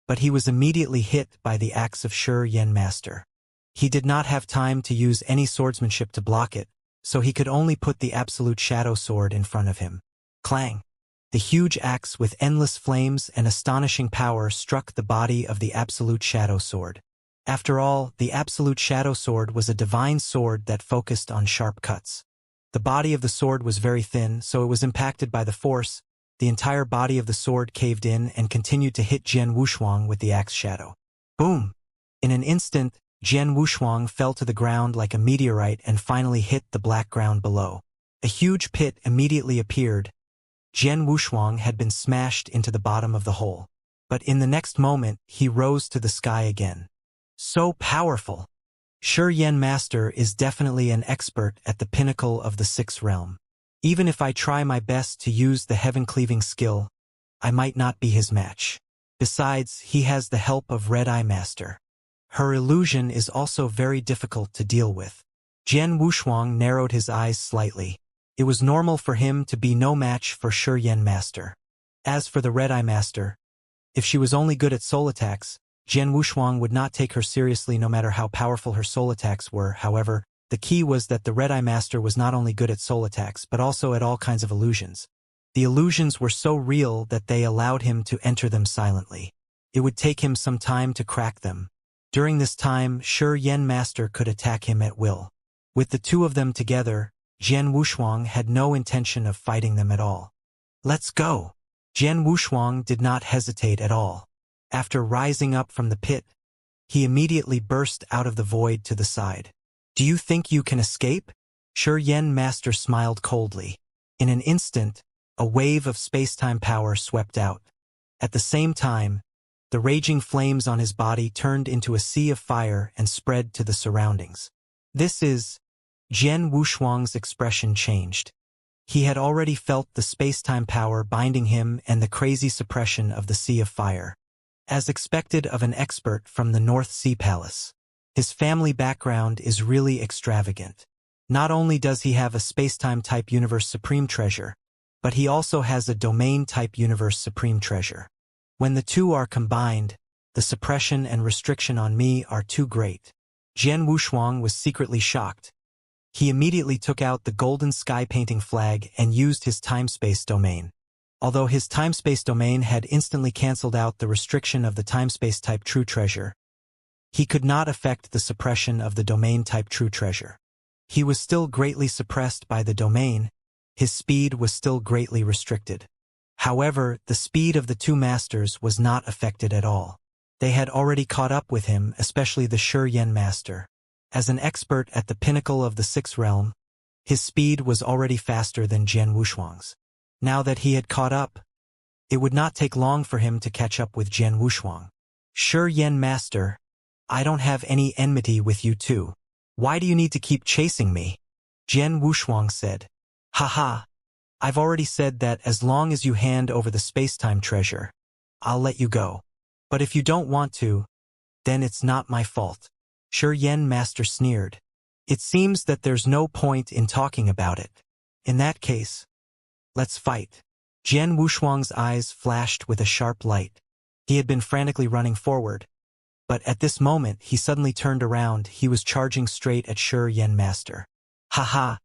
but he was immediately hit by the axe of Shi Master. He did not have time to use any swordsmanship to block it, so he could only put the absolute shadow sword in front of him. Clang! The huge axe with endless flames and astonishing power struck the body of the absolute shadow sword. After all, the absolute shadow sword was a divine sword that focused on sharp cuts. The body of the sword was very thin, so it was impacted by the force. The entire body of the sword caved in and continued to hit Jian Wushuang with the axe shadow. Boom! In an instant, Jian Wushuang fell to the ground like a meteorite and finally hit the black ground below. A huge pit immediately appeared. Jian Wushuang had been smashed into the bottom of the hole. But in the next moment, he rose to the sky again. So powerful! Shi Master is definitely an expert at the pinnacle of the sixth realm. Even if I try my best to use the heaven-cleaving skill, I might not be his match. Besides, he has the help of Red Eye Master. Her illusion is also very difficult to deal with. Jian Wushuang narrowed his eyes slightly. It was normal for him to be no match for Shi Master. As for the Red Eye Master, if she was only good at soul attacks, Jian Wushuang would not take her seriously no matter how powerful her soul attacks were. However, the key was that the Red Eye Master was not only good at soul attacks but also at all kinds of illusions. The illusions were so real that they allowed him to enter them silently. It would take him some time to crack them. During this time, Shi Master could attack him at will. With the two of them together, Jian Wushuang had no intention of fighting them at all. "Let's go!" Jian Wushuang did not hesitate at all. After rising up from the pit, he immediately burst out of the void to the side. "Do you think you can escape?" Shi Master smiled coldly. In an instant, a wave of space-time power swept out. At the same time, the raging flames on his body turned into a sea of fire and spread to the surroundings. Jian Wushuang's expression changed. He had already felt the space-time power binding him and the crazy suppression of the sea of fire. As expected of an expert from the North Sea Palace, his family background is really extravagant. Not only does he have a space-time type universe supreme treasure, but he also has a domain type universe supreme treasure. When the two are combined, the suppression and restriction on me are too great. Jian Wushuang was secretly shocked. He immediately took out the golden sky painting flag and used his time-space domain. Although his time-space domain had instantly cancelled out the restriction of the time-space type true treasure, he could not affect the suppression of the domain type true treasure. He was still greatly suppressed by the domain, his speed was still greatly restricted. However, the speed of the two masters was not affected at all. They had already caught up with him, especially the Shi Yen master. As an expert at the pinnacle of the sixth realm, his speed was already faster than Jian Wushuang's. Now that he had caught up, it would not take long for him to catch up with Jian Wushuang. Shi Yen master, I don't have any enmity with you too. Why do you need to keep chasing me? Jian Wushuang said. Haha, I've already said that as long as you hand over the space-time treasure, I'll let you go. But if you don't want to, then it's not my fault. Shi Yen master sneered. It seems that there's no point in talking about it. In that case, let's fight. Jian Wushuang's eyes flashed with a sharp light. He had been frantically running forward, but at this moment he suddenly turned around. He was charging straight at Shi Yen master. Haha,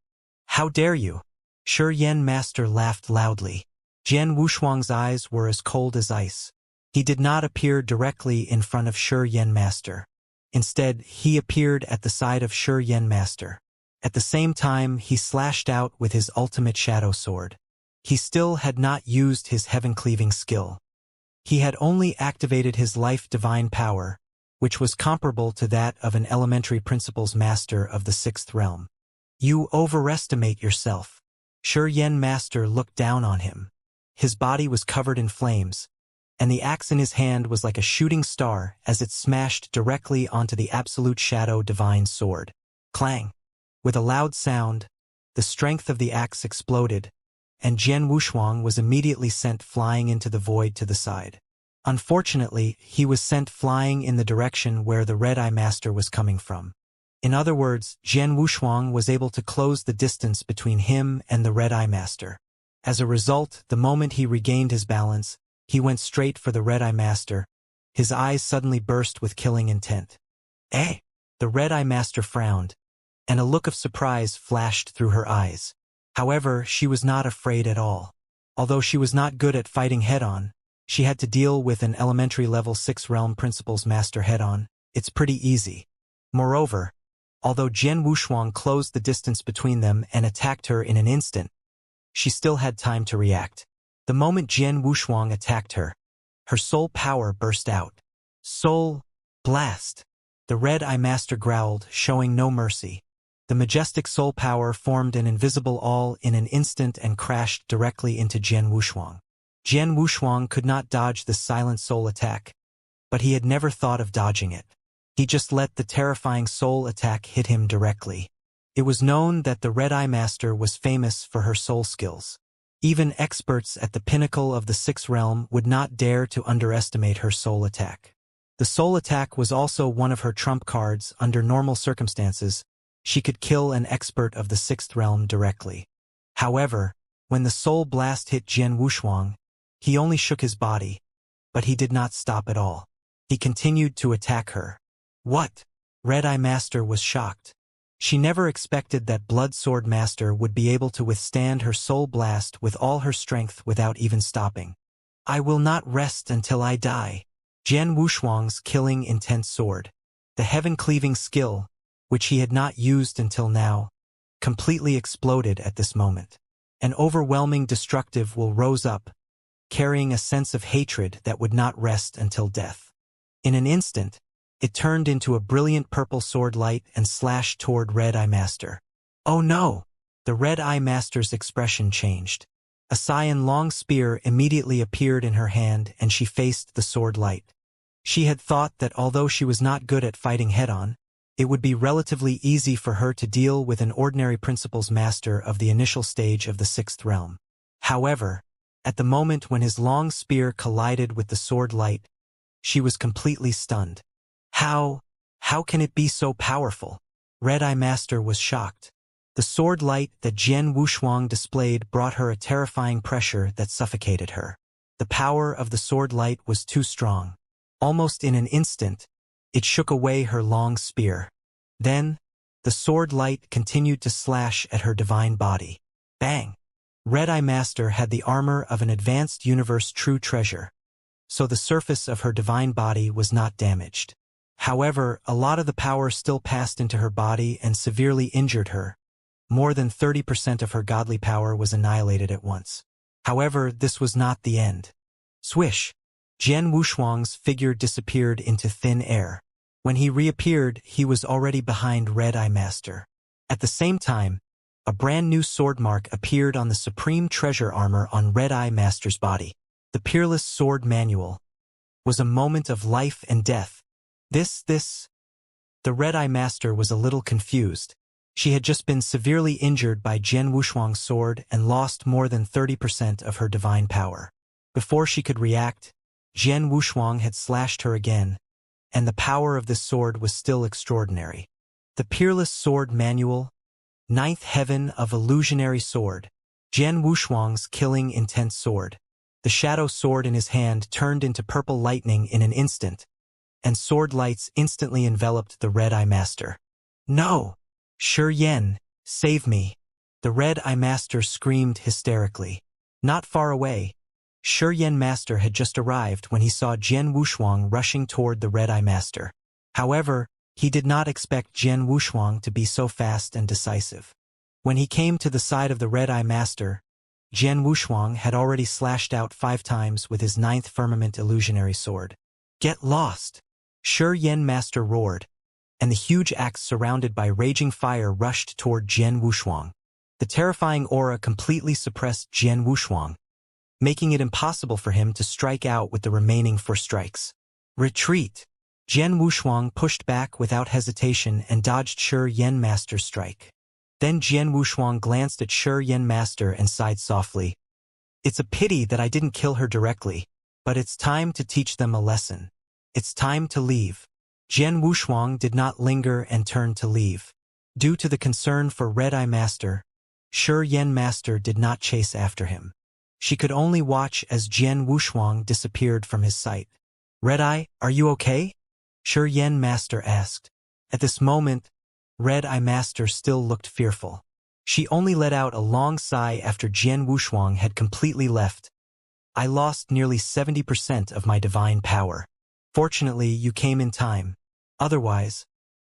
how dare you? Shi Yen master laughed loudly. Jian Wushuang's eyes were as cold as ice. He did not appear directly in front of Shi Yen master. Instead, he appeared at the side of Shi Yen master. At the same time, he slashed out with his ultimate shadow sword. He still had not used his heaven-cleaving skill. He had only activated his life divine power, which was comparable to that of an elementary principles master of the sixth realm. You overestimate yourself. Shi Yen master looked down on him. His body was covered in flames, and the axe in his hand was like a shooting star as it smashed directly onto the absolute shadow divine sword. Clang! With a loud sound, the strength of the axe exploded, and Jian Wushuang was immediately sent flying into the void to the side. Unfortunately, he was sent flying in the direction where the Red-Eye Master was coming from. In other words, Jian Wushuang was able to close the distance between him and the Red-Eye Master. As a result, the moment he regained his balance, he went straight for the Red-Eye Master. His eyes suddenly burst with killing intent. Eh? The Red-Eye Master frowned, and a look of surprise flashed through her eyes. However, she was not afraid at all. Although she was not good at fighting head-on, she had to deal with an elementary level 6 realm principles master head-on. It's pretty easy. Moreover, although Jian Wushuang closed the distance between them and attacked her in an instant, she still had time to react. The moment Jian Wushuang attacked her, her soul power burst out. Soul blast! The Red-Eye Master growled, showing no mercy. The majestic soul power formed an invisible all in an instant and crashed directly into Jian Wushuang. Jian Wushuang could not dodge the silent soul attack, but he had never thought of dodging it. He just let the terrifying soul attack hit him directly. It was known that the Red-Eye Master was famous for her soul skills. Even experts at the pinnacle of the sixth realm would not dare to underestimate her soul attack. The soul attack was also one of her trump cards. Under normal circumstances, she could kill an expert of the sixth realm directly. However, when the soul blast hit Jian Wushuang, he only shook his body, but he did not stop at all. He continued to attack her. What? Red-Eye Master was shocked. She never expected that Blood Sword Master would be able to withstand her soul blast with all her strength without even stopping. I will not rest until I die. Jian Wushuang's killing intense sword, the heaven-cleaving skill, which he had not used until now, completely exploded at this moment. An overwhelming destructive will rose up, carrying a sense of hatred that would not rest until death. In an instant, it turned into a brilliant purple sword light and slashed toward Red-Eye Master. Oh no! The Red-Eye Master's expression changed. A cyan long spear immediately appeared in her hand and she faced the sword light. She had thought that although she was not good at fighting head-on, it would be relatively easy for her to deal with an ordinary principles master of the initial stage of the sixth realm. However, at the moment when his long spear collided with the sword light, she was completely stunned. How can it be so powerful? Red-Eye Master was shocked. The sword light that Jian Wushuang displayed brought her a terrifying pressure that suffocated her. The power of the sword light was too strong. Almost in an instant, it shook away her long spear. Then, the sword light continued to slash at her divine body. Bang! Red-Eye Master had the armor of an advanced universe true treasure, so the surface of her divine body was not damaged. However, a lot of the power still passed into her body and severely injured her. More than 30% of her godly power was annihilated at once. However, this was not the end. Swish! Jian Wushuang's figure disappeared into thin air. When he reappeared, he was already behind Red Eye Master. At the same time, a brand new sword mark appeared on the supreme treasure armor on Red Eye Master's body. The Peerless Sword Manual was a moment of life and death. The Red Eye Master was a little confused. She had just been severely injured by Jian Wushuang's sword and lost more than 30% of her divine power. Before she could react, Jian Wushuang had slashed her again, and the power of this sword was still extraordinary. The Peerless Sword Manual, Ninth Heaven of Illusionary Sword, Jian Wushuang's killing intense sword. The shadow sword in his hand turned into purple lightning in an instant, and sword lights instantly enveloped the Red Eye Master. No! Shi Yan, save me! The Red Eye Master screamed hysterically. Not far away, Shi Yan Master had just arrived when he saw Jian Wushuang rushing toward the Red Eye Master. However, he did not expect Jian Wushuang to be so fast and decisive. When he came to the side of the Red Eye Master, Jian Wushuang had already slashed out 5 times with his 9th Firmament Illusionary Sword. Get lost! Shi Yan Master roared, and the huge axe surrounded by raging fire rushed toward Jian Wushuang. The terrifying aura completely suppressed Jian Wushuang, making it impossible for him to strike out with the remaining 4 strikes. Retreat! Jian Wushuang pushed back without hesitation and dodged Shi Yan Master's strike. Then Jian Wushuang glanced at Shi Yan Master and sighed softly. It's a pity that I didn't kill her directly, but it's time to teach them a lesson. It's time to leave. Jian Wushuang did not linger and turned to leave. Due to the concern for Red Eye Master, Shi Yan Master did not chase after him. She could only watch as Jian Wushuang disappeared from his sight. Red Eye, are you okay? Shi Yan Master asked. At this moment, Red Eye Master still looked fearful. She only let out a long sigh after Jian Wushuang had completely left. I lost nearly 70% of my divine power. Fortunately, you came in time. Otherwise,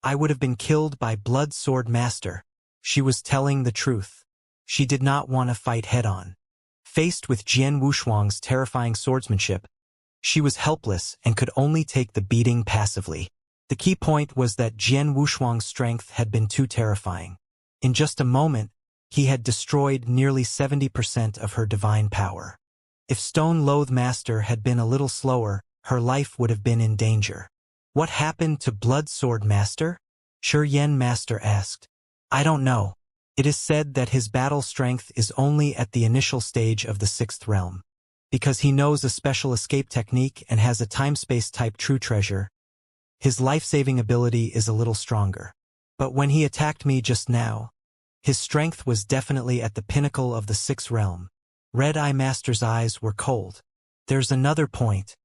I would have been killed by Blood Sword Master. She was telling the truth. She did not want to fight head-on. Faced with Jian Wushuang's terrifying swordsmanship, she was helpless and could only take the beating passively. The key point was that Jian Wushuang's strength had been too terrifying. In just a moment, he had destroyed nearly 70% of her divine power. If Stone Loathe Master had been a little slower, her life would have been in danger. What happened to Blood Sword Master? Shi Yan Master asked. I don't know. It is said that his battle strength is only at the initial stage of the 6th realm. Because he knows a special escape technique and has a time-space type true treasure, his life-saving ability is a little stronger. But when he attacked me just now, his strength was definitely at the pinnacle of the 6th realm. Red Eye Master's eyes were cold. There's another point.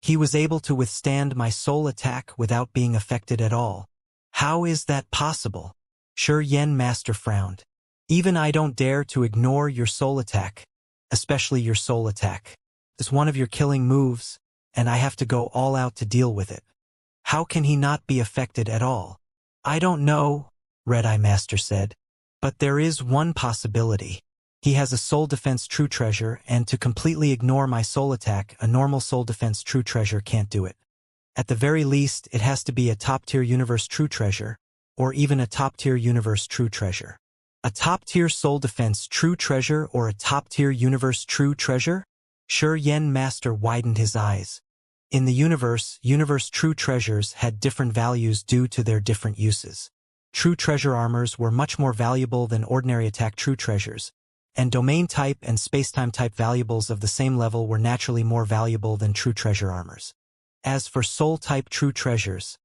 He was able to withstand my soul attack without being affected at all. How is that possible? Shi Yan Master frowned. Even I don't dare to ignore your soul attack, especially your soul attack. It's one of your killing moves, and I have to go all out to deal with it. How can he not be affected at all? I don't know, Red Eye Master said, but there is one possibility. He has a soul defense true treasure, and to completely ignore my soul attack, a normal soul defense true treasure can't do it. At the very least, it has to be a top-tier universe true treasure, or even a top-tier universe true treasure. A top-tier soul defense true treasure or a top-tier universe true treasure? Shi Yan Master widened his eyes. In the universe true treasures had different values due to their different uses. True treasure armors were much more valuable than ordinary attack true treasures, and domain type and spacetime type valuables of the same level were naturally more valuable than true treasure armors. As for soul type true treasures,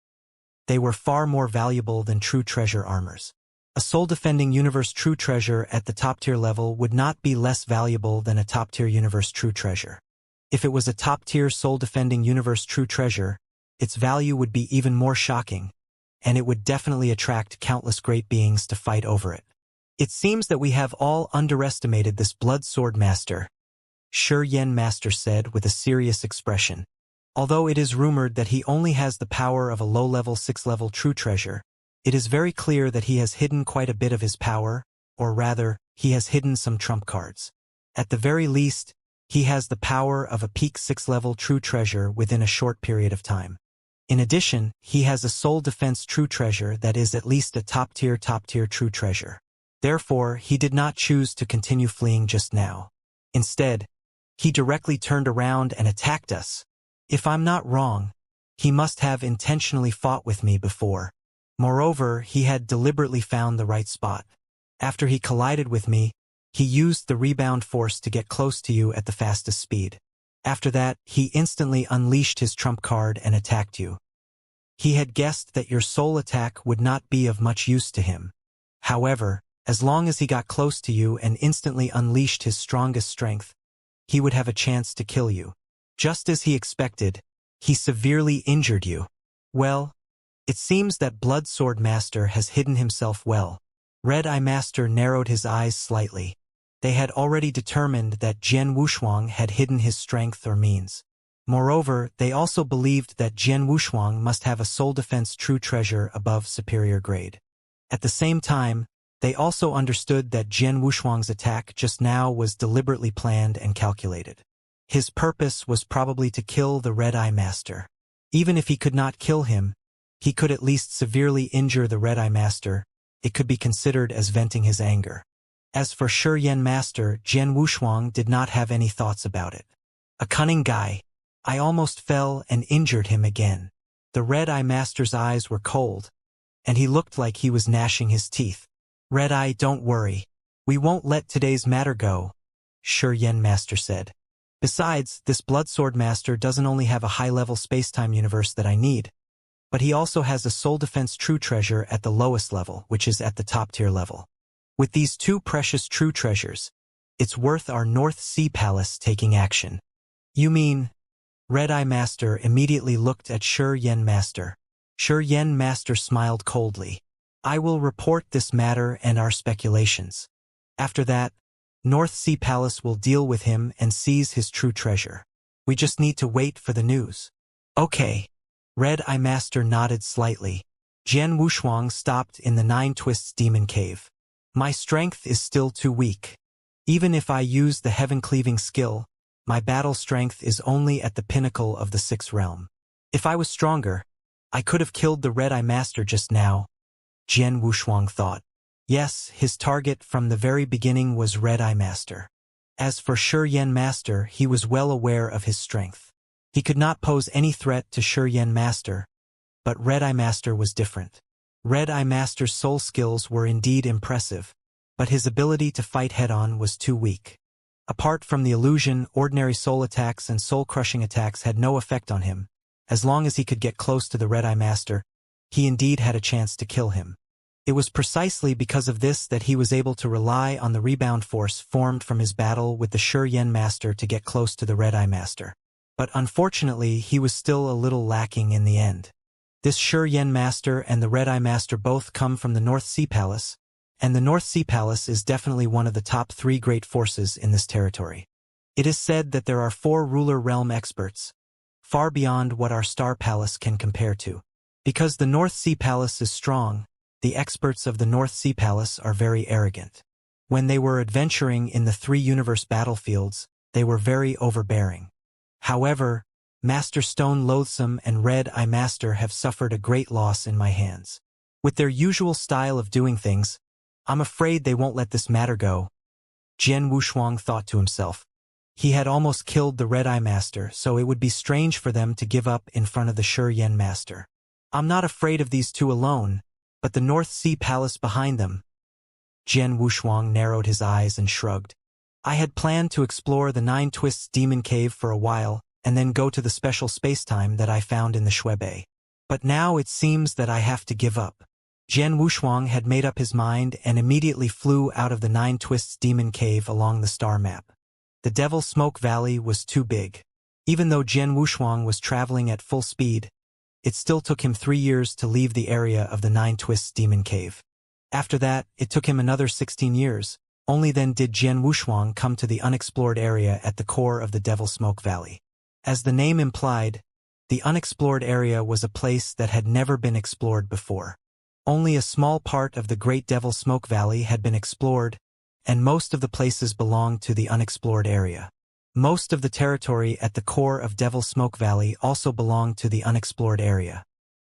they were far more valuable than true treasure armors. A soul-defending universe true treasure at the top-tier level would not be less valuable than a top-tier universe true treasure. If it was a top-tier soul-defending universe true treasure, its value would be even more shocking, and it would definitely attract countless great beings to fight over it. It seems that we have all underestimated this Blood Sword Master, Shi Yan Master said with a serious expression. Although it is rumored that he only has the power of a low-level 6-level true treasure, it is very clear that he has hidden quite a bit of his power, or rather, he has hidden some trump cards. At the very least, he has the power of a peak 6-level true treasure within a short period of time. In addition, he has a soul defense true treasure that is at least a top-tier true treasure. Therefore, he did not choose to continue fleeing just now. Instead, he directly turned around and attacked us. If I'm not wrong, he must have intentionally fought with me before. Moreover, he had deliberately found the right spot. After he collided with me, he used the rebound force to get close to you at the fastest speed. After that, he instantly unleashed his trump card and attacked you. He had guessed that your soul attack would not be of much use to him. However, as long as he got close to you and instantly unleashed his strongest strength, he would have a chance to kill you. Just as he expected, he severely injured you. Well, it seems that Blood Sword Master has hidden himself well. Red Eye Master narrowed his eyes slightly. They had already determined that Jian Wushuang had hidden his strength or means. Moreover, they also believed that Jian Wushuang must have a soul defense true treasure above superior grade. At the same time, they also understood that Jian Wushuang's attack just now was deliberately planned and calculated. His purpose was probably to kill the Red Eye Master. Even if he could not kill him, he could at least severely injure the Red Eye Master. It could be considered as venting his anger. As for Shi Yan Master, Jian Wushuang did not have any thoughts about it. A cunning guy. I almost fell and injured him again. The Red Eye Master's eyes were cold, and he looked like he was gnashing his teeth. Red Eye, don't worry. We won't let today's matter go, Shi Yan Master said. Besides, this Bloodsword Master doesn't only have a high-level space-time universe that I need, but he also has a soul defense true treasure at the lowest level, which is at the top-tier level. With these two precious true treasures, it's worth our North Sea Palace taking action. You mean? Red Eye Master immediately looked at Shi Yan Master. Shi Yan Master smiled coldly. I will report this matter and our speculations. After that, North Sea Palace will deal with him and seize his true treasure. We just need to wait for the news. Okay. Red Eye Master nodded slightly. Jian Wushuang stopped in the Nine Twists Demon Cave. My strength is still too weak. Even if I use the heaven-cleaving skill, my battle strength is only at the pinnacle of the 6th realm. If I was stronger, I could have killed the Red Eye Master just now, Jian Wushuang thought. Yes, his target from the very beginning was Red Eye Master. As for Shi Yan Master, he was well aware of his strength. He could not pose any threat to Shi Yan Master, but Red Eye Master was different. Red Eye Master's soul skills were indeed impressive, but his ability to fight head-on was too weak. Apart from the illusion, ordinary soul attacks and soul-crushing attacks had no effect on him. As long as he could get close to the Red Eye Master, he indeed had a chance to kill him. It was precisely because of this that he was able to rely on the rebound force formed from his battle with the Shi Yan Master to get close to the Red Eye Master. But unfortunately, he was still a little lacking in the end. This Shi Yan Master and the Red Eye Master both come from the North Sea Palace, and the North Sea Palace is definitely one of the top 3 great forces in this territory. It is said that there are 4 ruler realm experts, far beyond what our Star Palace can compare to. Because the North Sea Palace is strong, the experts of the North Sea Palace are very arrogant. When they were adventuring in the 3 universe battlefields, they were very overbearing. However, Master Stone Loathsome and Red Eye Master have suffered a great loss in my hands. With their usual style of doing things, I'm afraid they won't let this matter go, Jian Wushuang thought to himself. He had almost killed the Red Eye Master, so it would be strange for them to give up in front of the Shi Yan Master. I'm not afraid of these 2 alone, but the North Sea Palace behind them. Jian Wushuang narrowed his eyes and shrugged. I had planned to explore the Nine Twists Demon Cave for a while, and then go to the special spacetime that I found in the Shuebe. But now it seems that I have to give up. Jian Wushuang had made up his mind and immediately flew out of the Nine Twists Demon Cave along the star map. The Devil Smoke Valley was too big. Even though Jian Wushuang was traveling at full speed, it still took him 3 years to leave the area of the Nine Twists Demon Cave. After that, it took him another 16 years. Only then did Jian Wushuang come to the unexplored area at the core of the Devil Smoke Valley. As the name implied, The unexplored area was a place that had never been explored before. Only a small part of the Great Devil Smoke Valley had been explored, and most of the places belonged to the unexplored area. Most of the territory at the core of Devil Smoke Valley also belonged to the unexplored area.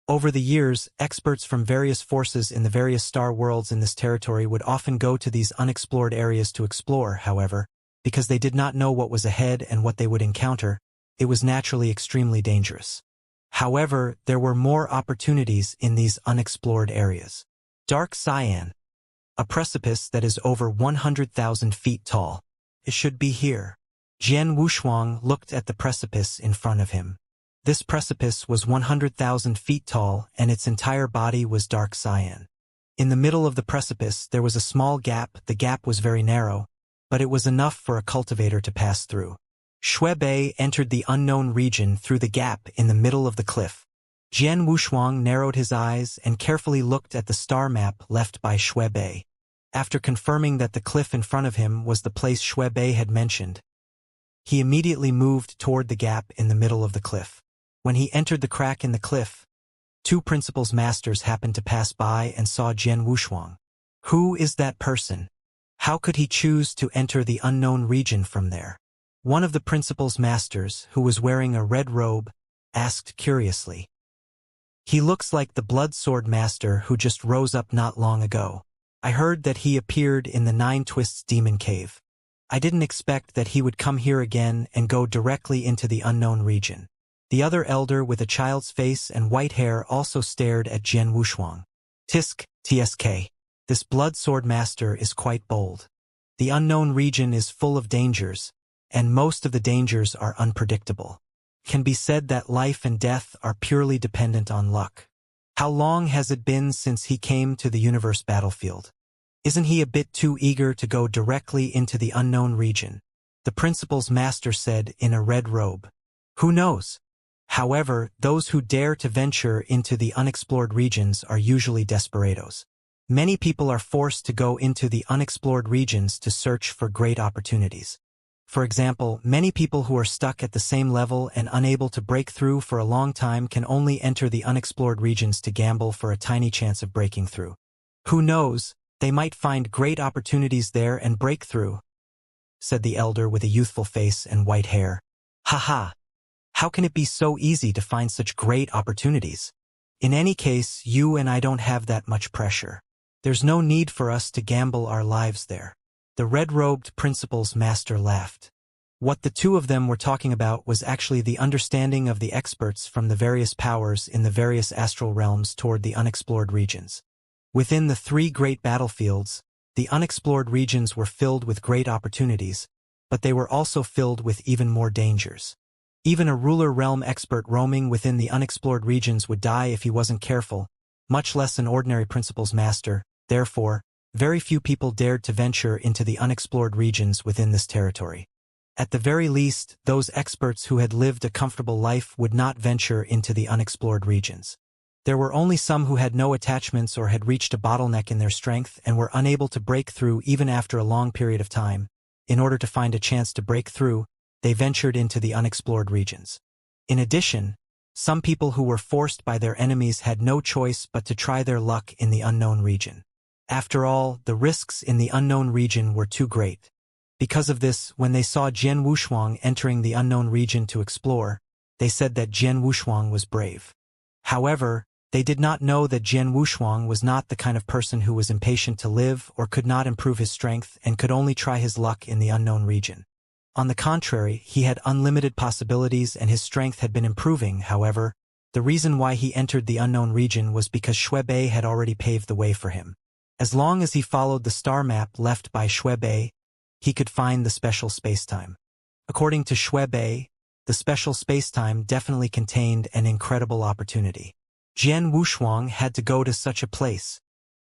Over the years, experts from various forces in the various star worlds in this territory would often go to these unexplored areas to explore, however, because they did not know what was ahead and what they would encounter, it was naturally extremely dangerous. However, there were more opportunities in these unexplored areas. Dark Cyan. A precipice that is over 100,000 feet tall. It should be here. Jian Wushuang looked at the precipice in front of him. This precipice was 100,000 feet tall and its entire body was dark cyan. In the middle of the precipice there was a small gap. The gap was very narrow, but it was enough for a cultivator to pass through. Shui Bei entered the unknown region through the gap in the middle of the cliff. Jian Wushuang narrowed his eyes and carefully looked at the star map left by Shui Bei. After confirming that the cliff in front of him was the place Shui Bei had mentioned, he immediately moved toward the gap in the middle of the cliff. When he entered the crack in the cliff, two principal's masters happened to pass by and saw Jian Wushuang. Who is that person? How could he choose to enter the unknown region from there? One of the principal's masters, who was wearing a red robe, asked curiously. He looks like the Blood Sword Master who just rose up not long ago. I heard that he appeared in the Nine Twists Demon Cave. I didn't expect that he would come here again and go directly into the unknown region. The other elder with a child's face and white hair also stared at Jian Wushuang. Tsk. This Blood Sword Master is quite bold. The unknown region is full of dangers, and most of the dangers are unpredictable. It can be said that life and death are purely dependent on luck. How long has it been since he came to the universe battlefield? Isn't he a bit too eager to go directly into the unknown region? The principal's master said in a red robe. Who knows? However, those who dare to venture into the unexplored regions are usually desperados. Many people are forced to go into the unexplored regions to search for great opportunities. For example, many people who are stuck at the same level and unable to break through for a long time can only enter the unexplored regions to gamble for a tiny chance of breaking through. Who knows, they might find great opportunities there and break through, said the elder with a youthful face and white hair. Haha. How can it be so easy to find such great opportunities? In any case, you and I don't have that much pressure. There's no need for us to gamble our lives there. The red-robed principal's master laughed. What the two of them were talking about was actually the understanding of the experts from the various powers in the various astral realms toward the unexplored regions. Within the three great battlefields, the unexplored regions were filled with great opportunities, but they were also filled with even more dangers. Even a ruler realm expert roaming within the unexplored regions would die if he wasn't careful, much less an ordinary principal's master. Therefore, very few people dared to venture into the unexplored regions within this territory. At the very least, those experts who had lived a comfortable life would not venture into the unexplored regions. There were only some who had no attachments or had reached a bottleneck in their strength and were unable to break through even after a long period of time. In order to find a chance to break through, they ventured into the unexplored regions. In addition, some people who were forced by their enemies had no choice but to try their luck in the unknown region. After all, the risks in the unknown region were too great. Because of this, when they saw Jian Wushuang entering the unknown region to explore, they said that Jian Wushuang was brave. However, they did not know that Jian Wushuang was not the kind of person who was impatient to live or could not improve his strength and could only try his luck in the unknown region. On the contrary, he had unlimited possibilities and his strength had been improving. However, the reason why he entered the unknown region was because Shui Bei had already paved the way for him. As long as he followed the star map left by Shui Bei, he could find the special spacetime. According to Shui Bei, the special spacetime definitely contained an incredible opportunity. Jian Wushuang had to go to such a place,